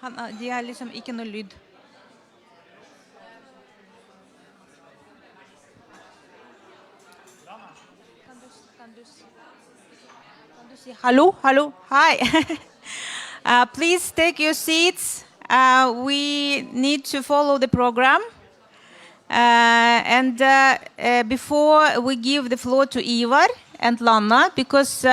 De har liksom ikke noe lyd. Kan du si hallo? Hallo? Hi. Please take your seats. We need to follow the program. Before we give the floor to Ivar and Lana, because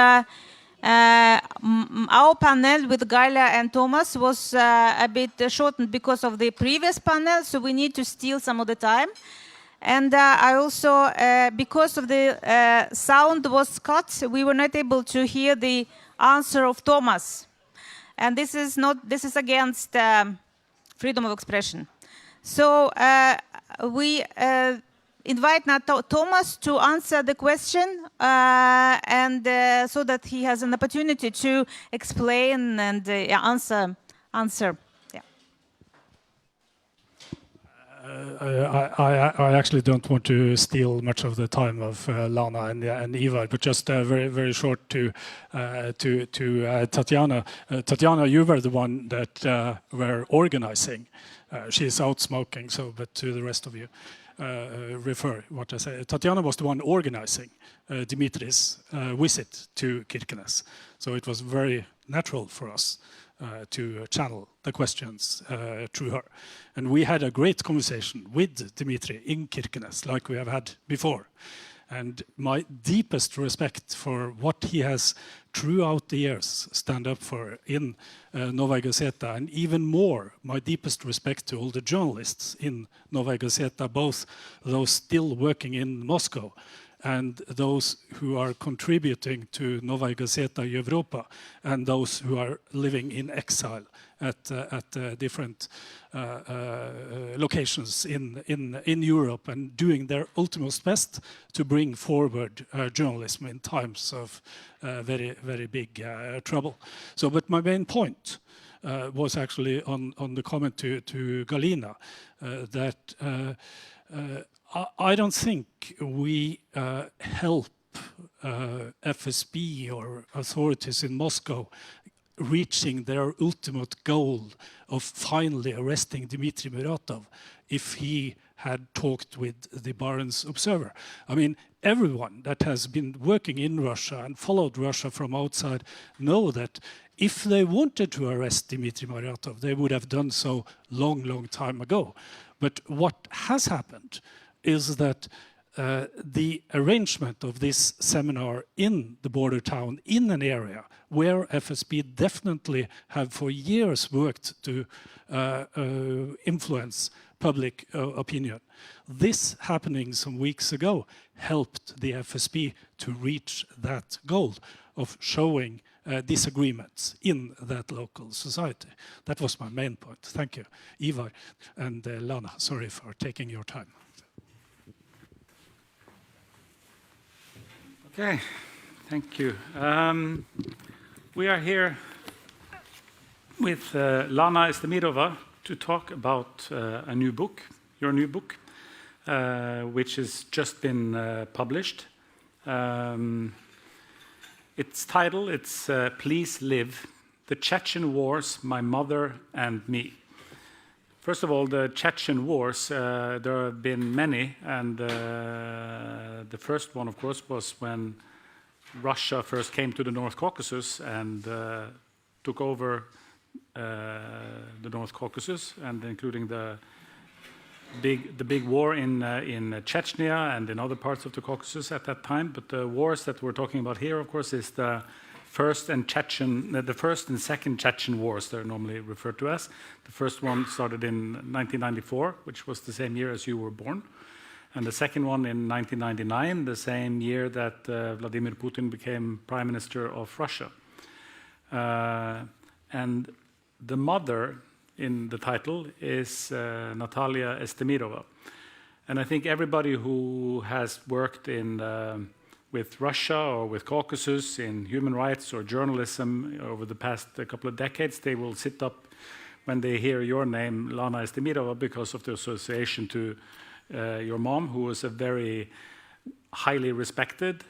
our panel with Gaila and Thomas was a bit shortened because of the previous panel, so we need to steal some of the time. And I also, because of the sound was cut, we were not able to hear the answer of Thomas. And this is against freedom of expression. So we invite now Thomas to answer the question, and so that he has an opportunity to explain and answer. Yeah. I actually don't want to steal much of the time of Lana and Ivar, but just very, very short to Tatiana. Tatiana, you were the one that were organizing. She's out smoking, so but to the rest of you, refer what I say. Tatiana was the one organizing Dimitri's visit to Kirkenes, so it was very natural for us to channel the questions through her. And we had a great conversation with Dimitri in Kirkenes, like we have had before. And my deepest respect for what he has throughout the years stand up for in Novaya Gazeta, and even more, my deepest respect to all the journalists in Novaya Gazeta, both those still working in Moscow and those who are contributing to Novaya Gazeta Europa, and those who are living in exile at different locations in Europe, and doing their utmost best to bring forward journalism in times of very, very big trouble. So, but my main point was actually on the comment to Galina, that I don't think we help FSB or authorities in Moscow reaching their ultimate goal of finally arresting Dmitry Muratov if he had talked with the Barents Observer. I mean, everyone that has been working in Russia and followed Russia from outside know that if they wanted to arrest Dmitry Muratov, they would have done so long, long time ago. But what has happened is that the arrangement of this seminar in the border town, in an area where FSB definitely have for years worked to influence public opinion. This happening some weeks ago helped the FSB to reach that goal of showing disagreements in that local society. That was my main point. Thank you. Ivar and Lana, sorry for taking your time. Okay, thank you. We are here with Lana Estemirova to talk about a new book, your new book, which has just been published. Its title, it's Please Live, The Chechen Wars, My Mother and Me. First of all, the Chechen Wars, there have been many, and the first one, of course, was when Russia first came to the North Caucasus and took over the North Caucasus, and including the big war in Chechnya and in other parts of the Caucasus at that time. But the wars that we're talking about here, of course, is the first and second Chechen wars. They're normally referred to as. The first one started in 1994, which was the same year as you were born, and the second one in 1999, the same year that Vladimir Putin became Prime Minister of Russia. And the mother in the title is Natalia Estemirova. And I think everybody who has worked with Russia or with Caucasus in human rights or journalism over the past couple of decades, they will sit up when they hear your name, Lana Estemirova, because of the association to your mom, who was a very highly respected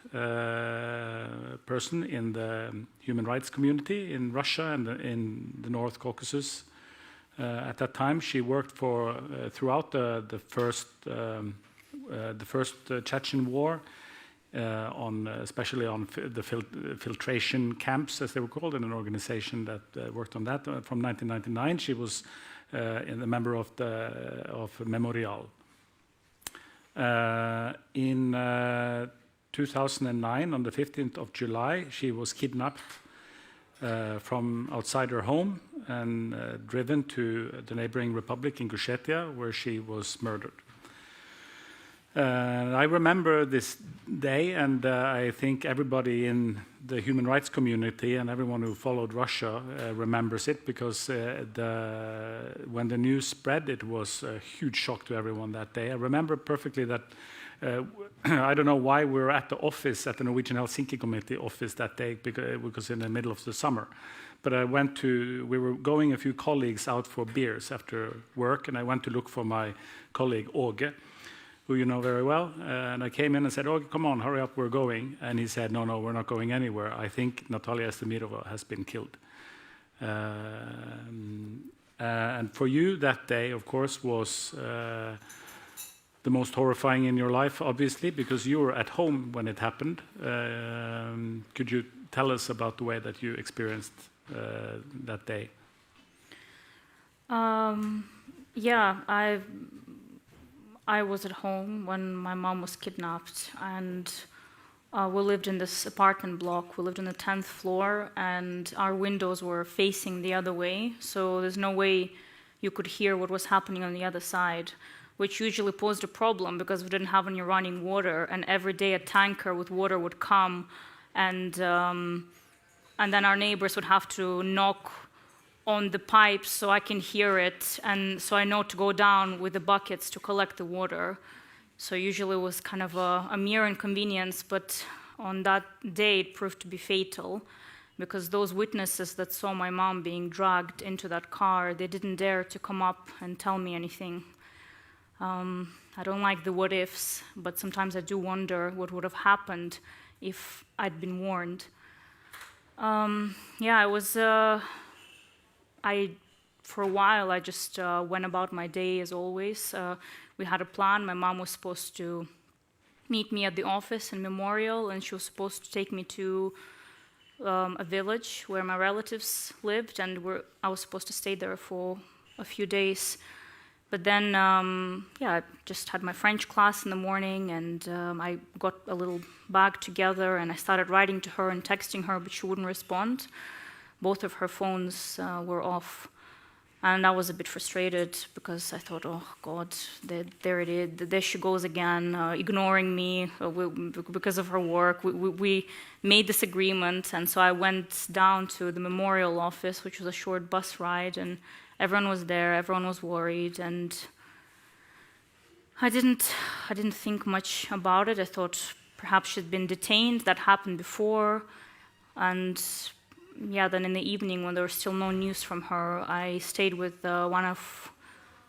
person in the human rights community in Russia and in the North Caucasus At that time, she worked for throughout the first Chechen war, especially on the filtration camps, as they were called, in an organization that worked on that. From 1999, she was a member of Memorial. In 2009, on the 15th of July, she was kidnapped from outside her home and driven to the neighboring republic in Ingushetia, where she was murdered. I remember this day, and I think everybody in the human rights community and everyone who followed Russia remembers it, because when the news spread, it was a huge shock to everyone that day. I remember perfectly that I don't know why we were at the office, at the Norwegian Helsinki Committee office that day, because in the middle of the summer. But we were going a few colleagues out for beers after work, and I went to look for my colleague Åge, who you know very well. And I came in and said, "Oh, come on, hurry up, we're going." And he said, no, we're not going anywhere. I think Natalia Estemirova has been killed. And for you, that day, of course, was the most horrifying in your life, obviously, because you were at home when it happened. Could you tell us about the way that you experienced that day? Yeah, I was at home when my mom was kidnapped, and we lived in this apartment block. We lived on the 10th floor, and our windows were facing the other way, so there's no way you could hear what was happening on the other side, which usually posed a problem because we didn't have any running water, and every day a tanker with water would come, and then our neighbors would have to knock on the pipes so I can hear it, and so I know to go down with the buckets to collect the water. So usually it was kind of a mere inconvenience, but on that day it proved to be fatal, because those witnesses that saw my mom being dragged into that car, they didn't dare to come up and tell me anything. I don't like the what ifs, but sometimes I do wonder what would have happened if I'd been warned. Yeah, for a while, I just went about my day as always. We had a plan. My mom was supposed to meet me at the office in Memorial, and she was supposed to take me to a village where my relatives lived, and I was supposed to stay there for a few days. But then, I just had my French class in the morning, and I got a little bag together, and I started writing to her and texting her, but she wouldn't respond. Both of her phones were off, and I was a bit frustrated because I thought, oh God, there it is, there she goes again, ignoring me because of her work. We made this agreement, and so I went down to the Memorial office, which was a short bus ride, and everyone was there, everyone was worried, and I didn't think much about it. I thought perhaps she'd been detained, that happened before, and yeah, then in the evening, when there was still no news from her, I stayed with one of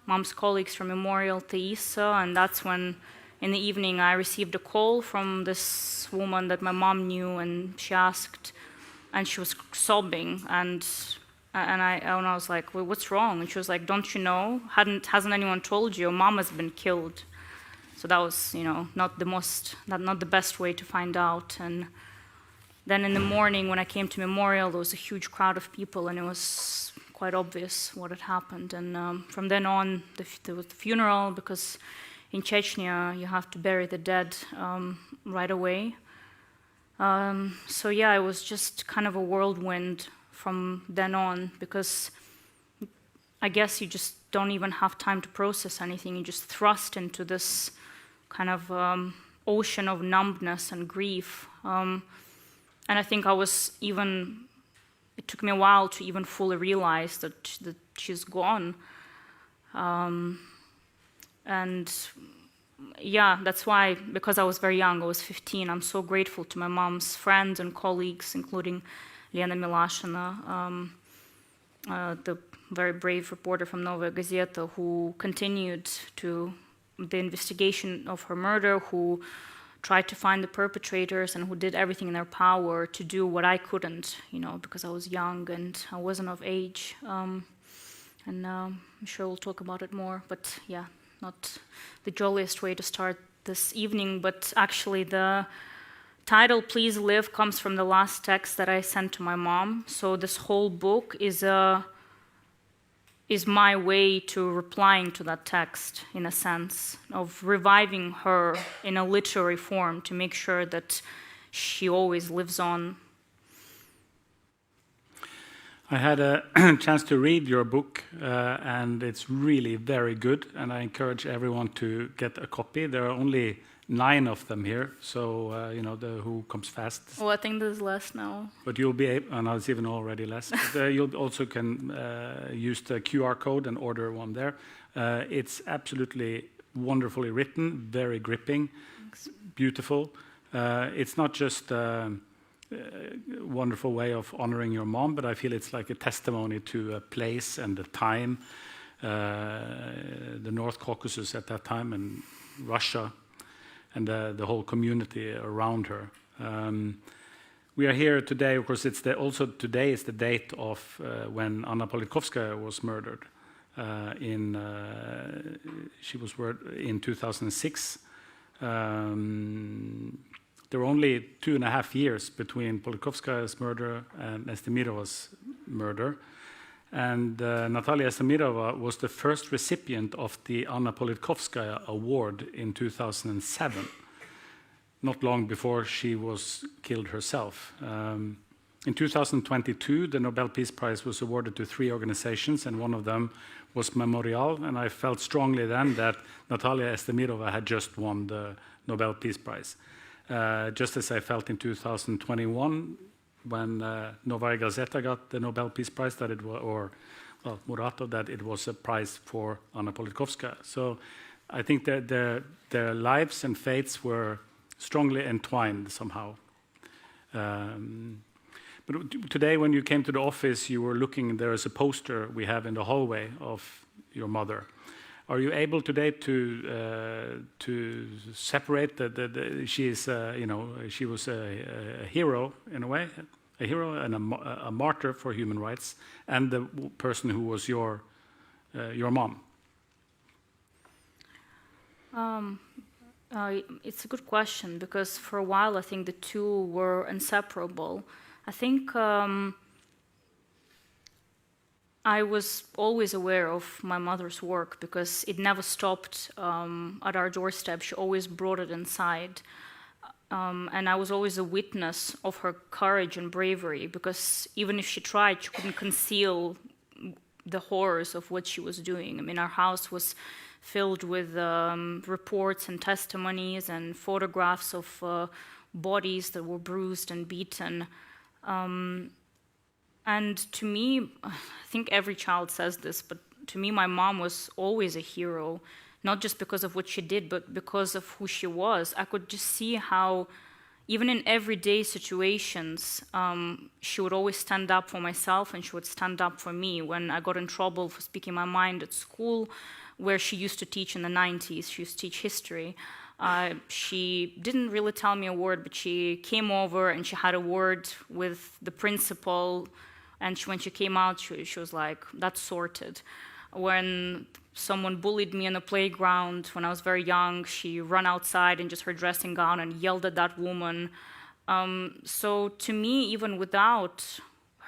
Mom's colleagues from Memorial, Thaisa, and that's when, in the evening, I received a call from this woman that my mom knew, and she asked, and she was sobbing, and I was like, well, what's wrong? And she was like, don't you know? Hasn't anyone told you? Your mom has been killed. So that was, not the best way to find out. And then in the morning, when I came to Memorial, there was a huge crowd of people, and it was quite obvious what had happened. And from then on, there was the funeral, because in Chechnya, you have to bury the dead right away. So yeah, it was just kind of a whirlwind from then on, because I guess you just don't even have time to process anything. You just thrust into this kind of ocean of numbness and grief. And I think it took me a while to even fully realize that she's gone. And yeah, that's why, because I was very young, I was 15, I'm so grateful to my mom's friends and colleagues, including Lena Milashina, the very brave reporter from Novaya Gazeta, who continued the investigation of her murder, who tried to find the perpetrators, and who did everything in their power to do what I couldn't, because I was young and I wasn't of age. And I'm sure we'll talk about it more, but yeah, not the jolliest way to start this evening, but actually the title, Please Live, comes from the last text that I sent to my mom. So this whole book is my way to replying to that text, in a sense, of reviving her in a literary form to make sure that she always lives on. I had a chance to read your book, and it's really very good, and I encourage everyone to get a copy. There are only 9 of them here, so you know, who comes fast. Oh, I think there's less now. But you'll be able, and it's even already less. But, you'll also can use the QR code and order one there. It's absolutely wonderfully written, very gripping, Thanks. Beautiful. It's not just wonderful way of honoring your mom, but I feel it's like a testimony to a place and the time, the North Caucasus at that time, and Russia, and the whole community around her. We are here today, of course. Also today is the date of when Anna Politkovskaya was murdered. She was murdered in 2006. There were only 2.5 years between Politkovskaya's murder and Estemirova's murder. And Natalia Estemirova was the first recipient of the Anna Politkovskaya Award in 2007, not long before she was killed herself. In 2022, the Nobel Peace Prize was awarded to 3 organizations, and one of them was Memorial, and I felt strongly then that Natalia Estemirova had just won the Nobel Peace Prize. Just as I felt in 2021 when Novaya Gazeta got the Nobel Peace Prize, that it was, or well, Muratov, that it was a prize for Anna Politkovskaya. So I think that their lives and fates were strongly entwined somehow. But today, when you came to the office, you were looking. There is a poster we have in the hallway of your mother. Are you able today to separate she is she was a hero in a way, a hero and a martyr for human rights, and the person who was your mom? It's a good question, because for a while I think the two were inseparable. I think I was always aware of my mother's work because it never stopped at our doorstep. She always brought it inside. And I was always a witness of her courage and bravery, because even if she tried, she couldn't conceal the horrors of what she was doing. I mean, our house was filled with reports and testimonies and photographs of bodies that were bruised and beaten. And to me, I think every child says this, but to me, my mom was always a hero, not just because of what she did, but because of who she was. I could just see how, even in everyday situations, she would always stand up for myself, and she would stand up for me. When I got in trouble for speaking my mind at school, where she used to teach in the 90s, she used to teach history. She didn't really tell me a word, but she came over and she had a word with the principal. And when she came out, she was like, that's sorted. When someone bullied me in the playground when I was very young, she ran outside in just her dressing gown and yelled at that woman. So to me, even without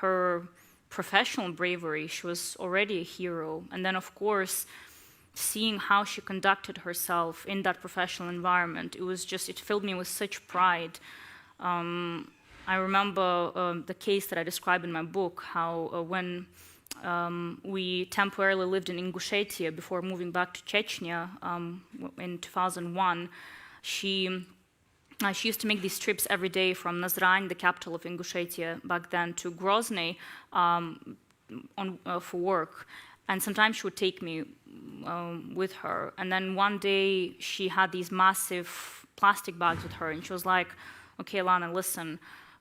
her professional bravery, she was already a hero. And then, of course, seeing how she conducted herself in that professional environment, it filled me with such pride. I remember the case that I describe in my book, how when we temporarily lived in Ingushetia before moving back to Chechnya in 2001, she used to make these trips every day from Nazrань, the capital of Ingushetia back then, to Grozny for work. And sometimes she would take me with her. And then one day she had these massive plastic bags with her, and she was like, okay, Lana, listen,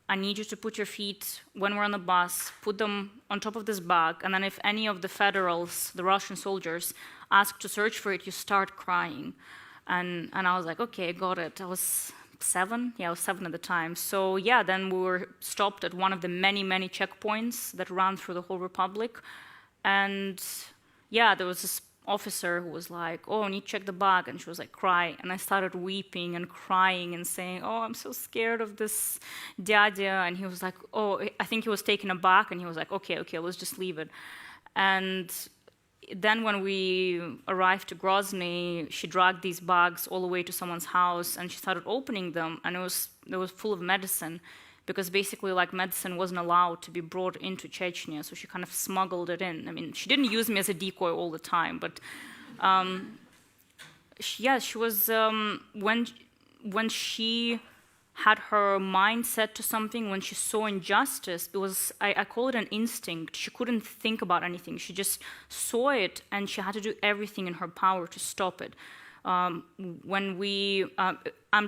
I need you to put your feet, when we're on the bus, put them on top of this bag, and then if any of the federals, the Russian soldiers, ask to search for it, you start crying. And I was like, okay, got it. I was 7? Yeah, I was 7 at the time. So yeah, then we were stopped at one of the many, many checkpoints that ran through the whole republic. And yeah, there was this officer who was like, oh, I need to check the bag, and she was like, cry, and I started weeping and crying and saying, oh, I'm so scared of this dядя, and he was like, oh, I think he was taken aback, and he was like, okay, let's just leave it. And then when we arrived to Grozny, she dragged these bags all the way to someone's house, and she started opening them, and it was full of medicine, because basically, like, medicine wasn't allowed to be brought into Chechnya, so she kind of smuggled it in. I mean, she didn't use me as a decoy all the time, but she was, when she had her mind set to something, when she saw injustice, it was, I call it an instinct. She couldn't think about anything. She just saw it, and she had to do everything in her power to stop it. I'm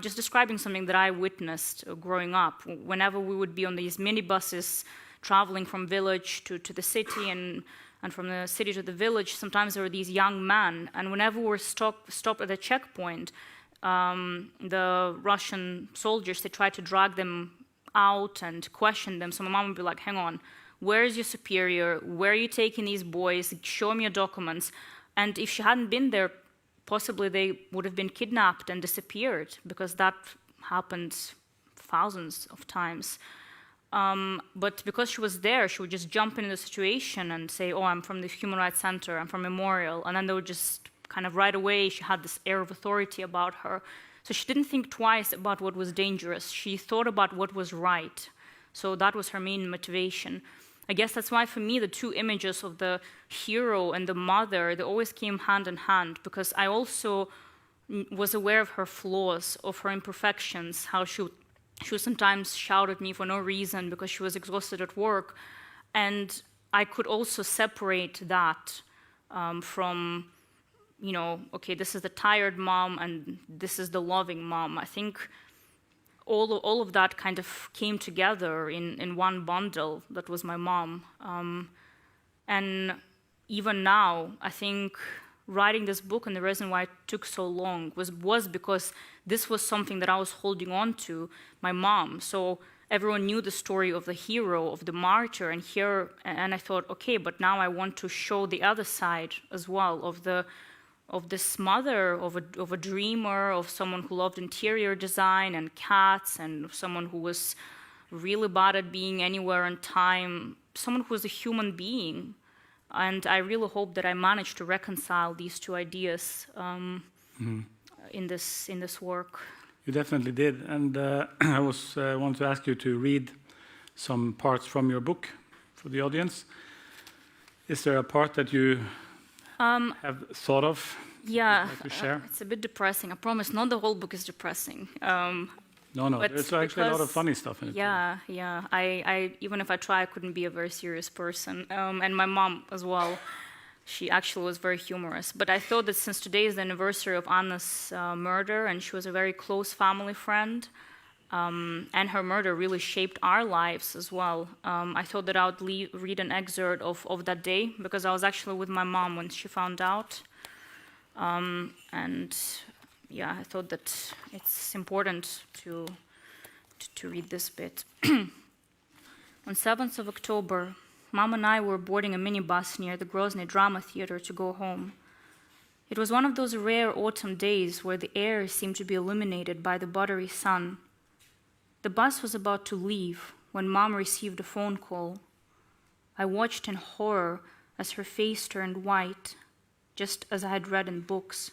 just describing something that I witnessed growing up. Whenever we would be on these minibuses traveling from village to the city and from the city to the village, sometimes there were these young men, and whenever we were stopped at a checkpoint, the Russian soldiers, they tried to drag them out and question them. So my mom would be like, hang on, where is your superior? Where are you taking these boys? Show me your documents. And if she hadn't been there, possibly they would have been kidnapped and disappeared, because that happened thousands of times. But because she was there, she would just jump into the situation and say, oh, I'm from the Human Rights Center, I'm from Memorial, and then they would just kind of right away, she had this air of authority about her. So she didn't think twice about what was dangerous. She thought about what was right. So that was her main motivation. I guess that's why, for me, the two images of the hero and the mother, they always came hand in hand, because I also was aware of her flaws, of her imperfections, how she would sometimes shout at me for no reason because she was exhausted at work. And I could also separate that from, you know, okay, this is the tired mom and this is the loving mom. I think all of that kind of came together in one bundle that was my mom. And even now, I think writing this book, and the reason why it took so long was because this was something that I was holding on to, my mom. So everyone knew the story of the hero, of the martyr, and I thought, okay, but now I want to show the other side as well, of this mother, of a dreamer, of someone who loved interior design and cats, and someone who was really bad at being anywhere on time, someone who was a human being. And I really hope that I managed to reconcile these two ideas in this work. You definitely did, and I want to ask you to read some parts from your book for the audience. Is there a part that you have thought of? Yeah, like to share? It's a bit depressing. I promise, not the whole book is depressing. No, there's actually a lot of funny stuff in it. Yeah. I even if I try, I couldn't be a very serious person. And my mom as well. She actually was very humorous. But I thought that since today is the anniversary of Anna's murder, and she was a very close family friend, and her murder really shaped our lives as well, I thought that I would read an excerpt of that day, because I was actually with my mom when she found out. And yeah, I thought that it's important to read this bit. On 7th of October, Mom and I were boarding a minibus near the Grozny Drama Theater to go home. It was one of those rare autumn days where the air seemed to be illuminated by the buttery sun. The bus was about to leave when Mom received a phone call. I watched in horror as her face turned white, just as I had read in books.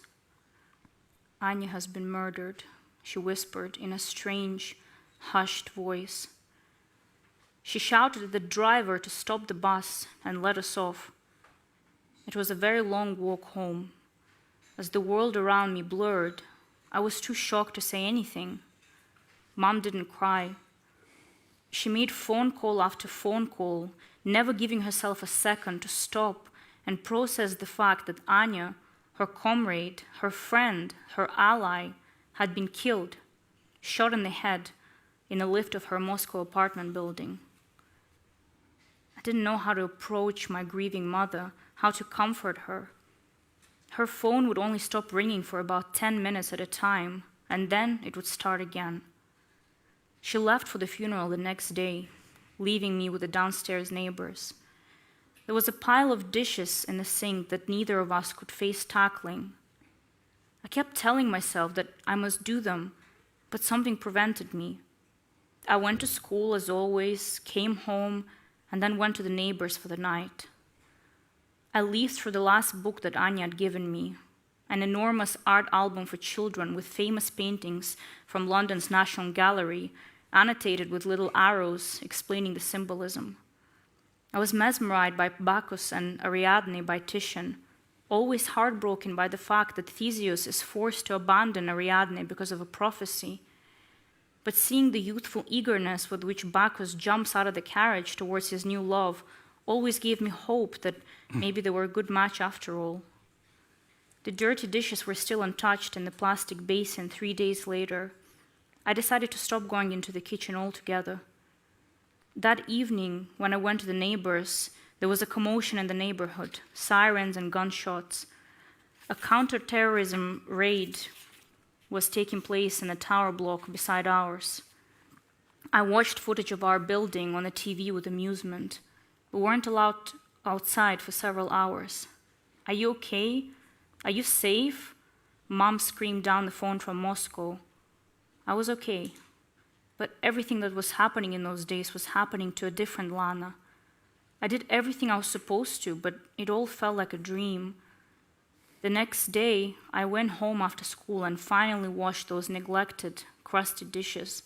Anya has been murdered, she whispered in a strange, hushed voice. She shouted at the driver to stop the bus and let us off. It was a very long walk home. As the world around me blurred, I was too shocked to say anything. Mom didn't cry. She made phone call after phone call, never giving herself a second to stop and process the fact that Anya, her comrade, her friend, her ally, had been killed, shot in the head, in a lift of her Moscow apartment building. I didn't know how to approach my grieving mother, how to comfort her. Her phone would only stop ringing for about 10 minutes at a time, and then it would start again. She left for the funeral the next day, leaving me with the downstairs neighbors. There was a pile of dishes in the sink that neither of us could face tackling. I kept telling myself that I must do them, but something prevented me. I went to school as always, came home, and then went to the neighbors for the night. I leafed through the last book that Anya had given me, an enormous art album for children with famous paintings from London's National Gallery, annotated with little arrows explaining the symbolism. I was mesmerized by Bacchus and Ariadne by Titian, always heartbroken by the fact that Theseus is forced to abandon Ariadne because of a prophecy. But seeing the youthful eagerness with which Bacchus jumps out of the carriage towards his new love always gave me hope that maybe they were a good match after all. The dirty dishes were still untouched in the plastic basin 3 days later. I decided to stop going into the kitchen altogether. That evening, when I went to the neighbors, there was a commotion in the neighborhood, sirens and gunshots. A counter-terrorism raid was taking place in a tower block beside ours. I watched footage of our building on the TV with amusement. We weren't allowed outside for several hours. "Are you okay? Are you safe?" Mom screamed down the phone from Moscow. I was okay. But everything that was happening in those days was happening to a different Lana. I did everything I was supposed to, but it all felt like a dream. The next day, I went home after school and finally washed those neglected, crusty dishes.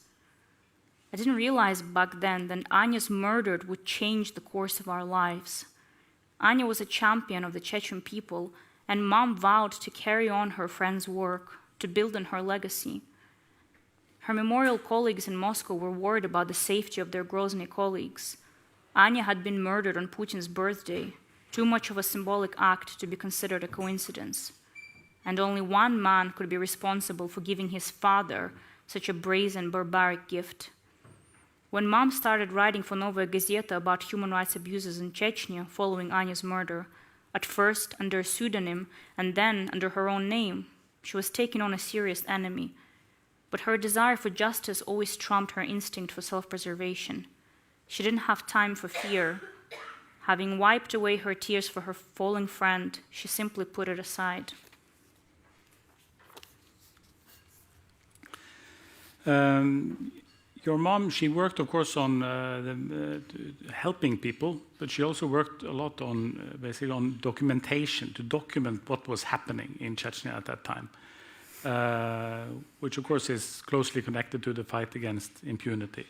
I didn't realize back then that Anya's murder would change the course of our lives. Anya was a champion of the Chechen people, and Mom vowed to carry on her friend's work, to build on her legacy. Her memorial colleagues in Moscow were worried about the safety of their Grozny colleagues. Anya had been murdered on Putin's birthday, too much of a symbolic act to be considered a coincidence. And only one man could be responsible for giving his father such a brazen, barbaric gift. When Mom started writing for Novaya Gazeta about human rights abuses in Chechnya following Anya's murder, at first under a pseudonym and then under her own name, she was taking on a serious enemy. But her desire for justice always trumped her instinct for self-preservation. She didn't have time for fear. Having wiped away her tears for her fallen friend, she simply put it aside. Your mom, she worked, of course, on helping people, but she also worked a lot on basically on documentation, to document what was happening in Chechnya at that time, which, of course, is closely connected to the fight against impunity.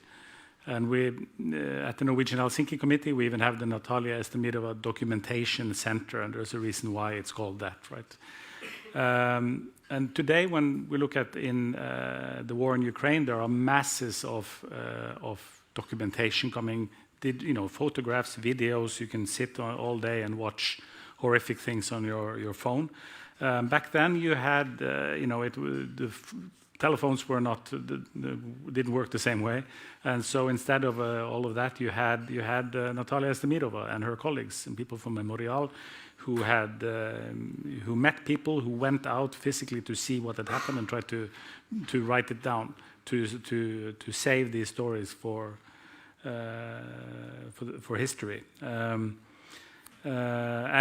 And we, at the Norwegian Helsinki Committee, we even have the Natalia Estemirova Documentation Center, and there's a reason why it's called that, right? And today, when we look at the war in Ukraine, there are masses of documentation coming, photographs, videos. You can sit all day and watch horrific things on your phone. Back then, you had, the telephones were didn't work the same way, and so instead of all of that, you had Natalia Estemirova and her colleagues and people from Memorial, who met people, who went out physically to see what had happened and tried to write it down, to save these stories for history. And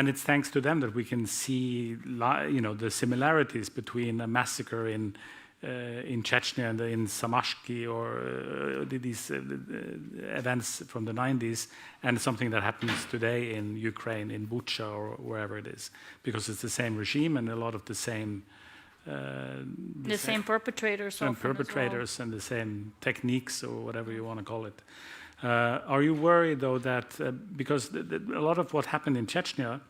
it's thanks to them that we can see, the similarities between a massacre in Chechnya and in Samashki, or these events from the 90s, and something that happens today in Ukraine, in Bucha or wherever it is, because it's the same regime and a lot of the same same perpetrators, and perpetrators, and the same techniques, or whatever you want to call it. Are you worried, though, that because a lot of what happened in Chechnya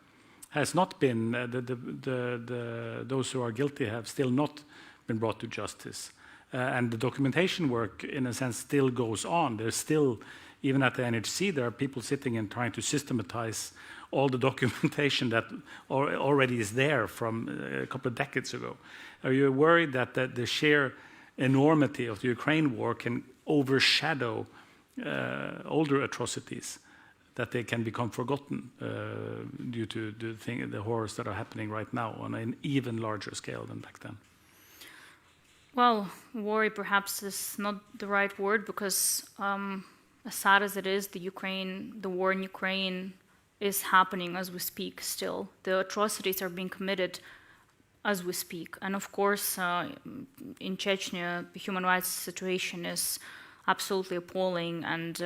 has not been those who are guilty have still not been brought to justice, and the documentation work, in a sense, still goes on. There's still, even at the NHC, there are people sitting and trying to systematize all the documentation that already is there from a couple of decades ago. Are you worried that the sheer enormity of the Ukraine war can overshadow older atrocities, that they can become forgotten due to the horrors that are happening right now on an even larger scale than back then? Well, worry perhaps is not the right word, because as sad as it is, the war in Ukraine is happening as we speak still. The atrocities are being committed as we speak. And of course, in Chechnya, the human rights situation is absolutely appalling, and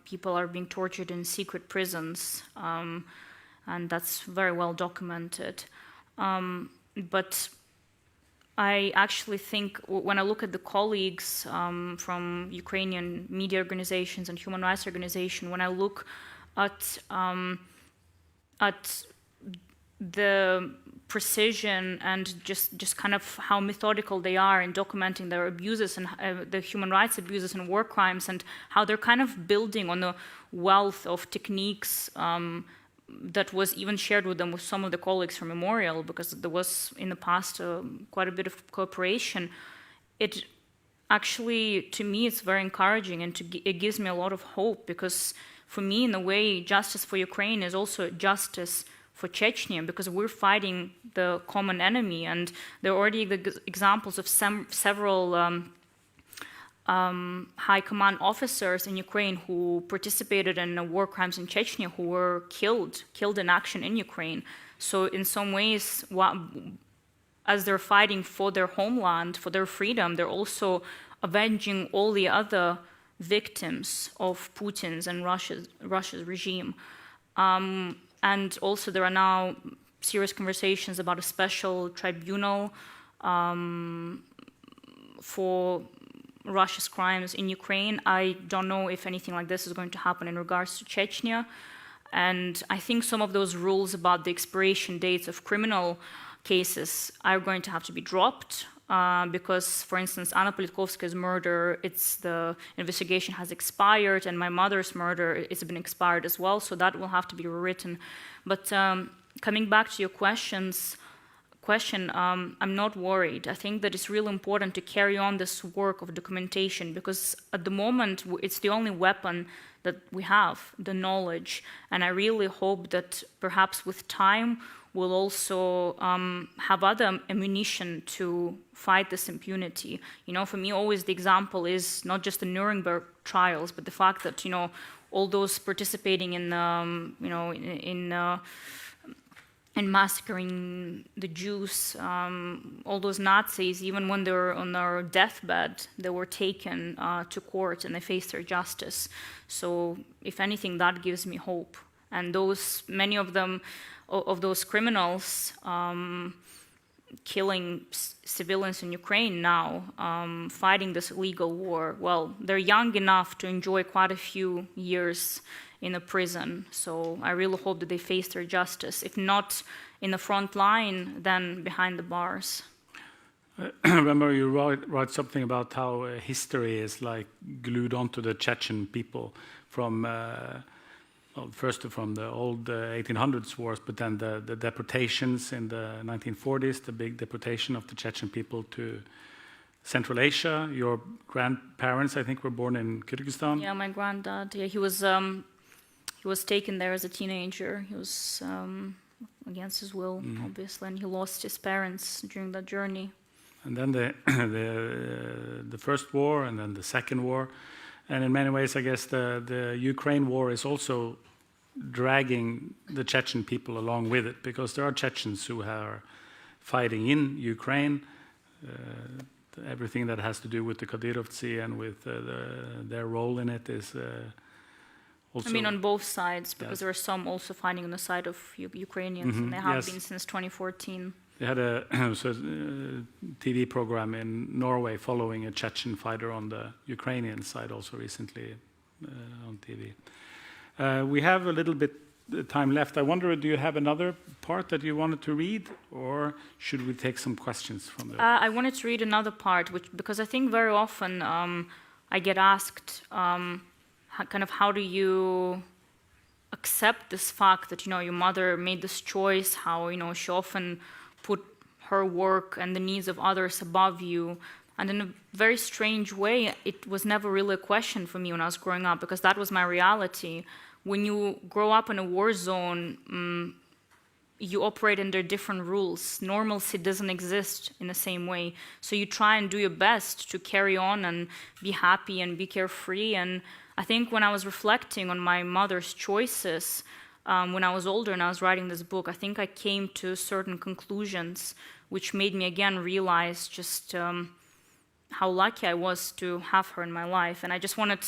people are being tortured in secret prisons, and that's very well documented. But I actually think when I look at the colleagues from Ukrainian media organizations and human rights organizations, when I look at the precision and just kind of how methodical they are in documenting their abuses and the human rights abuses and war crimes, and how they're kind of building on a wealth of techniques that was even shared with them with some of the colleagues from Memorial, because there was in the past quite a bit of cooperation. It actually, to me, it's very encouraging, and it gives me a lot of hope, because for me, in a way, justice for Ukraine is also justice for Chechnya, because we're fighting the common enemy, and there are already examples of several high command officers in Ukraine who participated in war crimes in Chechnya who were killed in action in Ukraine. So in some ways, as they're fighting for their homeland, for their freedom, they're also avenging all the other victims of Putin's and Russia's regime. And also there are now serious conversations about a special tribunal for Russia's crimes in Ukraine. I don't know if anything like this is going to happen in regards to Chechnya. And I think some of those rules about the expiration dates of criminal cases are going to have to be dropped. Because, for instance, Anna Politkovskaya's murder, the investigation has expired, and my mother's murder, it's been expired as well, so that will have to be rewritten. But coming back to your question, I'm not worried. I think that it's really important to carry on this work of documentation, because at the moment, it's the only weapon that we have, the knowledge. And I really hope that perhaps with time, we'll also have other ammunition to fight this impunity. You know, for me, always the example is not just the Nuremberg trials, but the fact that, you know, all those participating in massacring the Jews, all those Nazis, even when they were on their deathbed, they were taken to court and they faced their justice. So, if anything, that gives me hope. And many of them, of those criminals killing civilians in Ukraine now, fighting this illegal war, well, they're young enough to enjoy quite a few years in a prison. So I really hope that they face their justice. If not in the front line, then behind the bars. I remember you wrote something about how history is like glued onto the Chechen people from first from the old 1800s wars, but then the deportations in the 1940s, the big deportation of the Chechen people to Central Asia. Your grandparents, I think, were born in Kyrgyzstan. Yeah, my granddad. Yeah, he was taken there as a teenager. He was against his will, obviously, and he lost his parents during that journey. And then the first war, and then the second war. And in many ways, I guess the Ukraine war is also dragging the Chechen people along with it, because there are Chechens who are fighting in Ukraine. Everything that has to do with the Kadyrovtsi and with their role in it is also... I mean, on both sides, because there are some also fighting on the side of Ukrainians, and they have been since 2014. They had a TV program in Norway following a Chechen fighter on the Ukrainian side also recently on TV. We have a little bit time left. I wonder, do you have another part that you wanted to read, or should we take some questions from there? I wanted to read another part, because I think very often I get asked, how do you accept this fact that, your mother made this choice, how, she often put her work and the needs of others above you. And in a very strange way, it was never really a question for me when I was growing up, because that was my reality. When you grow up in a war zone, you operate under different rules. Normalcy doesn't exist in the same way. So you try and do your best to carry on and be happy and be carefree. And I think when I was reflecting on my mother's choices, when I was older and I was writing this book, I think I came to certain conclusions which made me again realize just how lucky I was to have her in my life. And I just wanted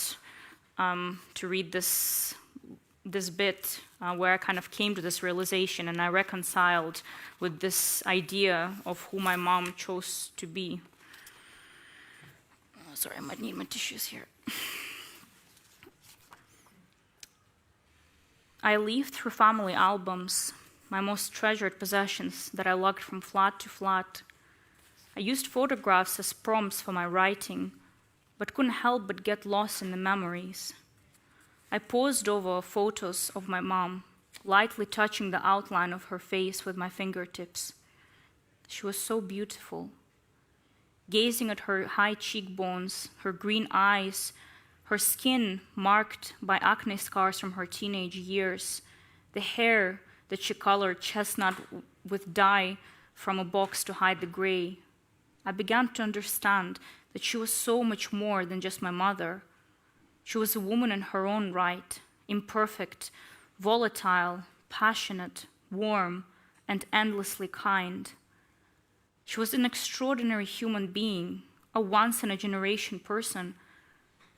to read this bit where I kind of came to this realization and I reconciled with this idea of who my mom chose to be. Sorry, I might need my tissues here. I leafed through family albums, my most treasured possessions that I lugged from flat to flat. I used photographs as prompts for my writing, but couldn't help but get lost in the memories. I paused over photos of my mom, lightly touching the outline of her face with my fingertips. She was so beautiful. Gazing at her high cheekbones, her green eyes, her skin marked by acne scars from her teenage years, the hair that she colored chestnut with dye from a box to hide the gray, I began to understand that she was so much more than just my mother. She was a woman in her own right, imperfect, volatile, passionate, warm, and endlessly kind. She was an extraordinary human being, a once-in-a-generation person,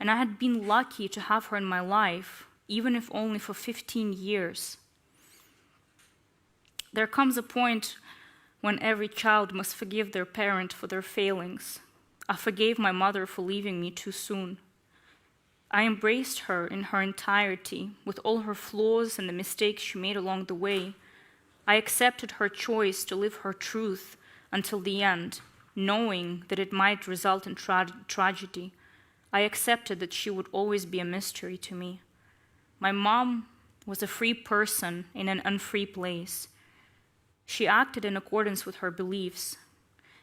and I had been lucky to have her in my life, even if only for 15 years. There comes a point when every child must forgive their parent for their failings. I forgave my mother for leaving me too soon. I embraced her in her entirety, with all her flaws and the mistakes she made along the way. I accepted her choice to live her truth until the end, knowing that it might result in tragedy. I accepted that she would always be a mystery to me. My mom was a free person in an unfree place. She acted in accordance with her beliefs.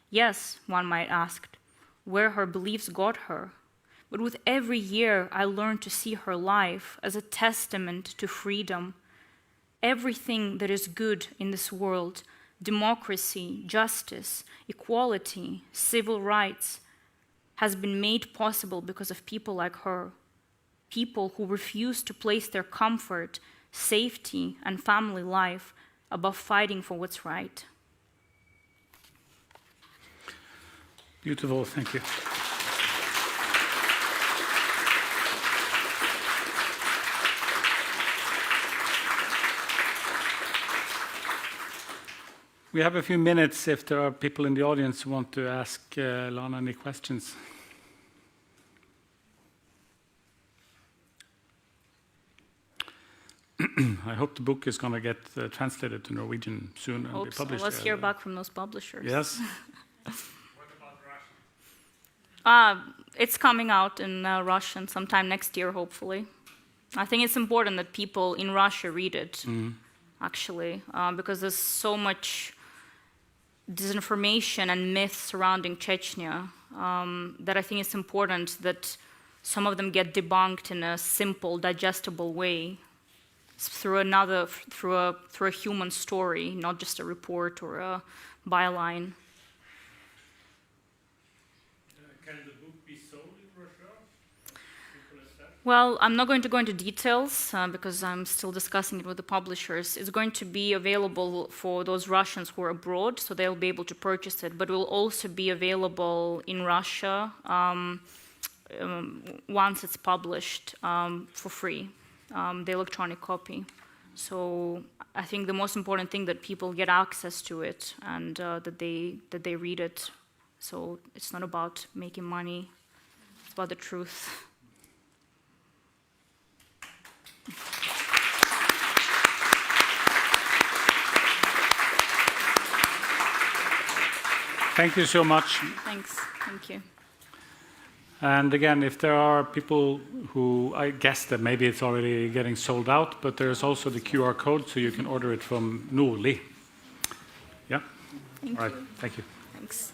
Yes, one might ask, where her beliefs got her. But with every year, I learned to see her life as a testament to freedom. Everything that is good in this world, democracy, justice, equality, civil rights, has been made possible because of people like her, people who refuse to place their comfort, safety, and family life above fighting for what's right. Beautiful, thank you. We have a few minutes if there are people in the audience who want to ask Lana any questions. I hope the book is going to get translated to Norwegian soon and be published. So let's hear back from those publishers. Yes. What about Russian? It's coming out in Russian sometime next year, hopefully. I think it's important that people in Russia read it, actually, because there's so much disinformation and myths surrounding Chechnya that I think it's important that some of them get debunked in a simple, digestible way through a human story, not just a report or a byline. Can the book be sold in Russia? Well, I'm not going to go into details because I'm still discussing it with the publishers. It's going to be available for those Russians who are abroad, so they'll be able to purchase it, but it will also be available in Russia once it's published for free, the electronic copy. So I think the most important thing that people get access to it and that they read it. So it's not about making money, it's about the truth. Thank you so much. Thanks. Thank you. And again, if there are people who, I guess that maybe it's already getting sold out, but there's also the QR code, so you can order it from Nordli. Yeah? Thank All right. you. Thank you. Thanks.